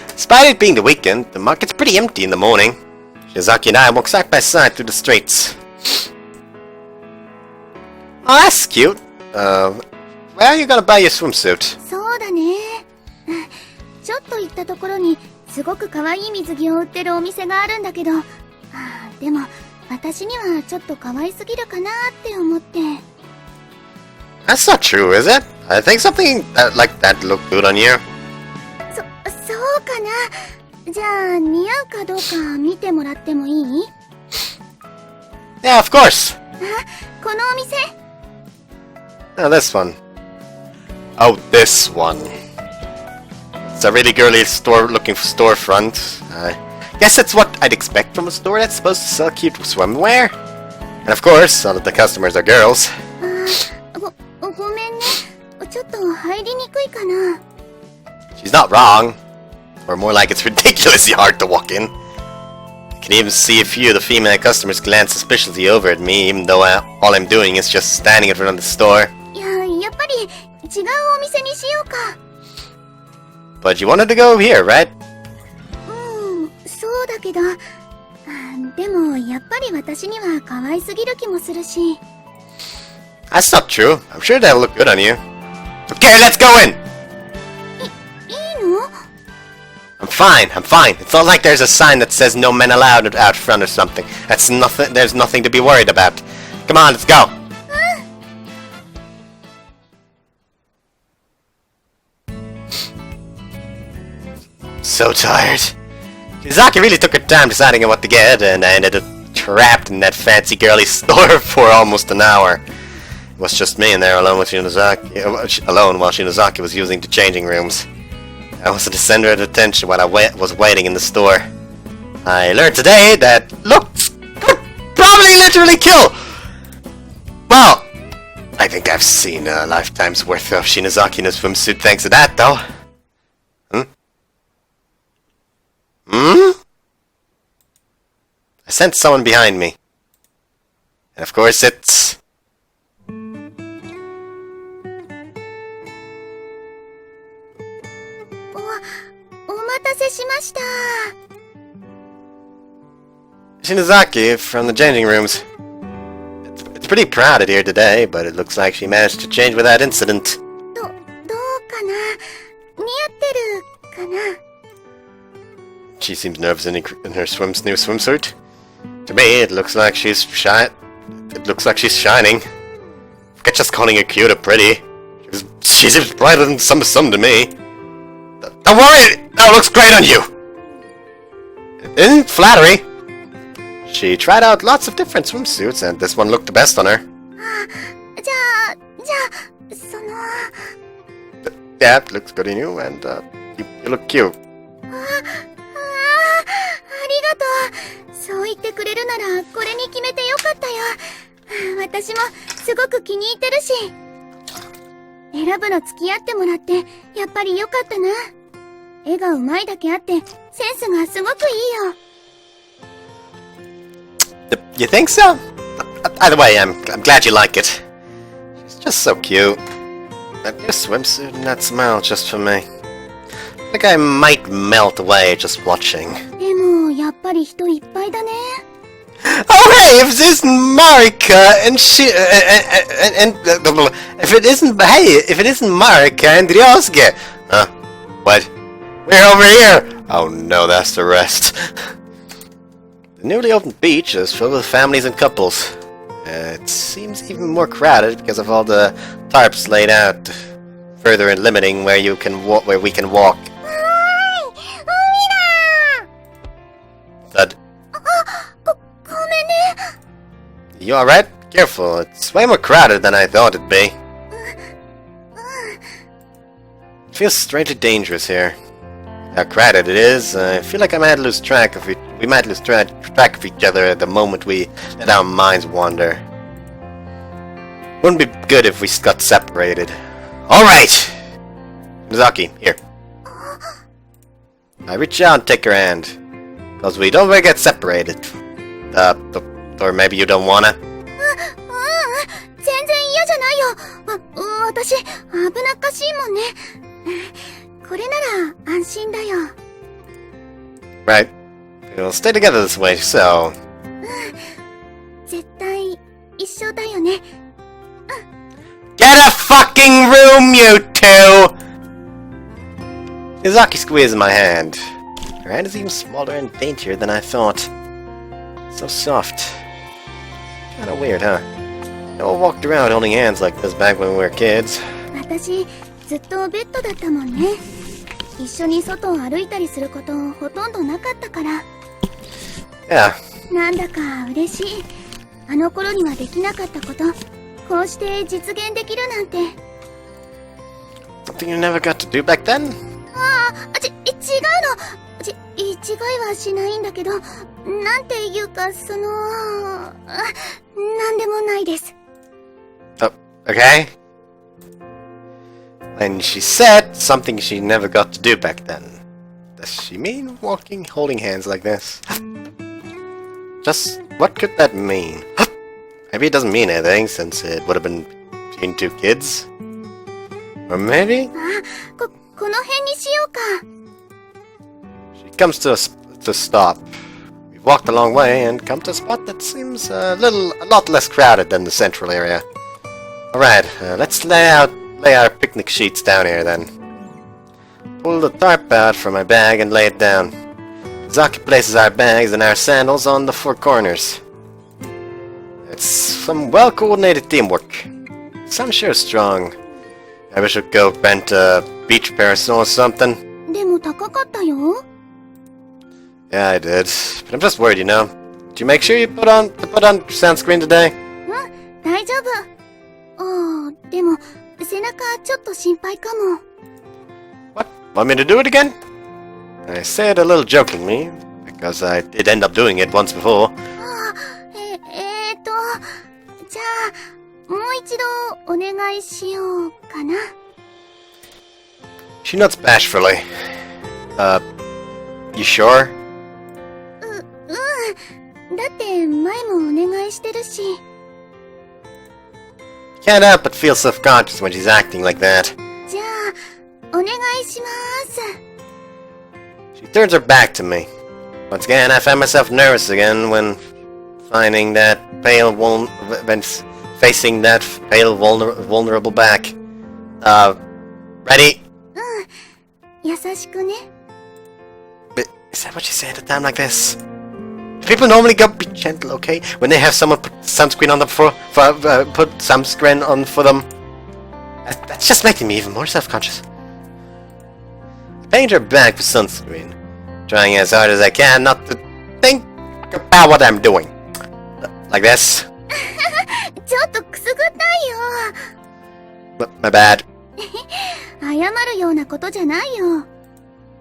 Speaker 1: Despite it being the weekend, the market's pretty empty in the morning. Shizaki and I walk side by side through the streets. Oh, that's cute. Where are you gonna buy your swimsuit?
Speaker 2: そうだね。ちょっと行ったところにすごく可愛い水着を売ってるお店があるんだけど、でも私にはちょっと可愛すぎるかなって思って。
Speaker 1: That's not true, is it? I think something like that looked good on you.
Speaker 2: そうかな。じゃあ似合うかどうか見てもらってもいい？
Speaker 1: Yeah, of course.
Speaker 2: このお店。
Speaker 1: Oh, this one. Oh, this one. It's a really girly store-looking storefront. I guess that's what I'd expect from a store that's supposed to sell cute swimwear. And of course, all of the customers are girls.
Speaker 2: ごめんね。ちょっと入りにくいかな。
Speaker 1: She's not wrong. Or more like it's ridiculously hard to walk in. I can even see a few of the female customers glance suspiciously over at me, even though all I'm doing is just standing in front of the store.
Speaker 2: やっぱり違うお店にしようか。
Speaker 1: But you wanted to go here, right?
Speaker 2: そうだけど、でもやっぱり私には可愛すぎる気もするし。
Speaker 1: That's not true. I'm sure that'll look good on you. Okay, let's go in!
Speaker 2: いいの？
Speaker 1: I'm fine. It's not like there's a sign that says no men allowed out front or something. That's nothing. There's nothing to be worried about. Come on, let's go. So tired. Shizaki really took her time deciding on what to get, and I ended up trapped in that fancy girly store for almost an hour. It was just me in there alone with alone while Shinozaki was using the changing rooms. I was the center of attention while I was waiting in the store. I learned today that looks could probably literally kill! Well, I think I've seen a lifetime's worth of Shinozaki in a swimsuit thanks to that, though. I sensed someone behind me. And of course it's... Shinozaki from the changing rooms. It's pretty crowded here today, but it looks like she managed to change without incident.
Speaker 2: どうかな？似合ってるかな？
Speaker 1: She seems nervous in her new swimsuit. To me, it looks like she's shining. Forget just calling her cute or pretty. She seems brighter than some to me. Don't worry! That looks great on you! It isn't flattery. She tried out lots of different swimsuits, and this one looked the best on her.
Speaker 2: じゃあ、その...
Speaker 1: Yeah, it looks good on you, and you look cute.
Speaker 2: ありがとう。そう言ってくれるならこれに決めてよかったよ。私もすごく気に入ってるし。選ぶの付き合ってもらって、やっぱり良かったな。絵が上手いだけあって、センスがすごくいいよ。
Speaker 1: You think so? Either way, I'm glad you like it. She's just so cute. That new swimsuit and that smile just for me. I think I might melt away just watching.
Speaker 2: でも、やっぱり人いっぱいだね。
Speaker 1: Oh hey, if this isn't Marika and she if it isn't Marika and Ryosuke. Huh? What? We're over here! Oh no, that's the rest. The newly opened beach is filled with families and couples. It seems even more crowded because of all the tarps laid out, further limiting where we can walk. Thud. You alright? Careful, it's way more crowded than I thought it'd be. It feels strangely dangerous here. How crowded it is, I feel like we might lose track of each other at the moment we let our minds wander. Wouldn't be good if we got separated. Alright! Mizaki, here. I reach out and take your hand. Cause we don't want to get separated. Or maybe you don't wanna?
Speaker 2: 全然嫌じゃないよ。私、危なっかしいもんね。これなら安心だよ。
Speaker 1: Right. We'll stay together this way, so...
Speaker 2: 絶対、一緒だよね。
Speaker 1: Get a fucking room, you two! Mizaki squeezes my hand. Her hand is even smaller and daintier than I thought. So soft. Kinda weird, huh? We all walked around holding hands like this back when we were kids.
Speaker 2: 私、ずっとベッドだったもんね。一緒に外を歩いたりすることほとんどなかったから。
Speaker 1: Yeah.
Speaker 2: なんだか嬉しい。あの頃にはできなかったこと、こうして実現できるなんて。
Speaker 1: Something you never got to do back then?
Speaker 2: 違うの。違いはしないんだけど、なんていうか、なんでもないです。
Speaker 1: Oh, okay. And she said something she never got to do back then. Does she mean holding hands like this? Just, what could that mean? Maybe it doesn't mean anything, since it would have been between two kids. Or maybe?
Speaker 2: この辺にしようか。
Speaker 1: She comes to a stop. We've walked a long way and come to a spot that seems a lot less crowded than the central area. Alright, let's lay our picnic sheets down here then. Pull the tarp out from my bag and lay it down. Zaki places our bags and our sandals on the four corners. It's some well-coordinated teamwork. Sun sure is strong. Maybe I should go rent a beach parasol or something.
Speaker 2: でも高かったよ。
Speaker 1: Yeah, I did. But I'm just worried, you know. Did you make sure you put on sunscreen today?
Speaker 2: 大丈夫。でも、背中ちょっと心配かも。
Speaker 1: What? Want me to do it again? I say it a little jokingly, because I did end up doing it once before.
Speaker 2: じゃあ、もう一度お願いしようかな。
Speaker 1: She nods bashfully. You sure?
Speaker 2: だって前もお願いしてるし。
Speaker 1: Can't help but feel self-conscious when she's acting like that.
Speaker 2: じゃあ、お願いします。
Speaker 1: She turns her back to me. Once again, I find myself nervous again when facing that pale, vulnerable back. Ready?
Speaker 2: 優しくね。
Speaker 1: But is that what you say at a time like this? People normally go be gentle, okay? When they have someone put sunscreen on them put sunscreen on for them. That's just making me even more self-conscious. I paint her back with sunscreen, trying as hard as I can not to think about what I'm doing. Like this.
Speaker 2: ちょっとくすぐったいよ。
Speaker 1: My bad.
Speaker 2: 謝るようなことじゃないよ。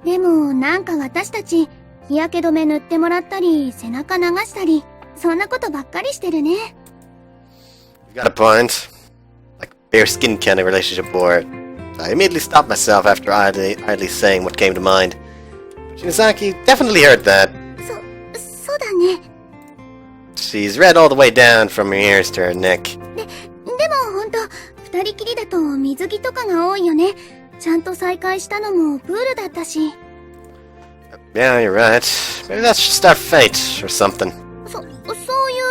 Speaker 2: でもなんか私たち日焼け止め塗ってもらったり背中流したりそんなことばっかりしてるね。
Speaker 1: You got a point. Like bare skin kind of relationship war. I immediately stopped myself after idly saying what came to mind. Shinozaki definitely heard that.
Speaker 2: そうだね。
Speaker 1: She's red all the way down from her ears to her neck.
Speaker 2: でもほんと、二人きりだと水着とかが多いよね。ちゃんと再会したのもプールだったし。
Speaker 1: Yeah, you're right. Maybe that's just our fate, or something.
Speaker 2: そうい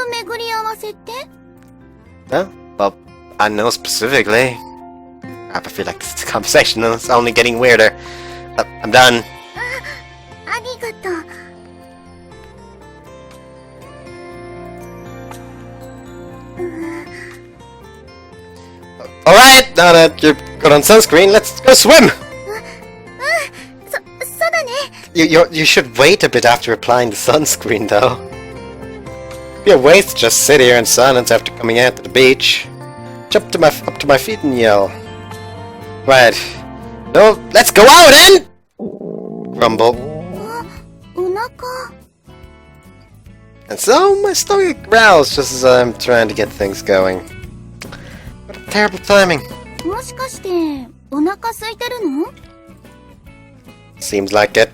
Speaker 2: う巡り合わせって？
Speaker 1: Huh? Well, I know specifically. I feel like this conversation is only getting weirder. I'm done.
Speaker 2: ありがとう。
Speaker 1: Alright, now that you're good on sunscreen, let's go swim!
Speaker 2: そうだね。
Speaker 1: You should wait a bit after applying the sunscreen, though. It'd be a waste to just sit here in silence after coming out to the beach. Jump up to my feet and yell. Right. No, let's go out and... Grumble.
Speaker 2: お腹。
Speaker 1: And so, my stomach growls just as I'm trying to get things going. What a terrible timing.
Speaker 2: もしかして、お腹空いてるの？
Speaker 1: Seems like it.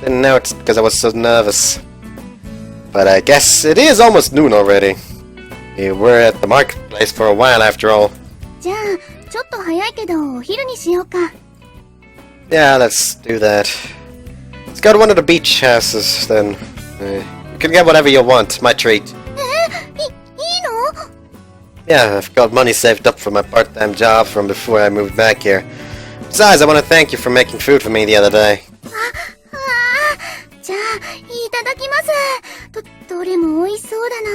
Speaker 1: Didn't know it's because I was so nervous. But I guess it is almost noon already. We were at the marketplace for a while after all.
Speaker 2: じゃあ、ちょっと早いけどお昼にしようか。
Speaker 1: Yeah, let's do that. Let's go to one of the beach houses, then. You can get whatever you want, my treat.
Speaker 2: いいの？
Speaker 1: Yeah, I've got money saved up from my part-time job from before I moved back here. Besides, I want to thank you for making food for me the other day.
Speaker 2: じゃあ、いただきます。どれも美味しそうだな。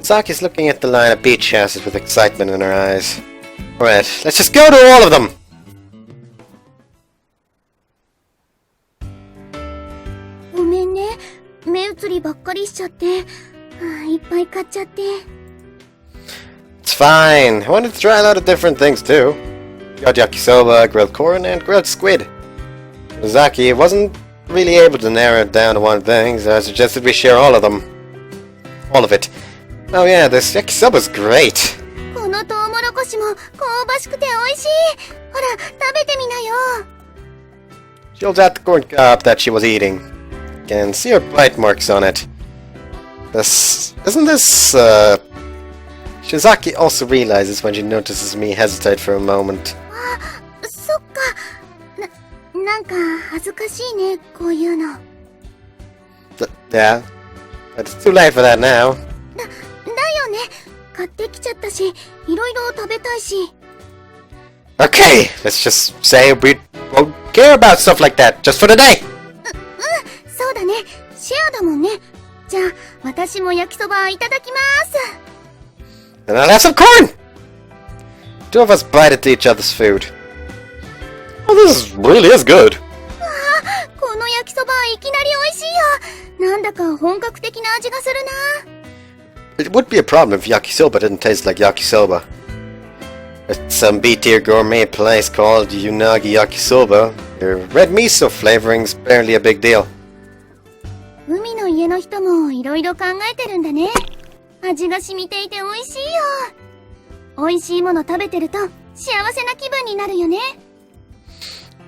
Speaker 1: Saki's looking at the line of beach houses with excitement in her eyes. Alright, let's just go to all of them!
Speaker 2: ごめんね。目移りばっかりしちゃって。いっぱい買っちゃって。
Speaker 1: It's fine. I wanted to try a lot of different things too. Got yakisoba, grilled corn, and grilled squid. Zaki wasn't really able to narrow it down to one thing, so I suggested we share all of them. All of it. Oh yeah, this yakisoba's great.
Speaker 2: このトウモロコシも香ばしくて美味しい。ほら、食べてみなよ。
Speaker 1: She holds out the corn cob that she was eating. Can see her bite marks on it. Isn't this, Shizaki also realizes when she notices me hesitate for a moment.
Speaker 2: そっか。なんか恥ずかしいね、こういうの。
Speaker 1: Yeah, but it's too late for that now.
Speaker 2: だよね。買ってきちゃったし、いろいろ食べたいし。
Speaker 1: Okay, let's just say we won't care about stuff like that just for today.
Speaker 2: そうだね。シェアだもんね。じゃあ、私も焼きそばいただきます。
Speaker 1: And I'll have some corn! Two of us bite into each other's food. Oh, this really is good.
Speaker 2: この焼きそばいきなり美味しいよ。なんだか本格的な味がするな。
Speaker 1: It would be a problem if yakisoba didn't taste like yakisoba. At some B-tier gourmet place called Unagi Yakisoba, their red miso flavoring's barely a big deal.
Speaker 2: 海の家の人もいろいろ考えてるんだね。味が染みていて美味しいよ。美味しいもの食べてると幸せな気分になるよね。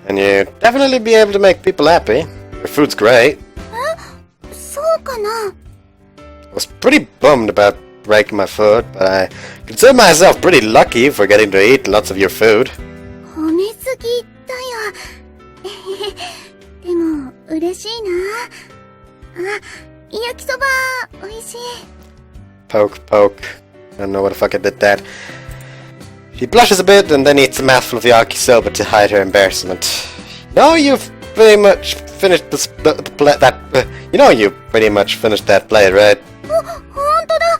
Speaker 1: And you'd definitely be able to make people happy. Your food's great.
Speaker 2: そうかな。
Speaker 1: I was pretty bummed about breaking my foot, but I consider myself pretty lucky for getting to eat lots of your food.
Speaker 2: 褒めすぎだよ。でも嬉しいな。焼きそば美味しい。
Speaker 1: Poke, poke. I don't know what the fuck I did that. She blushes a bit and then eats a mouthful of yakisoba to hide her embarrassment. You've pretty much finished you know you pretty much finished that plate, right?
Speaker 2: ほんとだ。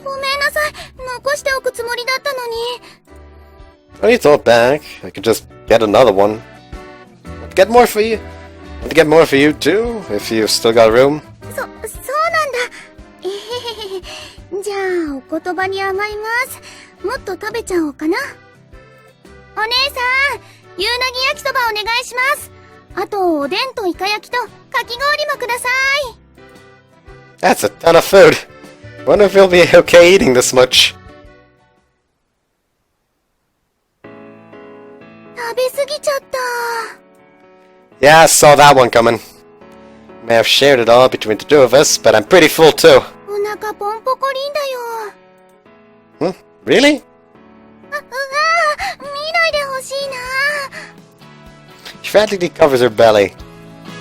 Speaker 2: ごめんなさい。残しておくつもりだったのに。
Speaker 1: When you thought back, I could just get another one. Get more for you. Want to get more for you too, if you've still got room.
Speaker 2: そうなんだ。じゃあ、お言葉に甘えます。もっと食べちゃおうかな。お姉さん、ゆうなぎ焼きそばお願いします。あと、おでんとイカ焼きとかき氷もください。
Speaker 1: That's a ton of food. Wonder if he'll be okay eating this much.
Speaker 2: 食べ過ぎちゃった。
Speaker 1: Yeah, I saw that one coming. May have shared it all between the two of us, but I'm pretty full too.
Speaker 2: お腹ポンポコリンだよ。
Speaker 1: Really?
Speaker 2: 見ないでほしいな。
Speaker 1: She frantically covers her belly.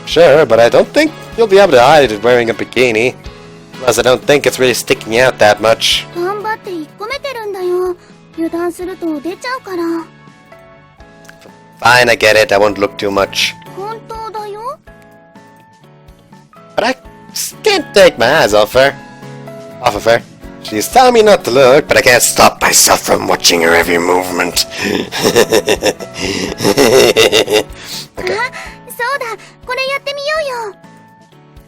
Speaker 1: Sure, but I don't think you'll be able to hide it wearing a bikini. Plus, I don't think it's really sticking out that much.
Speaker 2: 頑張って引っ込めてるんだよ。油断すると出ちゃうから。
Speaker 1: Fine, I get it. I won't look too much.
Speaker 2: 本当だよ。
Speaker 1: But I just can't take my eyes off of her. She's telling me not to look, but I can't stop myself from watching her every movement.
Speaker 2: あ、そうだ。これやってみようよ。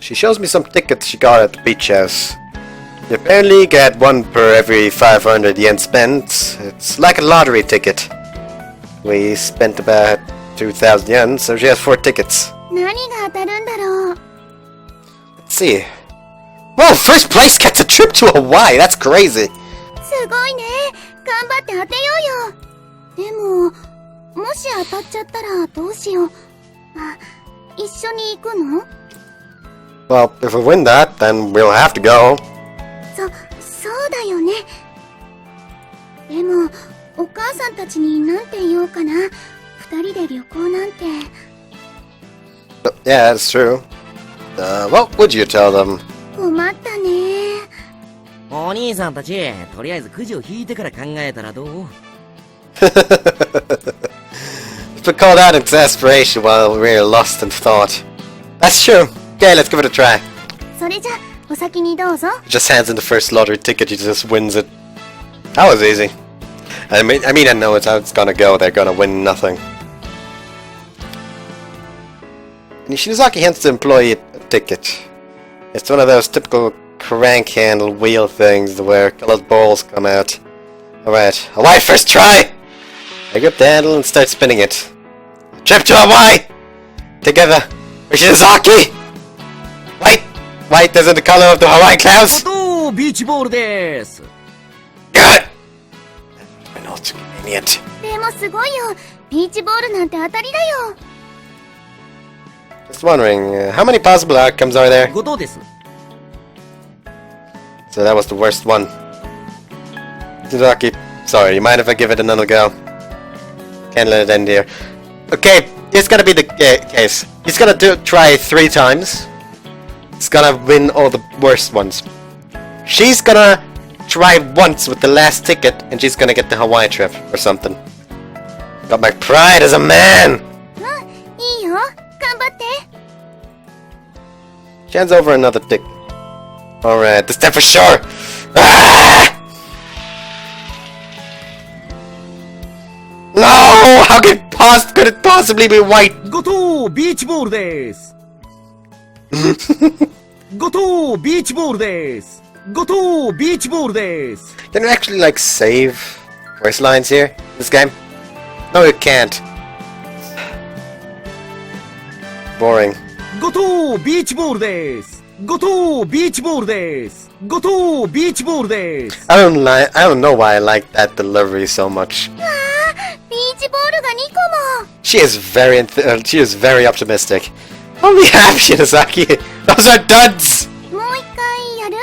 Speaker 1: She shows me some tickets she got at the beach house. You apparently get one per every 500 yen spent. It's like a lottery ticket. We spent about 2,000 yen, so she has 4 tickets.
Speaker 2: 何が当たるんだろう。
Speaker 1: Let's see. Whoa, first place gets a trip to Hawaii. That's crazy.
Speaker 2: すごいね。頑張って当てようよ。でも、もし当たっちゃったらどうしよう。あ、一緒に行くの？
Speaker 1: Well, if we win that, then we'll have to go.
Speaker 2: そうだよね。でも、お母さんたちになんて言おうかな。二人で旅行なんて。
Speaker 1: Yeah, that's true. What would you tell them?
Speaker 2: 困ったね。
Speaker 3: お兄さんたち、とりあえずくじを引いてから考えたらどう？
Speaker 1: But call that exasperation while we're lost in thought. That's true. Okay, let's give it a try.
Speaker 2: それじゃ、お先にどうぞ。
Speaker 1: Just hands in the first lottery ticket, he just wins it. That was easy. I mean, I know it's how it's gonna go. They're gonna win nothing. And Shinozaki hands the employee a ticket. It's one of those typical crank handle wheel things where colored balls come out. Alright, Hawaii first try! I grip the handle and start spinning it. Trip to Hawaii! Together with Shinozaki! White isn't the color of the Hawaii clouds!
Speaker 3: おっと、ビーチボールです。
Speaker 1: Good! I know it's an idiot.
Speaker 2: でもすごいよ。ビーチボールなんて当たりだよ。
Speaker 1: Just wondering, how many possible outcomes are there?
Speaker 3: 後藤です。
Speaker 1: So that was the worst one. Shinozaki, sorry, you mind if I give it another go? Can't let it end here. Okay, it's gonna be the case. He's gonna try 3 times. He's gonna win all the worst ones. She's gonna try once with the last ticket, and she's gonna get the Hawaii trip or something. Got my pride as a man!
Speaker 2: いいよ。頑張って。
Speaker 1: She hands over another ticket. Alright, this time for sure! Ah! No! How could it possibly be white?
Speaker 3: 後藤、ビーチボールです。後藤、ビーチボールです。後藤、ビーチボールです。
Speaker 1: Can you actually, like, save voice lines here? This game? No, you can't. Boring.
Speaker 3: 後藤、ビーチボールです。後藤、ビーチボールです。後藤、ビーチボールです。
Speaker 1: I don't know why I like that delivery so much.
Speaker 2: ビーチボールが2個も。
Speaker 1: She is very optimistic. Holy half, Shinozaki! Those are duds!
Speaker 2: もう一回やる？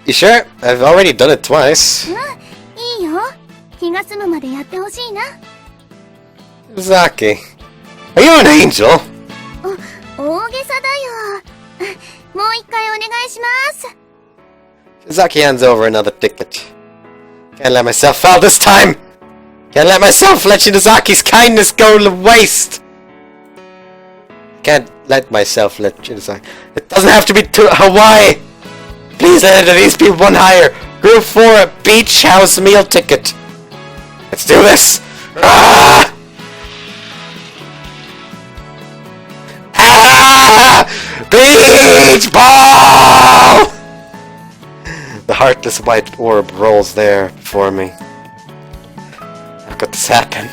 Speaker 1: You sure? I've already done it twice.
Speaker 2: いいよ。気が済むまでやってほしいな。
Speaker 1: Shinozaki, are you an angel?
Speaker 2: 大げさだよ。もう一回お願いします。
Speaker 1: Shinozaki hands over another ticket. Can't let myself fall this time! Can't let myself let Shinozaki's kindness go to waste! Can't let myself let Shinozaki... It doesn't have to be to Hawaii! Please let it at least be one higher! Group 4, a beach house meal ticket! Let's do this! Ah! Ah! Beach ball! The heartless white orb rolls there before me. How could this happen?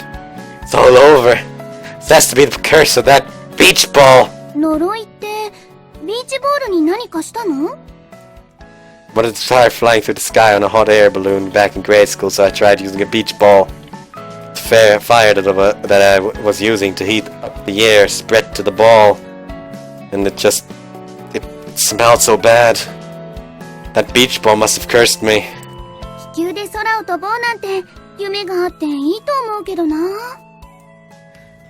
Speaker 1: It's all over. This has to be the curse of that beach ball.
Speaker 2: 呪いって、ビーチボールに何かしたの？
Speaker 1: wanted to try flying through the sky on a hot air balloon back in grade school, so I tried using a beach ball. The fire that I was using to heat up the air spread to the ball, and it smelled so bad. That beach ball must have cursed me.
Speaker 2: 気球で空を飛ぼうなんて夢があっていいと思うけどな。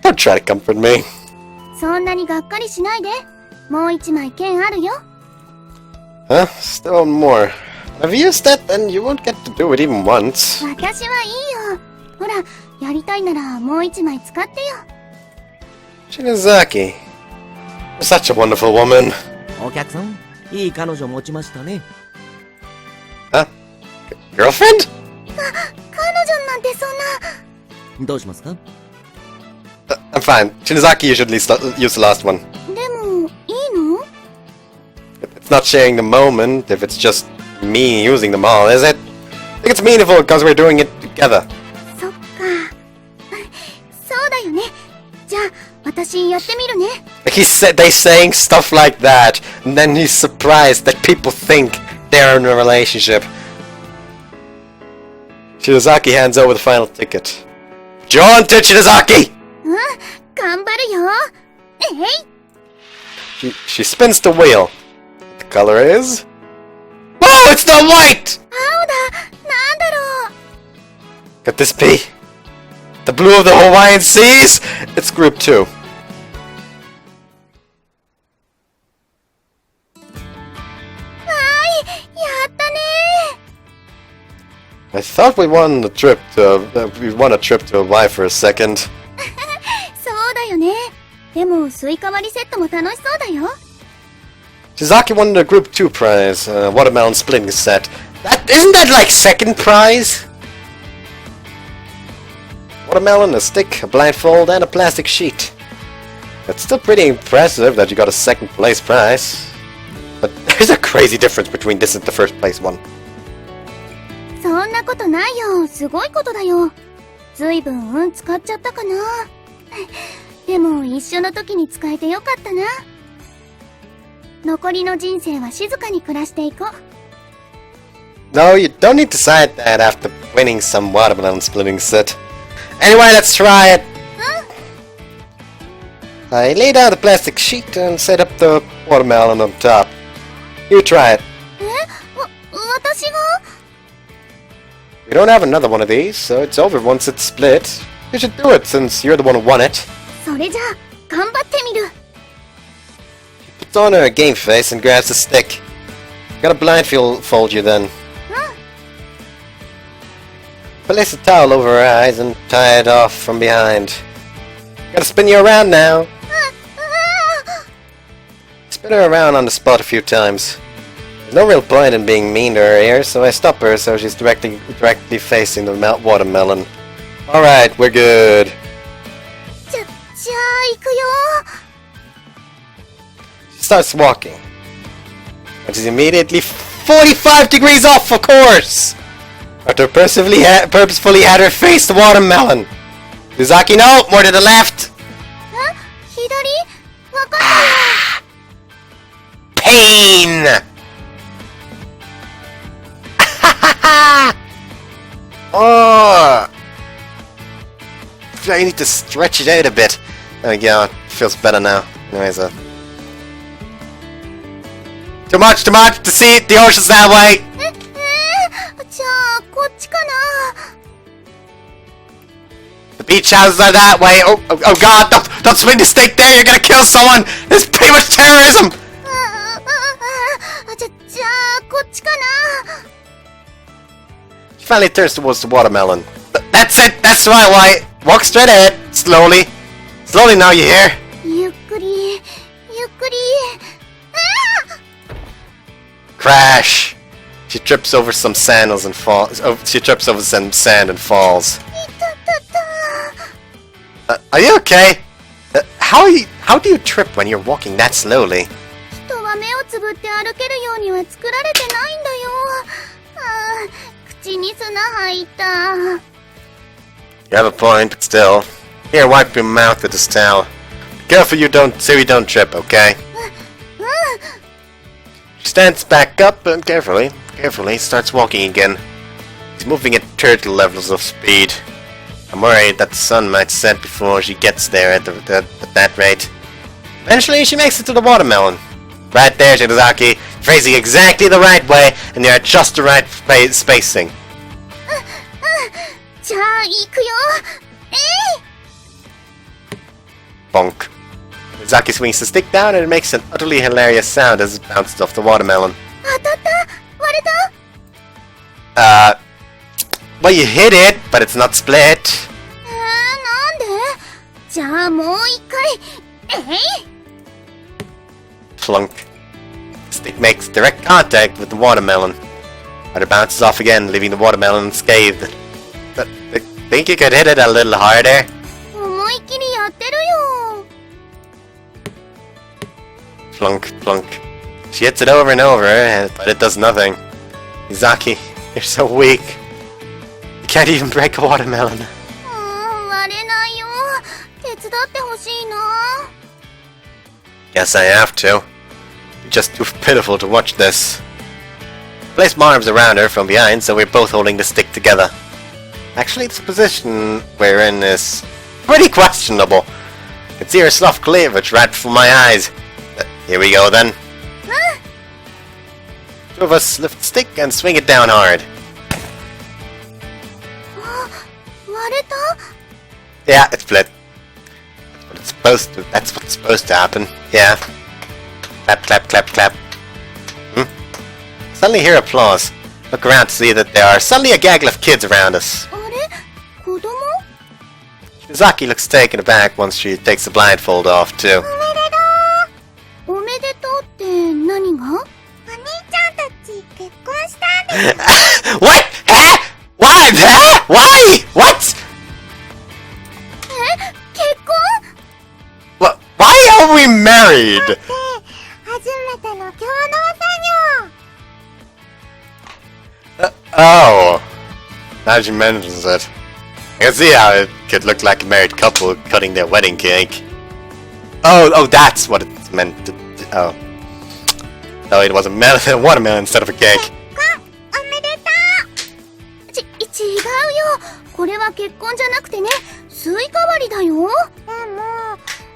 Speaker 1: Don't try to comfort me.
Speaker 2: そんなにがっかりしないで。もう一枚剣あるよ。
Speaker 1: Huh? Still more. I've used that, then you won't get to do it even once.
Speaker 2: 私はいいよ。ほら、やりたいならもう一枚使ってよ。
Speaker 1: Shinozaki. You're such a wonderful woman.
Speaker 3: お客さん、いい彼女持ちましたね。
Speaker 1: Huh? Girlfriend?
Speaker 2: 彼女なんてそんな。
Speaker 3: どうしますか？
Speaker 1: I'm fine. Shinozaki usually use the last one.
Speaker 2: でも、いいの？
Speaker 1: It's not sharing the moment if it's just me using them all, is it? I think it's meaningful because we're doing it together.
Speaker 2: そっか。そうだよね。じゃあ、私やってみるね。
Speaker 1: Like they saying stuff like that, and then he's surprised that people think they're in a relationship. Shinozaki hands over the final ticket. John to Shinozaki!
Speaker 2: うん、頑張るよ。
Speaker 1: She spins the wheel. The color is... Oh, it's not white!
Speaker 2: 青だ。なんだろう。
Speaker 1: Could this be? The blue of the Hawaiian seas? It's group 2.
Speaker 2: やったね
Speaker 1: I thought we won a trip to Hawaii for a second.
Speaker 2: そうだよね。でも、スイカ割りセットも楽しそうだよ。
Speaker 1: Shizaki won the Group 2 prize, watermelon splitting set. Isn't that like second prize? Watermelon, a stick, a blindfold, and a plastic sheet. It's still pretty impressive that you got a second place prize. But there's a crazy difference between this and the first place one.
Speaker 2: そんなことないよ。すごいことだよ。ずいぶん運使っちゃったかな。でも一緒の時に使えてよかったな。残りの人生は静かに暮らしていこう。
Speaker 1: No, you don't need to decide that after winning some watermelon splitting set. Anyway, let's try it. I laid out a plastic sheet and set up the watermelon on top. You try it.
Speaker 2: 私が
Speaker 1: We don't have another one of these, so it's over once it's split. You should do it since you're the one who won it.
Speaker 2: それじゃあ、頑張ってみる。
Speaker 1: Puts on her game face and grabs the stick. Gotta blindfold you then. Place a towel over her eyes and tie it off from behind. Gotta spin you around now. Spin her around on the spot a few times. There's no real point in being mean to her here, so I stop her so she's directly facing the watermelon. Alright, we're good.
Speaker 2: じゃあ行くよ。
Speaker 1: She starts walking. And she's immediately 45 degrees off, of course! After purposefully had her face the watermelon. Yuzaki, no! More to the left!
Speaker 2: 左？わかんない。
Speaker 1: Pain! Oh! I need to stretch it out a bit. There we go. It feels better now. Anyways, Too much to see it! The ocean's that way!
Speaker 2: じゃあ、こっちかな。
Speaker 1: The beach houses are that way! Oh god! Don't swing the stick there! You're gonna kill someone! This is pretty much terrorism!
Speaker 2: じゃあ、こっちかな。
Speaker 1: She finally turns towards the watermelon. That's it! That's right, White! Walk straight ahead! Slowly! Slowly now, you hear?
Speaker 2: ゆっくり、ゆっくり。
Speaker 1: Crash! She trips over some sandals and falls. Oh, she trips over some sand and falls.
Speaker 2: いたたた。
Speaker 1: Are you okay? How do you trip when you're walking that slowly?
Speaker 2: 人は目をつぶって歩けるようには作られてないんだよ。口に砂入った。
Speaker 1: You have a point, but still. Here, wipe your mouth with this towel. Be careful so you don't trip, okay? She stands back up and carefully Carefully, starts walking again. He's moving at turtle levels of speed. I'm worried that the sun might set before she gets there at that rate. Eventually, she makes it to the watermelon. Right there, Shinozaki, facing exactly the right way, and you're at just the right spacing.
Speaker 2: じゃあ、行くよ。
Speaker 1: Bonk. Shinozaki swings the stick down, and it makes an utterly hilarious sound as it bounces off the watermelon.
Speaker 2: 当たった。割れた。
Speaker 1: Well, you hit it, but it's not split.
Speaker 2: なんで？じゃあもう一回。
Speaker 1: Plunk. The stick makes direct contact with the watermelon, but it bounces off again, leaving the watermelon unscathed. But I think you could hit it a little harder.
Speaker 2: 思いっきりやってるよ。
Speaker 1: Plunk, plunk. She hits it over and over, but it does nothing. Izaki, you're so weak. You can't even break a watermelon.
Speaker 2: 割れないよ。手伝ってほしいな。
Speaker 1: Yes, I have to. You're just too pitiful to watch this. Place my arms around her from behind, so we're both holding the stick together. Actually, this position we're in is pretty questionable. I can see her soft cleavage right before my eyes. Here we go then. Two of us lift the stick and swing it down hard.
Speaker 2: 割れた？
Speaker 1: Yeah, it's split. That's what's supposed to happen. Yeah. Clap, clap, clap, clap. Suddenly hear applause. Look around to see that there are suddenly a gaggle of kids around us.
Speaker 2: あれ？子供？
Speaker 1: Shizaki looks taken aback once she takes the blindfold off too.
Speaker 2: おめでとうって何が？お兄ちゃんたち結婚したんです。
Speaker 1: What? Huh? Why? Huh? Why? What?
Speaker 2: 結婚？
Speaker 1: What? Why are we married?
Speaker 2: 初めての共同作業。
Speaker 1: Oh. Now she mentions it. I can see how it could look like a married couple cutting their wedding cake. Oh, that's what it's meant to. Oh. No, it was a watermelon instead of a cake.
Speaker 2: おめでとう。違うよ。これは結婚じゃなくてね、スイカ割りだよ。でも、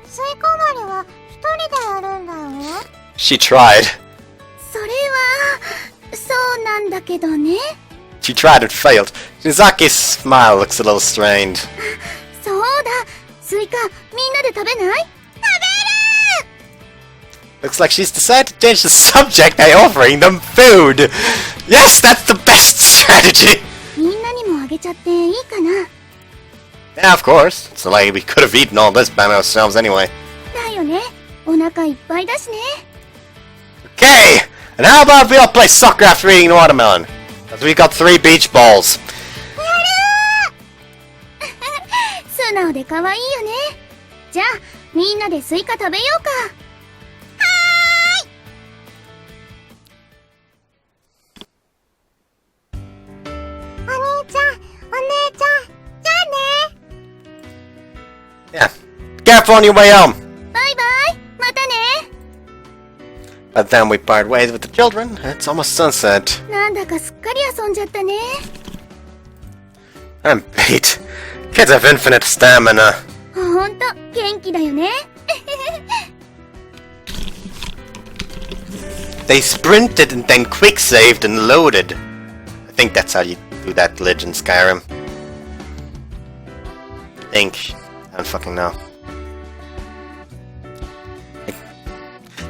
Speaker 2: スイカ割りは一人でやるんだよ。
Speaker 1: She tried.
Speaker 2: それは、そうなんだけどね。
Speaker 1: She tried and failed. Shizaki's smile looks a little strained.
Speaker 2: そうだ、スイカみんなで食べない？食べる！
Speaker 1: Looks like she's decided to change the subject by offering them food. Yes, that's the best strategy.
Speaker 2: みんなにもあげちゃっていいかな？
Speaker 1: Yeah, of course. It's not like we could have eaten all this by ourselves anyway.
Speaker 2: だよね。お腹いっぱいだしね。
Speaker 1: Okay, and how about we all play soccer after eating the watermelon? Because we got 3 beach balls.
Speaker 2: 素直で可愛いよね。じゃあ、みんなでスイカ食べようか。お兄ちゃん、お姉ちゃん、じゃあね。
Speaker 1: Yeah. Careful on your way home.
Speaker 2: バイバイ、またね。
Speaker 1: But then we part ways with the children. It's almost sunset.
Speaker 2: なんだかすっかり遊んじゃったね。
Speaker 1: I'm beat. Kids have infinite stamina.
Speaker 2: ほんと、元気だよね。
Speaker 1: They sprinted and then quick saved and loaded. I think that's how you do that glitch in Skyrim. I don't fucking know.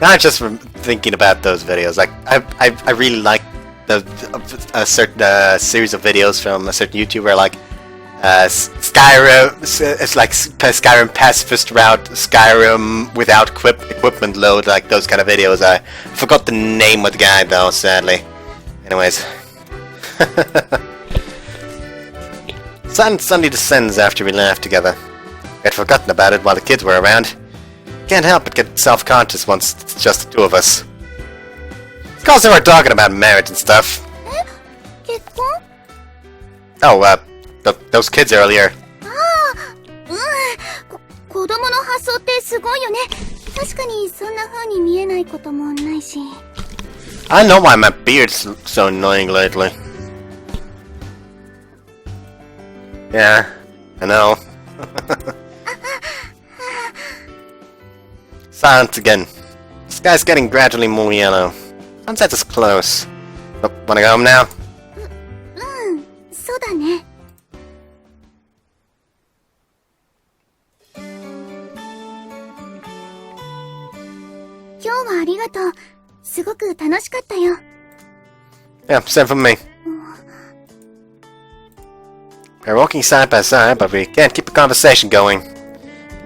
Speaker 1: Now I'm just thinking about those videos. Like I really like a certain series of videos from a certain YouTuber, like Skyrim. It's like Skyrim pacifist route, Skyrim without equipment load, like those kind of videos. I forgot the name of the guy though, sadly. Anyways. Sun suddenly descends after we laughed together. I'd forgotten about it while the kids were around. Can't help but get self-conscious once it's just the two of us. It's cause they were talking about marriage and stuff.
Speaker 2: 結婚？
Speaker 1: Oh, those kids earlier.
Speaker 2: 子供の発想ってすごいよね。確かにそんな風に見えないこともないし。
Speaker 1: I don't know why my beard's so annoying lately. Yeah, I know. Silence again. The sky's getting gradually more yellow. Sunset is close. Oh, wanna go home now?
Speaker 2: そうだね。今日はありがとう。すごく楽しかったよ。
Speaker 1: Yeah, same for me. We're walking side by side, but we can't keep a conversation going.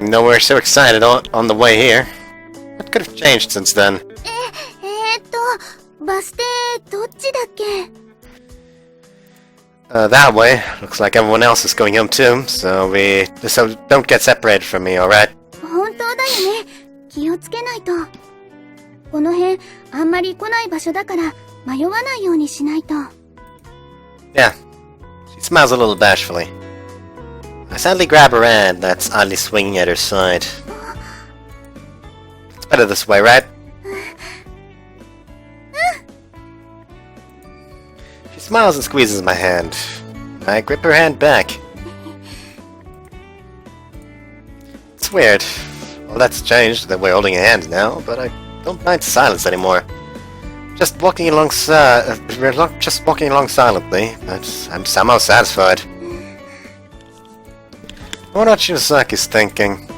Speaker 1: You know, we're so excited on the way here. What could have changed since then?
Speaker 2: バス停どっちだっけ？
Speaker 1: That way. Looks like everyone else is going home too, so don't get separated from me, alright?
Speaker 2: 本当だよね。気をつけないと。この辺あんまり来ない場所だから迷わないようにしないと。
Speaker 1: Yeah. She smiles a little bashfully. I sadly grab her hand that's oddly swinging at her side. It's better this way, right? She smiles and squeezes my hand. I grip her hand back. It's weird. Well, that's changed that we're holding hands now, but I don't mind silence anymore. Just walking along silently, but I'm somehow satisfied. I wonder what Shinazaki's thinking.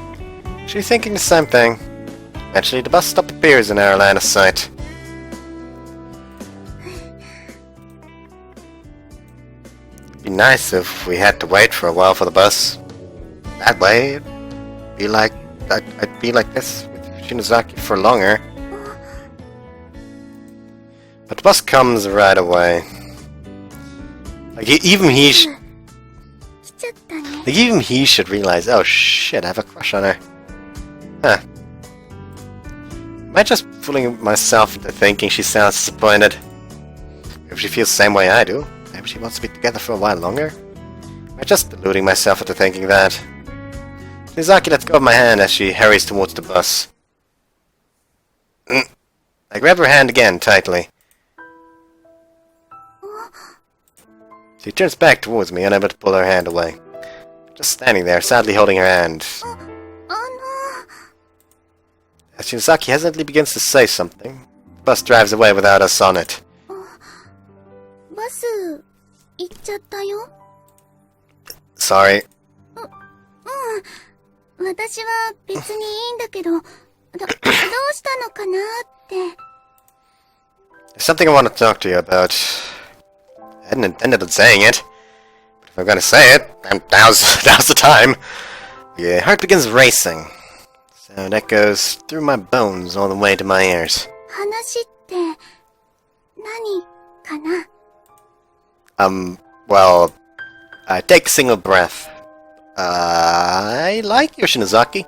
Speaker 1: She's thinking the same thing. Eventually, the bus stop appears in our line of sight. It'd be nice if we had to wait for a while for the bus. That way, I'd be like this with Shinozaki for longer. But the bus comes right away. Even he should realize, oh shit, I have a crush on her. Huh. Am I just fooling myself into thinking she sounds disappointed? If she feels the same way I do, maybe she wants to be together for a while longer? Am I just deluding myself into thinking that? Mizaki lets go of my hand as she hurries towards the bus. I grab her hand again, tightly. She turns back towards me, unable to pull her hand away. Just standing there, sadly holding her hand. As Shinozaki hesitantly begins to say something, the bus drives away without us on it.
Speaker 2: バス行っちゃったよ。
Speaker 1: Sorry.
Speaker 2: 私は別にいいんだけど、どうしたのかなって。
Speaker 1: There's something I want to talk to you about. I hadn't intended on saying it, but if I'm gonna say it, then now's the time. My heart begins racing. Sound echoes through my bones all the way to my ears.
Speaker 2: 話って何かな？
Speaker 1: Well, I take a single breath. I like Yoshinazaki.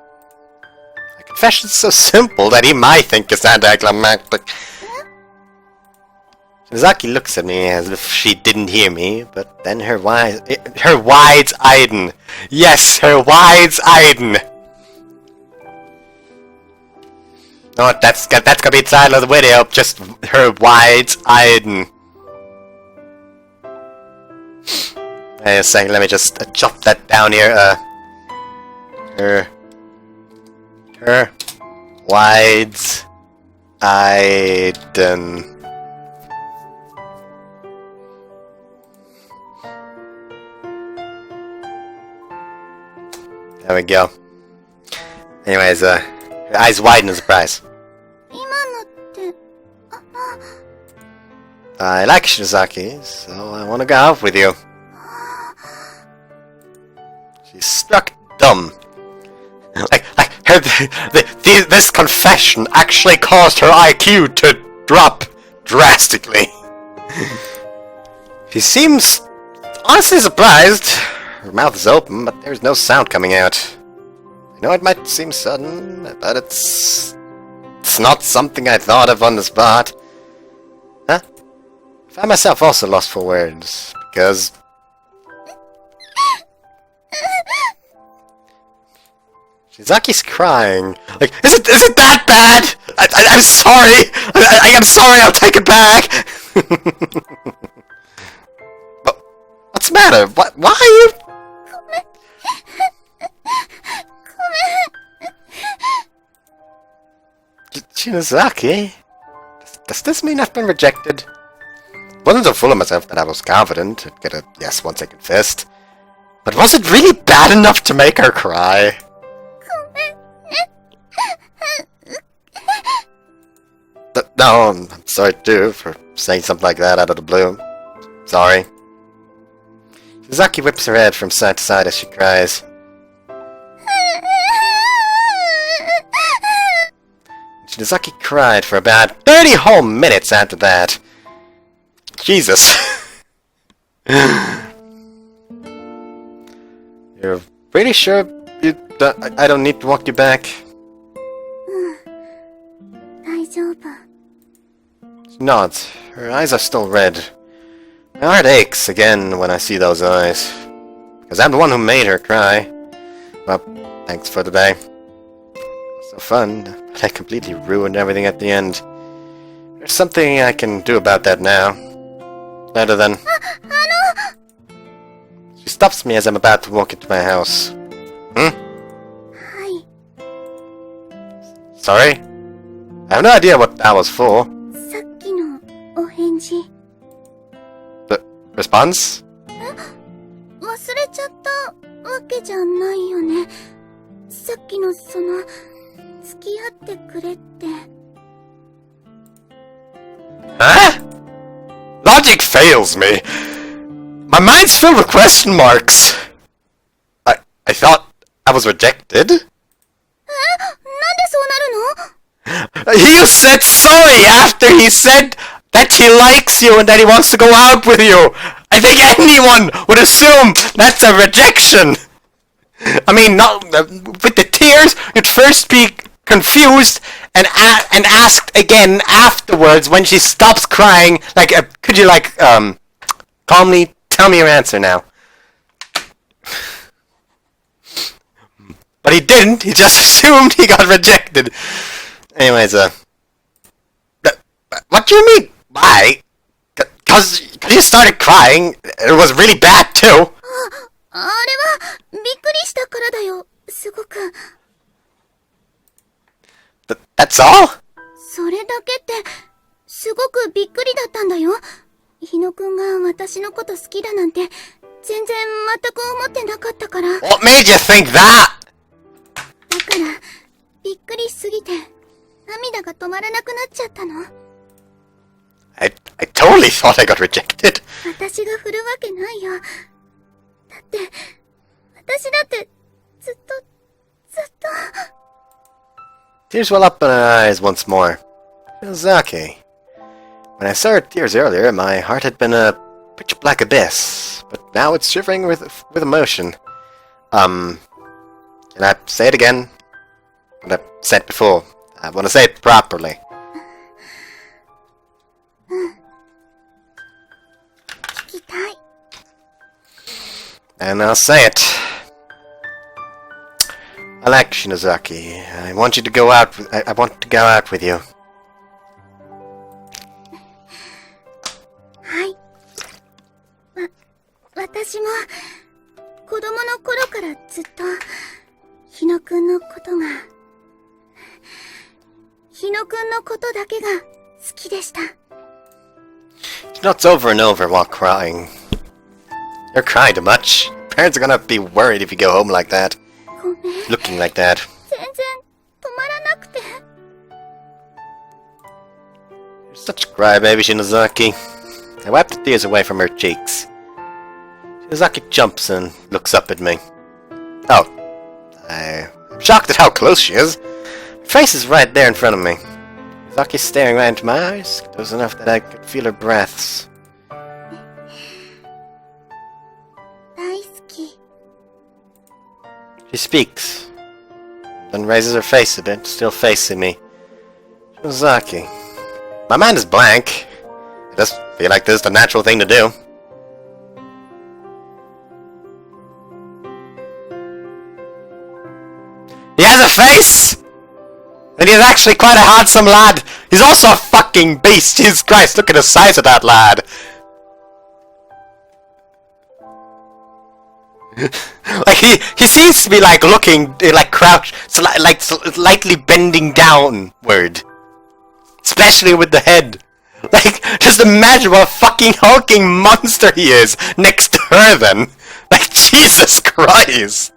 Speaker 1: My confession's so simple that he might think it's anticlimactic. Shinozaki looks at me as if she didn't hear me, but then her wise Eyden. Yes, her wise Eyden. No, that's gonna be the title of the video. Just her wise Eyden. Wait a second, let me just jot that down here. Her wise Eyden. There we go. Anyways, her eyes widen in surprise.
Speaker 2: 今のって、
Speaker 1: I like Shinozaki, so I want to go out with you. She's struck dumb. This confession actually caused her IQ to drop drastically. She seems honestly surprised. Her mouth is open, but there's no sound coming out. I know it might seem sudden, but it's not something I thought of on the spot. Huh? I find myself also lost for words, because... Shizaki's crying. Like, is it that bad? I'm sorry! I'm sorry, I'll take it back! What's the matter? Why are you... Shinozaki? Does this mean I've been rejected? Wasn't so full of myself that I was confident I'd get a yes once I confessed. But was it really bad enough to make her cry? No, I'm sorry too for saying something like that out of the blue. Sorry. Shizaki whips her head from side to side as she cries. Shizaki cried for about 30 whole minutes after that. Jesus. You're pretty sure I don't need to walk you back? She nods. Her eyes are still red. My heart aches again when I see those eyes. Because I'm the one who made her cry. Well, thanks for today. So fun, but I completely ruined everything at the end. There's something I can do about that now. Better than... She stops me as I'm about to walk into my house. Sorry? I have no idea what that was for. Response? Huh? Logic fails me. My mind's filled with question marks. I thought I was rejected? You said sorry after he said that he likes you and that he wants to go out with you. I think anyone would assume that's a rejection. I mean, not with the tears, you'd first be confused and asked again afterwards when she stops crying. Like, could you calmly tell me your answer now? But he didn't. He just assumed he got rejected. Anyways, what do you mean? Why? Cause you started crying. It was really bad too. That's all? What made you think that? I totally thought I got rejected. Tears well up in her eyes once more. Shizaki. When I saw her tears earlier, my heart had been a pitch black abyss, but now it's shivering with emotion. Can I say it again? What I said before. I want to say it properly. And I'll say it. I like Shinozaki. I want you to go out. I want to go out with you. She nods over and over while crying. You're crying too much. Parents are gonna be worried if you go home like that. Looking like that. You're such a crybaby, Shinozaki. I wipe the tears away from her cheeks. Shinozaki jumps and looks up at me. Oh. I'm shocked at how close she is. Her face is right there in front of me. Shinozaki staring right into my eyes, close enough that I could feel her breaths. She speaks, then raises her face a bit, still facing me. Shinozaki. My mind is blank. I just feel like this is the natural thing to do. Yeah, face! And he's actually quite a handsome lad. He's also a fucking beast. Jesus Christ, look at the size of that lad. Like he seems to be like looking like crouched, like slightly bending downward, especially with the head. Like, just imagine what a fucking hulking monster he is next to her. Then, like, Jesus Christ.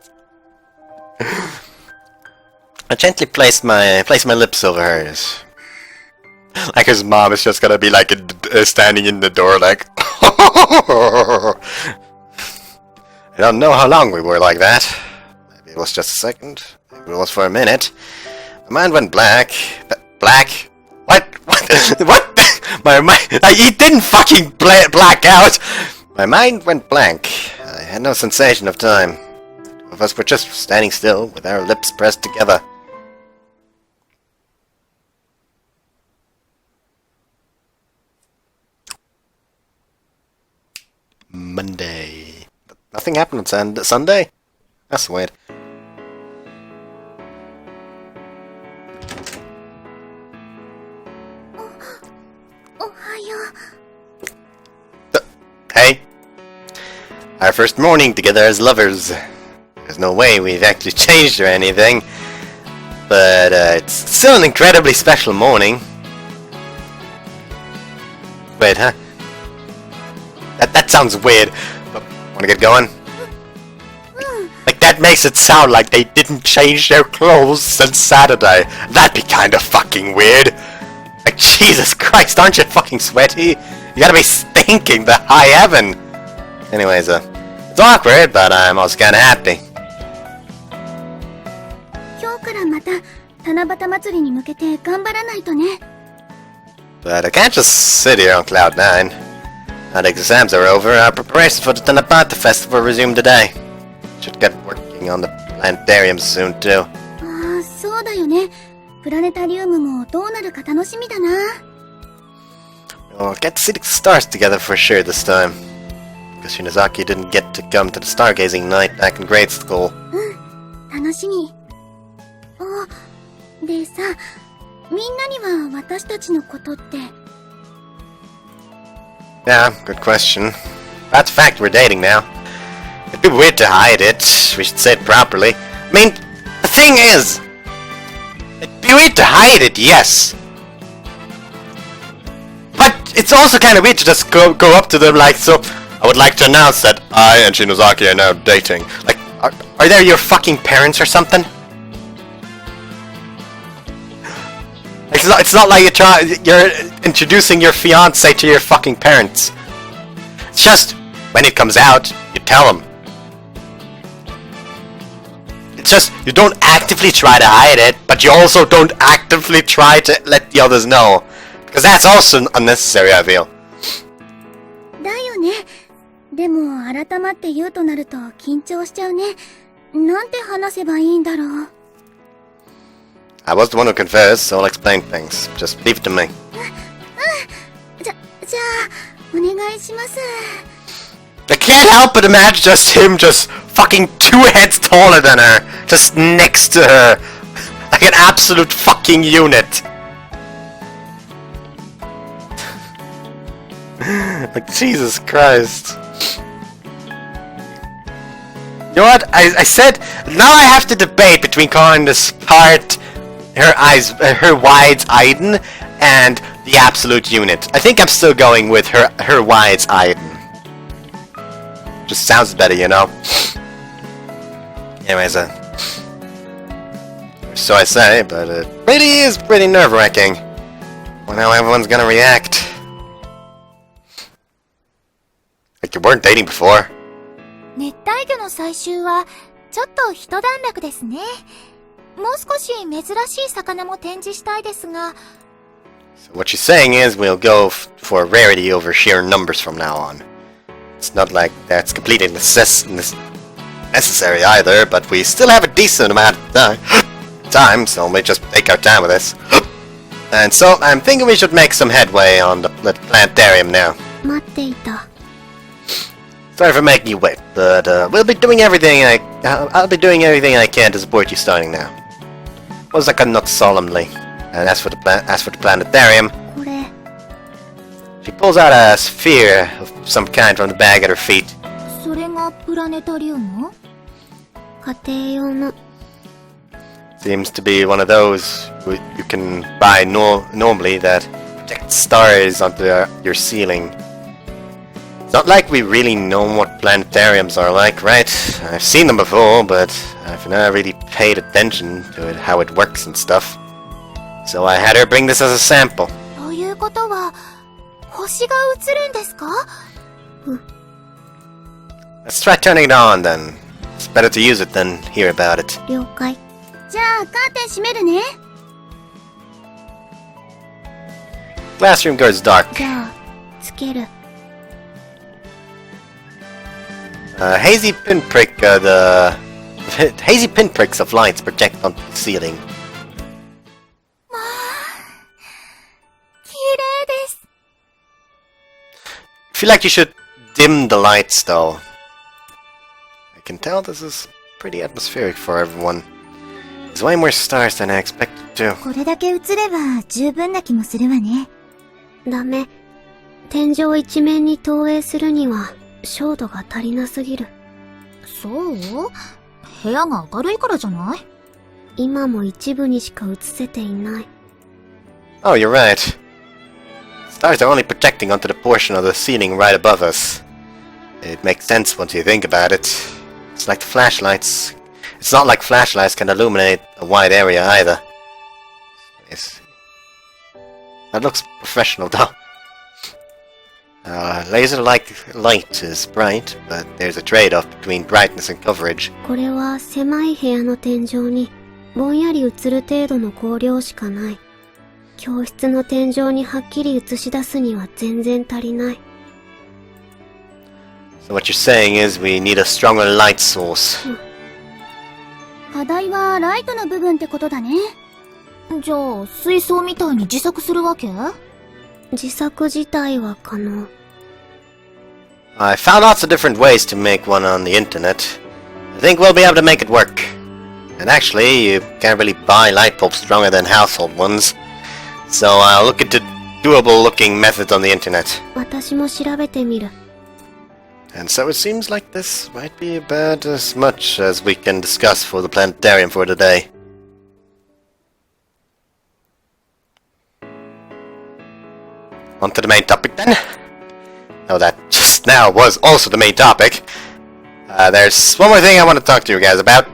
Speaker 1: I gently place my lips over hers. Like his mom is just gonna be like standing in the door, like. I don't know how long we were like that. Maybe it was just a second. Maybe it was for a minute. My mind went black. Black? What? What? He didn't fucking black out! My mind went blank. I had no sensation of time. The two of us were just standing still, with our lips pressed together. Monday. Nothing happened on Sunday? That's weird. Hey. Our first morning together as lovers. There's no way we've actually changed or anything. But it's still an incredibly special morning. Wait, huh? That sounds weird. Wanna get going? Like, that makes it sound like they didn't change their clothes since Saturday. That'd be kinda fucking weird. Like, Jesus Christ, aren't you fucking sweaty? You gotta be stinking to high heaven. Anyways, it's awkward, but I'm also kinda happy. But I can't just sit here on cloud 9. Now the exams are over, our preparations for the Tanabata Festival resume today. Should get working on the planetarium soon too. We'll get to see the stars together for sure this time. Because Shinozaki didn't get to come to the stargazing night back in grade school. Yeah, good question. That's the fact we're dating now. It'd be weird to hide it. We should say it properly. I mean, the thing is, it'd be weird to hide it, yes. But it's also kind of weird to just go up to them like, so, I would like to announce that I and Shinozaki are now dating. Like, are they your fucking parents or something? It's not like you're introducing your fiance to your fucking parents. It's just, when it comes out, you tell them. It's just, you don't actively try to hide it, but you also don't actively try to let the others know. Because that's also unnecessary, I feel. I was the one who confessed, so I'll explain things. Just leave it to me. I can't help but imagine just him just fucking 2 heads taller than her, just next to her, like an absolute fucking unit. Like, Jesus Christ. You know what? I said, now I have to debate between calling this part her wide's Eyden and the absolute unit. I think I'm still going with her wide's Eyden. Just sounds better, you know. Anyways, so I say, but it really is pretty nerve-wracking. Wonder how everyone's gonna react. Like you weren't dating before.
Speaker 2: 熱帯魚の採集はちょっと一段落ですね。もう少し珍しい魚も展示したいですが。
Speaker 1: So what she's saying is we'll go for rarity over sheer numbers from now on. It's not like that's completely necessary either, but we still have a decent amount of time, so we'll just take our time with this. And so I'm thinking we should make some headway on the planetarium now.
Speaker 2: 待っていた。
Speaker 1: Sorry for making you wait, but we'll be doing everything I'll be doing everything I can to support you starting now. Pulls like a nut solemnly. And as for the planetarium,
Speaker 2: これ
Speaker 1: she pulls out a sphere of some kind from the bag at her feet.
Speaker 2: それがプラネタリウム？家庭用の
Speaker 1: Seems to be one of those you can buy normally that project stars onto your ceiling. It's not like we really know what planetariums are like, right? I've seen them before, but I've never really paid attention to it, how it works and stuff. So I had her bring this as a sample.
Speaker 2: ということは星が映るんですか？
Speaker 1: Let's try turning it on then. It's better to use it than hear about it.
Speaker 2: 了解。じゃあカーテン閉めるね。
Speaker 1: Classroom goes dark.
Speaker 2: じゃあつける。
Speaker 1: Hazy pinpricks of lights project onto the ceiling.
Speaker 2: 綺麗です。
Speaker 1: I feel like you should dim the lights though. I can tell this is pretty atmospheric for everyone. There's way more stars than I expected to.
Speaker 2: これだけ映れば十分な気もするわね。
Speaker 7: ダメ。天井一面に投影するには照度が足りなすぎる。
Speaker 2: そう？部屋が明るいからじゃない？
Speaker 7: 今も一部にしか映せていない。
Speaker 1: Oh, you're right. Stars are only projecting onto the portion of the ceiling right above us. It makes sense once you think about it. It's like the flashlights. It's not like flashlights can illuminate a wide area either. That looks professional though. Laser-like light is bright, but there's a trade-off between brightness and coverage.
Speaker 7: これは狭い部屋の天井にぼんやり映る程度の光量しかない。教室の天井にはっきり映し出すには全然足りない。
Speaker 1: So what you're saying is we need a stronger light source.
Speaker 2: 課題はライトの部分ってことだね。じゃあ水槽みたいに自作するわけ？
Speaker 7: 自作自体は可能。
Speaker 1: I found lots of different ways to make one on the internet. I think we'll be able to make it work. And actually, you can't really buy light bulbs stronger than household ones. So I'll look into doable-looking methods on the internet.
Speaker 7: 私も調べてみる。
Speaker 1: And so it seems like this might be about as much as we can discuss for the planetarium for today. On to the main topic then. Oh, that just now was also the main topic. There's one more thing I want to talk to you guys about.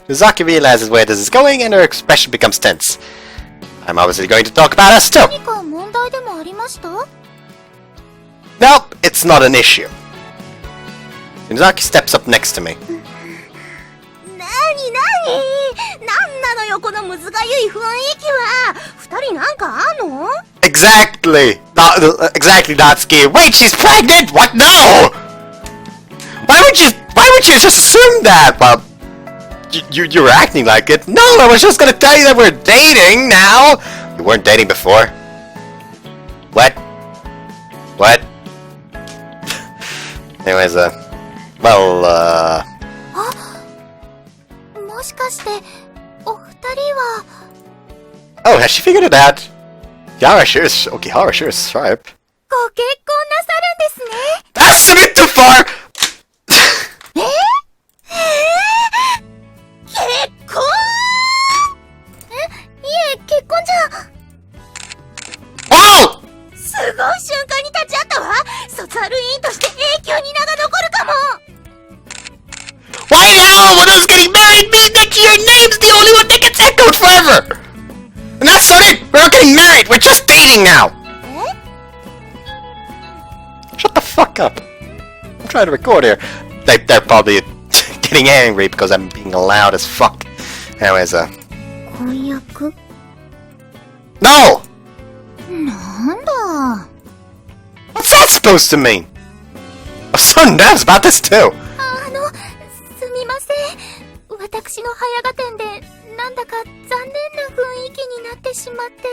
Speaker 1: Mizaki realizes where this is going and her expression becomes tense. I'm obviously going to talk about us too.
Speaker 2: 何か問題でもありました？
Speaker 1: Nope, it's not an issue. Mizaki steps up next to me.
Speaker 2: なになんなのよこのむずがゆい雰囲気は。二人なんかあんの？
Speaker 1: Exactly! Exactly, Natsuki. Wait, she's pregnant? What? No! Why would you just assume that? Well, you were acting like it. No, I was just gonna tell you that we're dating now! You weren't dating before. What? What? Anyways, well,
Speaker 2: もしかしてお二人は
Speaker 1: Oh, has she figured it out? Okihara sure is sharp.
Speaker 2: ご結婚なさるんですね。
Speaker 1: That's a bit too far!
Speaker 2: 結婚？いえ、結婚じゃ。
Speaker 1: Oh!
Speaker 2: すごい瞬間に立ち会ったわ。卒アル委員として永久に名が残るかも。
Speaker 1: Why the hell would us getting married mean that your name's the only one that gets echoed forever? And that's not it! We're not getting married! We're just dating now! Shut the fuck up. I'm trying to record here. They're probably getting angry because I'm being loud as fuck. Anyways,
Speaker 7: 婚約？
Speaker 1: No!
Speaker 2: なんだ。
Speaker 1: What's that supposed to mean? Oh, so nervous about this too!
Speaker 2: すみません。私の早合点で、なんだか残念な雰囲気になってしまって。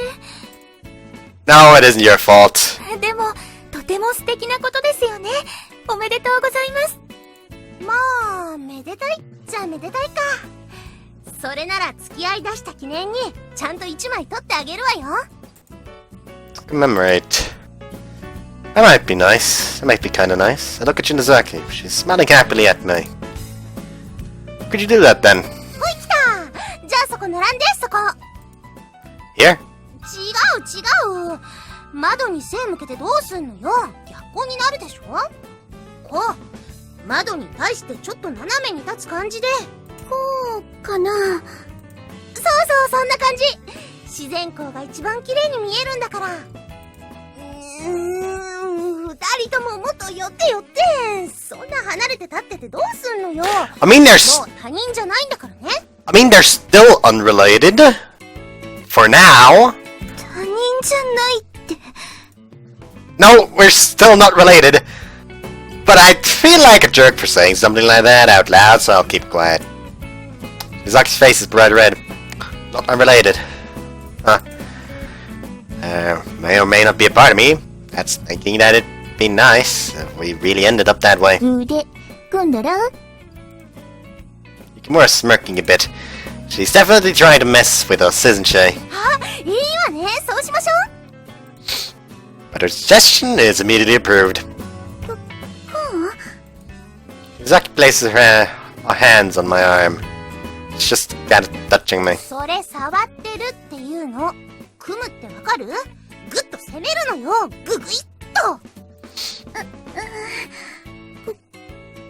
Speaker 1: No, it isn't your fault.
Speaker 2: でも、とても素敵なことですよね。おめでとうございます。まあ、めでたいっちゃめでたいか。それなら付き合い出した記念にちゃんと1枚取ってあげるわよ。
Speaker 1: Commemorate. That might be nice. That might be kinda nice. I look at Shinozaki. She's smiling happily at me. Could you do that then?
Speaker 2: ほい来た。じゃあそこ並んで、そこ。
Speaker 1: Here?
Speaker 2: 違う。窓に背向けてどうすんのよ。逆光になるでしょ。こう窓に対してちょっと斜めに立つ感じで。こうかな。そうそんな感じ。自然光が一番綺麗に見えるんだから。二人とももっと寄ってそんな離れて立っててどうすんのよ。
Speaker 1: I mean, they're
Speaker 2: もう他人じゃないんだからね。
Speaker 1: they're still unrelated. For now.
Speaker 2: 他人じゃないって。
Speaker 1: No, we're still not related. But I feel like a jerk for saying something like that out loud, so I'll keep quiet. Mizaki's face is bright red. Not unrelated. Huh. May or may not be a part of me. That's thinking that it'd be nice if we really ended up that way.
Speaker 2: 腕組んだら
Speaker 1: Yukimura's smirking a bit. She's definitely trying to mess with us, isn't she?
Speaker 2: あ、いいわね。そうしましょう。
Speaker 1: But her suggestion is immediately approved. Mizaki places her hands on my arm. She's just kind of touching me.
Speaker 2: それ触ってるっていうの。組むってわかる？ぐっと攻めるのよ。ぐいっと。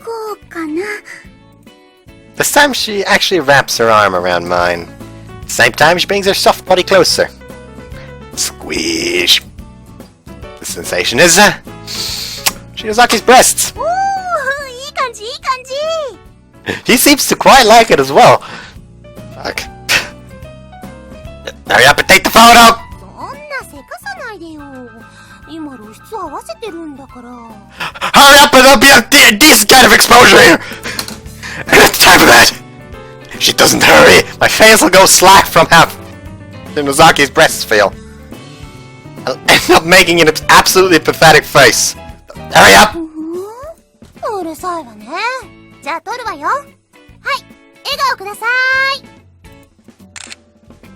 Speaker 2: こうかな。
Speaker 1: This time she actually wraps her arm around mine. At the same time she brings her soft body closer. Squish. The sensation is Shinozaki's breasts.
Speaker 2: おー、いい感じ。
Speaker 1: He seems to quite like it as well. Fuck. Hurry up and take the photo!
Speaker 2: そんなせかさないでよ。今露出合わせてるんだから。
Speaker 1: Hurry up and there'll be a decent kind of exposure here! I don't have time for that! If she doesn't hurry, my face will go slack from how Shinozaki's breasts feel. I'll end up making an absolutely pathetic face. Hurry up!
Speaker 2: うるさいわね。じゃあ撮るわよ。はい、笑顔ください。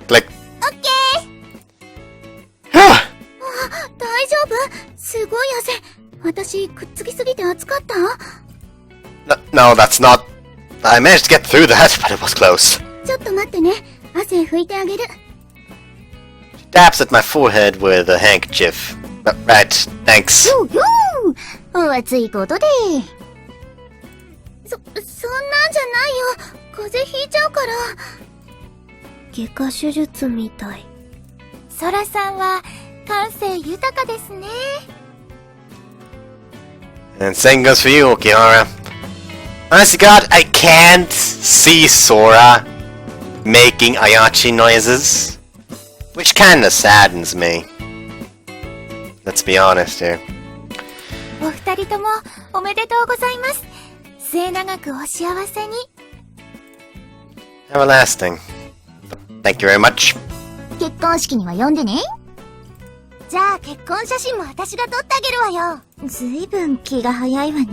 Speaker 1: Click.
Speaker 2: オッケー。大丈夫？すごい汗。私、くっつきすぎて暑かった？
Speaker 1: No, that's not... I managed to get through that, but it was close.
Speaker 2: ちょっと待ってね。汗拭いてあげる。
Speaker 1: She taps at my forehead with a handkerchief. Right, thanks.
Speaker 2: よーよー。お熱いことで。そんなんじゃないよ。風邪ひいちゃうから。
Speaker 7: 外科手術みたい。
Speaker 2: ソラさんは感性豊かですね。
Speaker 1: And same goes for you, Okihara. Honest to God, I can't see Sora making Ayachi noises. Which kinda saddens me. Let's be honest here.
Speaker 2: お二人ともおめでとうございます。末永くお幸せに。
Speaker 1: Everlasting. Thank you very much.
Speaker 2: 結婚式には呼んでね。じゃあ結婚写真も私が撮ってあげるわよ。ずいぶん気が早いわね。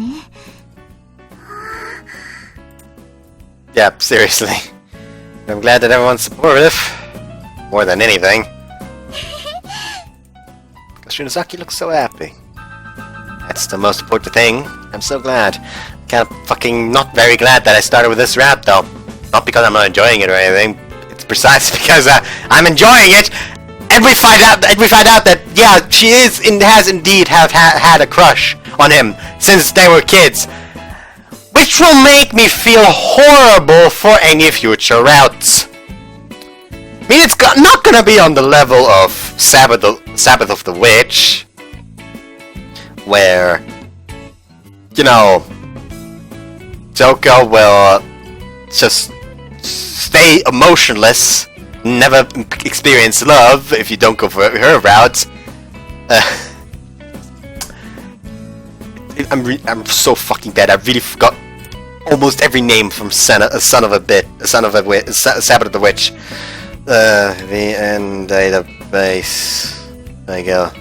Speaker 1: Yeah, seriously. I'm glad that everyone's supportive. More than anything. Because Shinozaki looks so happy. That's the most important thing. I'm so glad. Kind of fucking not very glad that I started with this route though. Not because I'm not enjoying it or anything. It's precisely because I'm enjoying it. And we find out that yeah, she has indeed had a crush on him since they were kids. Which will make me feel horrible for any future routes. I mean, it's not gonna be on the level of Sabbath of the Witch, where, you know, Joko will just stay emotionless, never experience love if you don't go for her route. I'm so fucking bad. I really forgot almost every name from Sabbath of the Witch. The end database. There you go.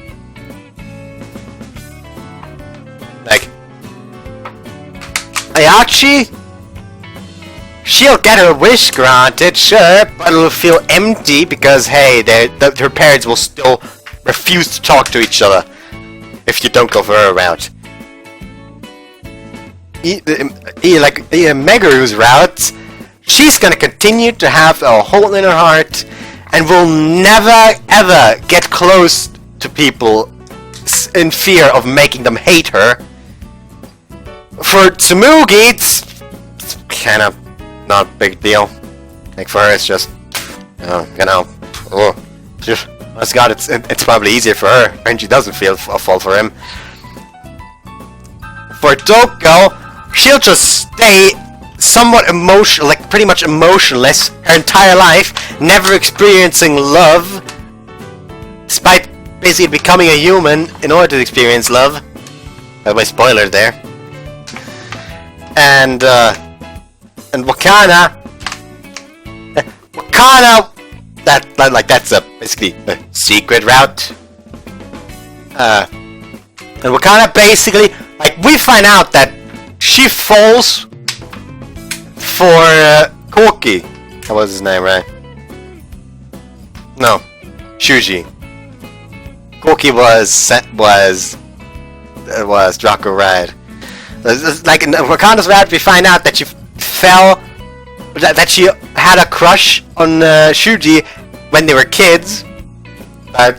Speaker 1: Like Ayachi she'll get her wish granted, sure, but it'll feel empty because, hey, her parents will still refuse to talk to each other if you don't go for her route. Like Megaru's route, she's gonna continue to have a hole in her heart and will never ever get close to people in fear of making them hate her. For Tsumugi, it's kind of not a big deal. Like for her, it's just, let's God, it's probably easier for her, and she doesn't feel a fault for him. For Doko, she'll just stay somewhat emotional, like pretty much emotionless her entire life, never experiencing love, despite basically becoming a human in order to experience love. By the way, spoiler there. And Wakana, that's basically a secret route. And Wakana basically, like, we find out that she falls for Koki. That was his name, right? No, Shuji. Koki was Draco Ride. Like in Wakana's route, we find out that she fell, that she had a crush on Shuji when they were kids, but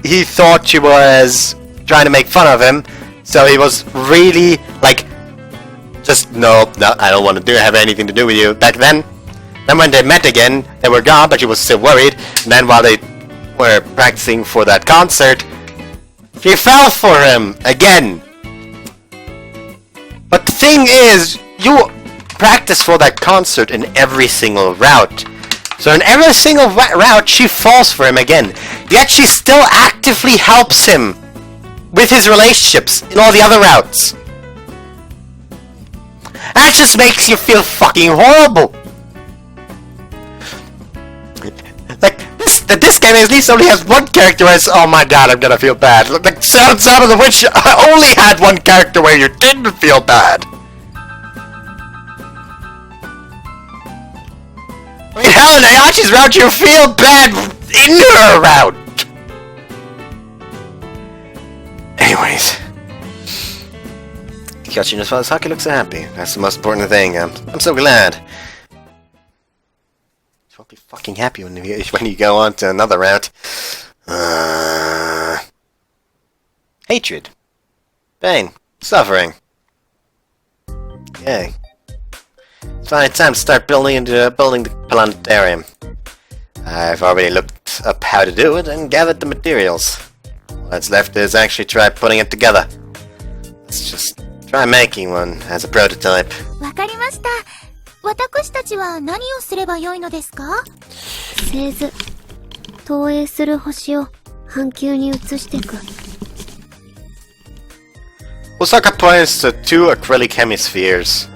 Speaker 1: he thought she was trying to make fun of him, so he was really like, just no, I don't want to have anything to do with you back then. Then when they met again, they were gone, but she was still worried. And then while they were practicing for that concert, she fell for him again. But the thing is, you practice for that concert in every single route. So in every single route, she falls for him again. Yet she still actively helps him with his relationships in all the other routes. That just makes you feel fucking horrible. Like, this game at least only has one character where it's, oh my god, I'm gonna feel bad. Like, Sound of the Witch only had one character where you didn't feel bad. I mean, hell, in Ayachi's route, you feel bad in her route. Anyways. Kyoshi no Saki looks happy. That's the most important thing. I'm so glad. You won't be fucking happy when you go on to another route. Hatred. Pain. Suffering. Yay. It's time to start building the planetarium. I've already looked up how to do it and gathered the materials. All that's left is actually try putting it together. Let's just try making one as a prototype.
Speaker 2: わかりました。私たちは何をすればよいのですか？
Speaker 7: 製図。投影する星を半球に移していく。
Speaker 1: Osaka points to two acrylic hemispheres.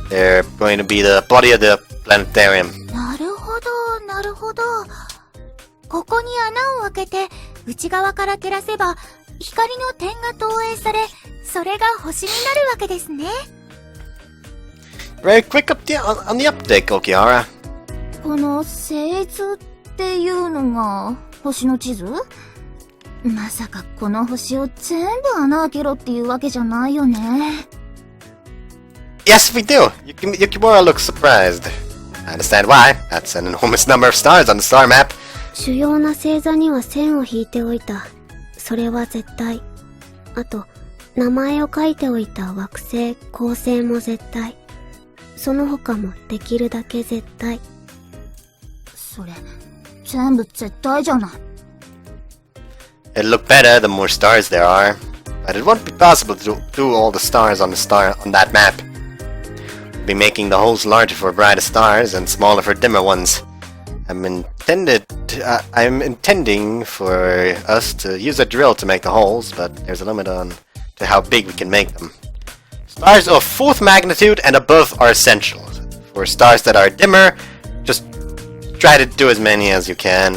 Speaker 1: They're going to be the body of the planetarium.
Speaker 2: なるほど、なるほど。ここに穴を開けて内側から照らせば光の点が投影され、それが星になるわけですね。
Speaker 1: Very quick on the update, Okihara.
Speaker 2: この製図っていうのが星の地図？まさかこの星を全部穴開けろっていうわけじゃないよね。
Speaker 1: Yes, we do. Yukimura looks surprised. I understand why. That's an enormous number of stars on the star map.
Speaker 7: 主要な星座には線を引いておいた。それは絶対。あと、名前を書いておいた惑星、恒星も絶対。その他もできるだけ絶対。
Speaker 2: それ、全部絶対じゃない。
Speaker 1: It'll look better the more stars there are, but it won't be possible to do all the stars on that map. We'll be making the holes larger for brighter stars and smaller for dimmer ones. I'm intending for us to use a drill to make the holes, but there's a limit to how big we can make them. Stars of 4th magnitude and above are essential. For stars that are dimmer, just try to do as many as you can.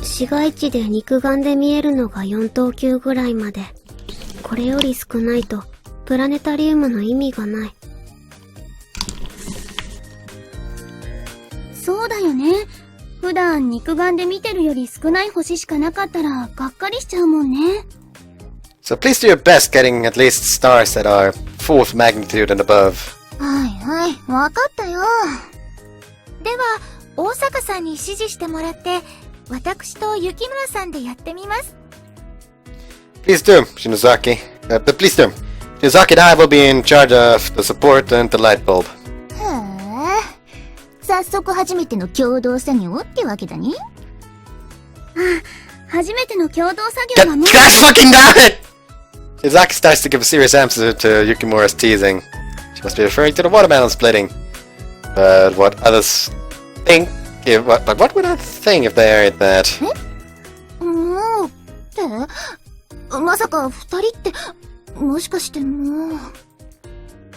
Speaker 7: 市街地で肉眼で見えるのが4等級ぐらいまで。これより少ないとプラネタリウムの意味がない。そうだよね。普段肉眼で見てるより少ない星しかなかったらがっかりしちゃうもんね。
Speaker 1: So please do your best getting at least stars that are 4th magnitude and above.
Speaker 2: はいはい、わかったよ。では、大阪さんに指示してもらって、私と雪村さんでやってみます。
Speaker 1: Please do, Shinozaki. But please do. Shinozaki and I will be in charge of the support and the light bulb.
Speaker 2: へえ。早速初めての共同作業ってわけだね。
Speaker 7: 初めての共同作業はもう。
Speaker 1: Gosh fucking damn it! Shinozaki starts to give a serious answer to Yukimura's teasing. She must be referring to the watermelon splitting. But what others think... what would I think if they heard that?
Speaker 2: もうってまさか二人ってもしかしてもう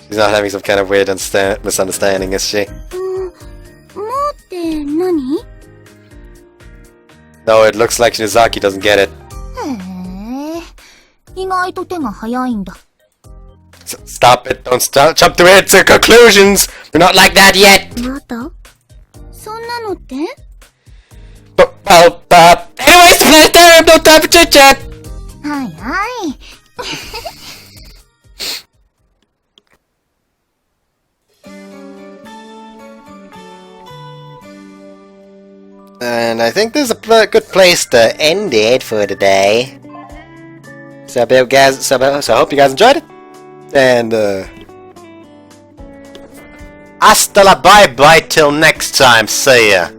Speaker 1: She's not having some kind of weird misunderstanding, is she?
Speaker 7: もうって何？
Speaker 1: No, it looks like Shinozaki doesn't get it.
Speaker 2: へえ意外と手が早いんだ。
Speaker 1: Stop it, don't jump to it, to conclusions! We're not like that yet!
Speaker 7: まだ？そんなのって？
Speaker 1: Anyways, planetarium, no time for chit-chat!
Speaker 2: はいはい。
Speaker 1: And I think this is a good place to end it for today. So I hope you guys enjoyed it. And hasta la bye-bye till next time. See ya.